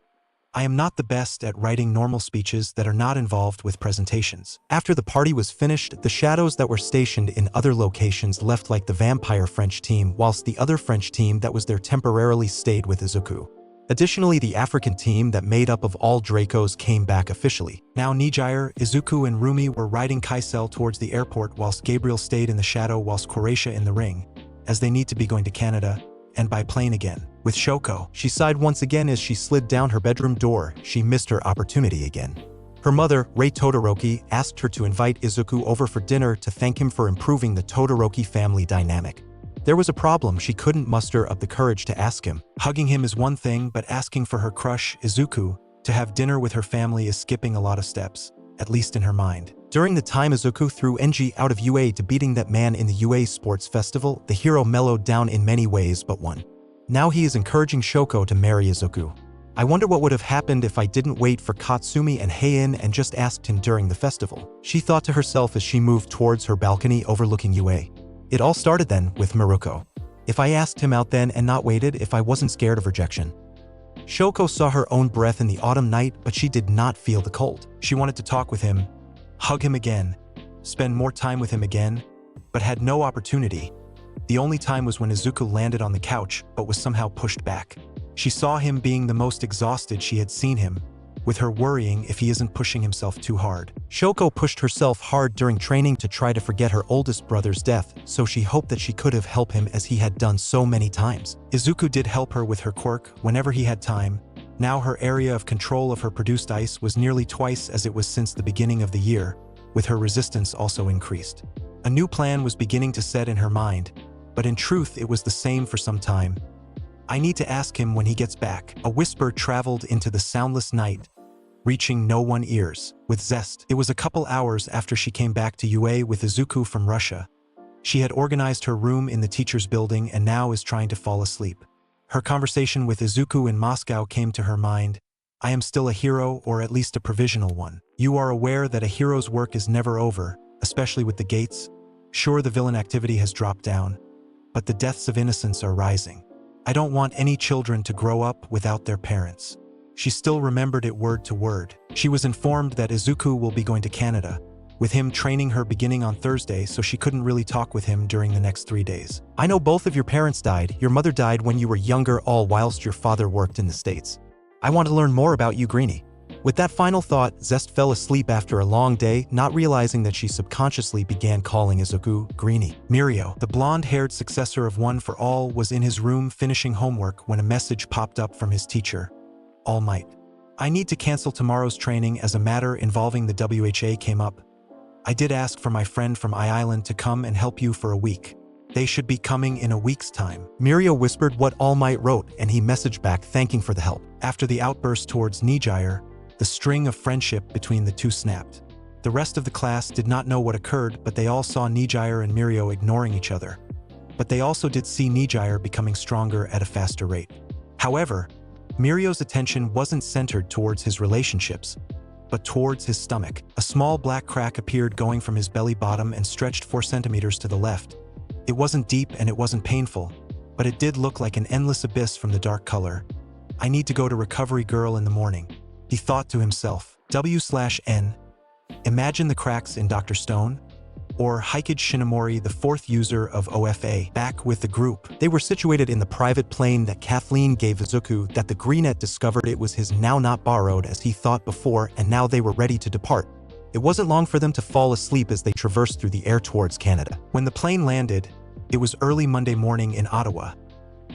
I am not the best at writing normal speeches that are not involved with presentations. After the party was finished, the shadows that were stationed in other locations left like the vampire French team, whilst the other French team that was there temporarily stayed with Izuku. Additionally, the African team that made up of all Dracos came back officially. Now Nijire, Izuku, and Rumi were riding Kaisel towards the airport whilst Gabriel stayed in the shadow whilst Croatia in the ring, as they need to be going to Canada, and by plane again. With Shoko, She sighed once again as she slid down her bedroom door. She missed her opportunity again. Her mother, Rei Todoroki, asked her to invite Izuku over for dinner to thank him for improving the Todoroki family dynamic. There was a problem. She couldn't muster up the courage to ask him. Hugging him is one thing, but asking for her crush, Izuku, to have dinner with her family is skipping a lot of steps, at least in her mind. During the time Izuku threw Enji out of UA to beating that man in the UA Sports Festival, the hero mellowed down in many ways but one. Now he is encouraging Shoko to marry Izuku. I wonder what would have happened if I didn't wait for Katsumi and Heian and just asked him during the festival. She thought to herself as she moved towards her balcony overlooking UA. It all started then with Maruko. If I asked him out then and not waited, if I wasn't scared of rejection. Shoko saw her own breath in the autumn night, but she did not feel the cold. She wanted to talk with him, hug him again, spend more time with him again, but had no opportunity. The only time was when Izuku landed on the couch, but was somehow pushed back. She saw him being the most exhausted she had seen him, with her worrying if he isn't pushing himself too hard. Shoko pushed herself hard during training to try to forget her oldest brother's death, so she hoped that she could have helped him as he had done so many times. Izuku did help her with her quirk whenever he had time. Now her area of control of her produced ice was nearly twice as it was since the beginning of the year, with her resistance also increased. A new plan was beginning to set in her mind, but in truth it was the same for some time. I need to ask him when he gets back. A whisper traveled into the soundless night, reaching no one's ears. With zest, it was a couple hours after she came back to UA with Izuku from Russia. She had organized her room in the teacher's building and now is trying to fall asleep. Her conversation with Izuku in Moscow came to her mind. I am still a hero, or at least a provisional one. You are aware that a hero's work is never over, especially with the gates. Sure, the villain activity has dropped down, but the deaths of innocents are rising. I don't want any children to grow up without their parents. She still remembered it word to word. She was informed that Izuku will be going to Canada, with him training her beginning on Thursday, so she couldn't really talk with him during the next 3 days. I know both of your parents died. Your mother died when you were younger, all whilst your father worked in the States. I want to learn more about you, Greenie. With that final thought, Zest fell asleep after a long day, not realizing that she subconsciously began calling Izuku Greenie. Mirio, the blonde-haired successor of One for All, was in his room finishing homework when a message popped up from his teacher, All Might. I need to cancel tomorrow's training as a matter involving the WHA came up. I did ask for my friend from I-Island to come and help you for a week. They should be coming in a week's time. Mirio whispered what All Might wrote, and he messaged back thanking for the help. After the outburst towards Nijire, the string of friendship between the two snapped. The rest of the class did not know what occurred, but they all saw Nijire and Mirio ignoring each other. But they also did see Nijire becoming stronger at a faster rate. However, Mirio's attention wasn't centered towards his relationships, but towards his stomach. A small black crack appeared going from his belly bottom and stretched 4 centimeters to the left. It wasn't deep and it wasn't painful, but it did look like an endless abyss from the dark color. I need to go to Recovery Girl in the morning, he thought to himself. W/N. Imagine the cracks in Dr. Stone, or Hikage Shinomori, the 4th user of OFA, back with the group. They were situated in the private plane that Kathleen gave Izuku that the Greenette discovered it was his, now not borrowed as he thought before, and now they were ready to depart. It wasn't long for them to fall asleep as they traversed through the air towards Canada. When the plane landed, it was early Monday morning in Ottawa,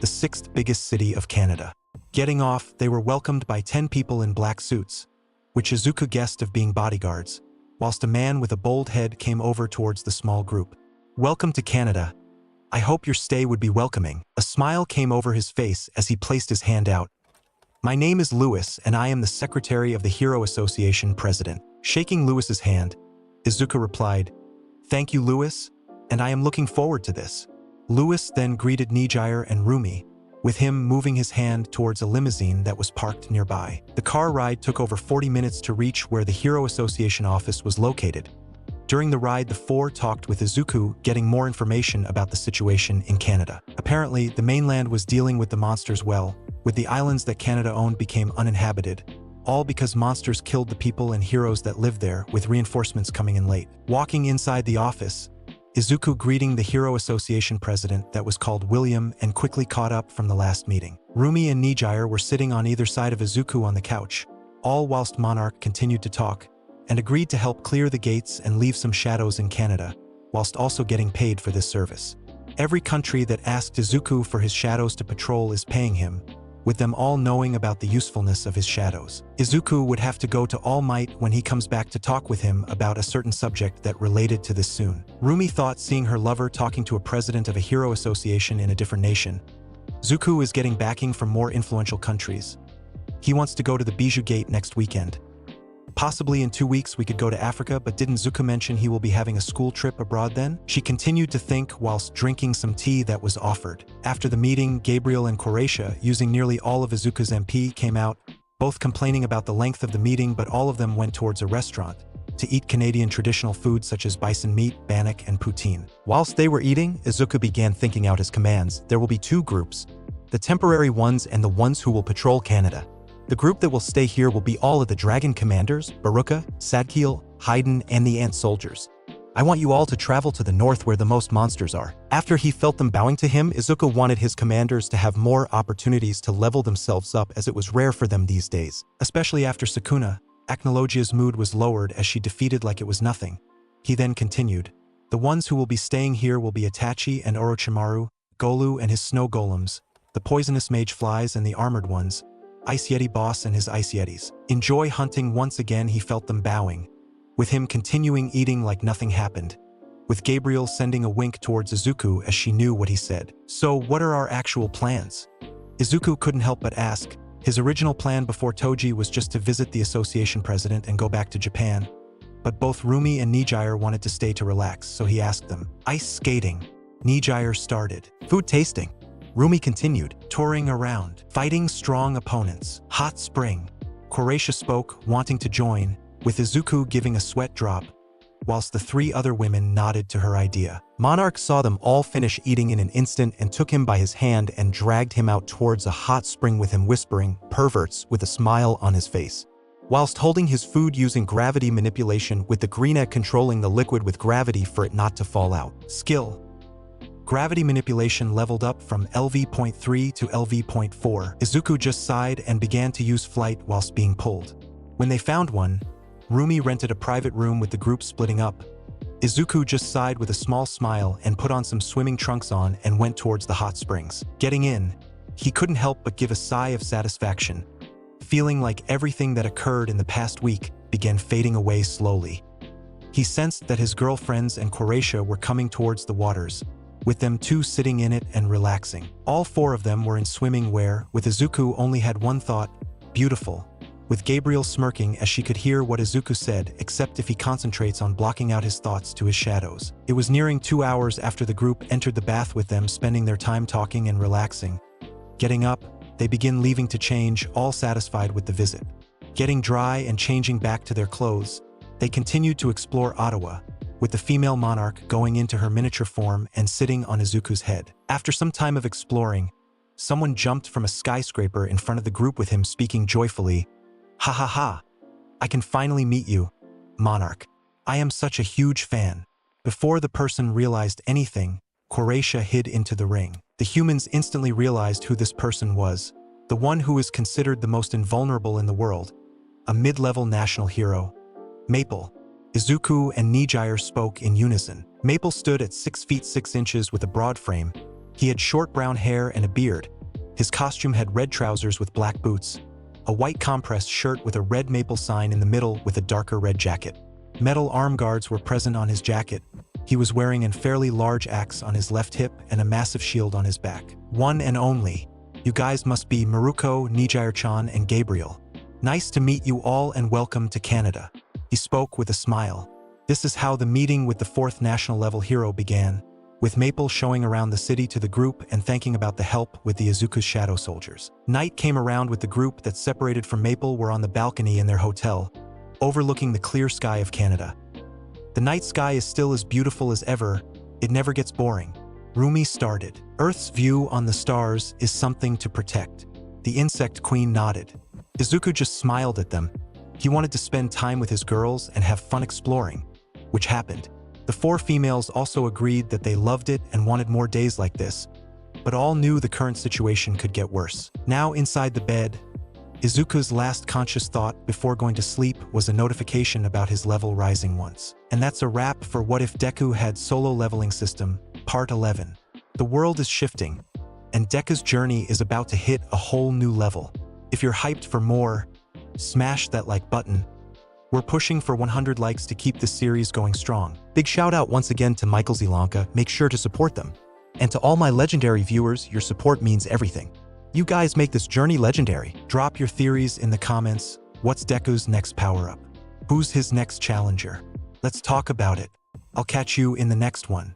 the 6th biggest city of Canada. Getting off, they were welcomed by 10 people in black suits, which Izuku guessed of being bodyguards, whilst a man with a bold head came over towards the small group. Welcome to Canada. I hope your stay would be welcoming. A smile came over his face as he placed his hand out. My name is Lewis, and I am the Secretary of the Hero Association President. Shaking Lewis's hand, Izuku replied, Thank you, Lewis, and I am looking forward to this. Lewis then greeted Nijire and Rumi, with him moving his hand towards a limousine that was parked nearby. The car ride took over 40 minutes to reach where the Hero Association office was located. During the ride, the 4 talked with Izuku, getting more information about the situation in Canada. Apparently, the mainland was dealing with the monsters well, with the islands that Canada owned became uninhabited, all because monsters killed the people and heroes that lived there, with reinforcements coming in late. Walking inside the office, Izuku greeting the Hero Association president that was called William and quickly caught up from the last meeting. Rumi and Nijire were sitting on either side of Izuku on the couch, all whilst Monarch continued to talk, and agreed to help clear the gates and leave some shadows in Canada, whilst also getting paid for this service. Every country that asked Izuku for his shadows to patrol is paying him, with them all knowing about the usefulness of his shadows. Izuku would have to go to All Might when he comes back to talk with him about a certain subject that related to this soon. Rumi thought seeing her lover talking to a president of a hero association in a different nation. Zuko is getting backing from more influential countries. He wants to go to the Bijou Gate next weekend. Possibly in 2 weeks we could go to Africa, but didn't Zuko mention he will be having a school trip abroad then? She continued to think whilst drinking some tea that was offered. After the meeting, Gabriel and Croatia, using nearly all of Izuku's MP, came out, both complaining about the length of the meeting, but all of them went towards a restaurant to eat Canadian traditional foods such as bison meat, bannock, and poutine. Whilst they were eating, Izuku began thinking out his commands. There will be 2 groups, the temporary ones and the ones who will patrol Canada. The group that will stay here will be all of the Dragon Commanders, Baruka, Sadkiel, Haydn, and the Ant Soldiers. I want you all to travel to the north where the most monsters are. After he felt them bowing to him, Izuku wanted his commanders to have more opportunities to level themselves up, as it was rare for them these days. Especially after Sukuna, Acnologia's mood was lowered as she defeated like it was nothing. He then continued, the ones who will be staying here will be Itachi and Orochimaru, Golu and his snow golems, the poisonous mage flies and the armored ones, Ice Yeti boss and his Ice Yetis. Enjoy hunting. Once again he felt them bowing, with him continuing eating like nothing happened, with Gabriel sending a wink towards Izuku as she knew what he said. So what are our actual plans? Izuku couldn't help but ask. His original plan before Toji was just to visit the association president and go back to Japan, but both Rumi and Nijire wanted to stay to relax, so he asked them. Ice skating. Nijire started. Food tasting. Rumi continued. Touring around. Fighting strong opponents. Hot spring. Croatia spoke, wanting to join, with Izuku giving a sweat drop, whilst the 3 other women nodded to her idea. Monarch saw them all finish eating in an instant and took him by his hand and dragged him out towards a hot spring with him whispering, perverts, with a smile on his face. Whilst holding his food using gravity manipulation, with the green egg controlling the liquid with gravity for it not to fall out. Skill. Gravity manipulation leveled up from LV.3 to LV.4. Izuku just sighed and began to use flight whilst being pulled. When they found one, Rumi rented a private room with the group splitting up. Izuku just sighed with a small smile and put on some swimming trunks on and went towards the hot springs. Getting in, he couldn't help but give a sigh of satisfaction, feeling like everything that occurred in the past week began fading away slowly. He sensed that his girlfriends and Croatia were coming towards the waters, with them 2 sitting in it and relaxing. All 4 of them were in swimming wear, with Izuku only had one thought, beautiful, with Gabriel smirking as she could hear what Izuku said, except if he concentrates on blocking out his thoughts to his shadows. It was nearing 2 hours after the group entered the bath with them spending their time talking and relaxing. Getting up, they begin leaving to change, all satisfied with the visit. Getting dry and changing back to their clothes, they continued to explore Ottawa, with the female monarch going into her miniature form and sitting on Izuku's head. After some time of exploring, someone jumped from a skyscraper in front of the group with him speaking joyfully, "Ha ha ha! I can finally meet you, monarch. I am such a huge fan." Before the person realized anything, Croatia hid into the ring. The humans instantly realized who this person was, the one who is considered the most invulnerable in the world, a mid-level national hero, Maple. Izuku and Nijire spoke in unison. Maple stood at 6 feet 6 inches with a broad frame. He had short brown hair and a beard. His costume had red trousers with black boots, a white compressed shirt with a red maple sign in the middle with a darker red jacket. Metal arm guards were present on his jacket. He was wearing a fairly large axe on his left hip and a massive shield on his back. One and only. You guys must be Maruko, Nijire-chan, and Gabriel. Nice to meet you all and welcome to Canada. He spoke with a smile. This is how the meeting with the 4th national level hero began, with Maple showing around the city to the group and thanking about the help with the Izuku's shadow soldiers. Night came around with the group that separated from Maple were on the balcony in their hotel, overlooking the clear sky of Canada. The night sky is still as beautiful as ever. It never gets boring. Rumi started. Earth's view on the stars is something to protect. The insect queen nodded. Izuku just smiled at them. He wanted to spend time with his girls and have fun exploring, which happened. The 4 females also agreed that they loved it and wanted more days like this, but all knew the current situation could get worse. Now inside the bed, Izuku's last conscious thought before going to sleep was a notification about his level rising once. And that's a wrap for What If Deku Had Solo Leveling System, Part 11. The world is shifting, and Deku's journey is about to hit a whole new level. If you're hyped for more, smash that like button. We're pushing for 100 likes to keep this series going strong. Big shout out once again to Michael Zelanka, make sure to support them. And to all my legendary viewers, your support means everything. You guys make this journey legendary. Drop your theories in the comments. What's Deku's next power-up? Who's his next challenger? Let's talk about it. I'll catch you in the next one.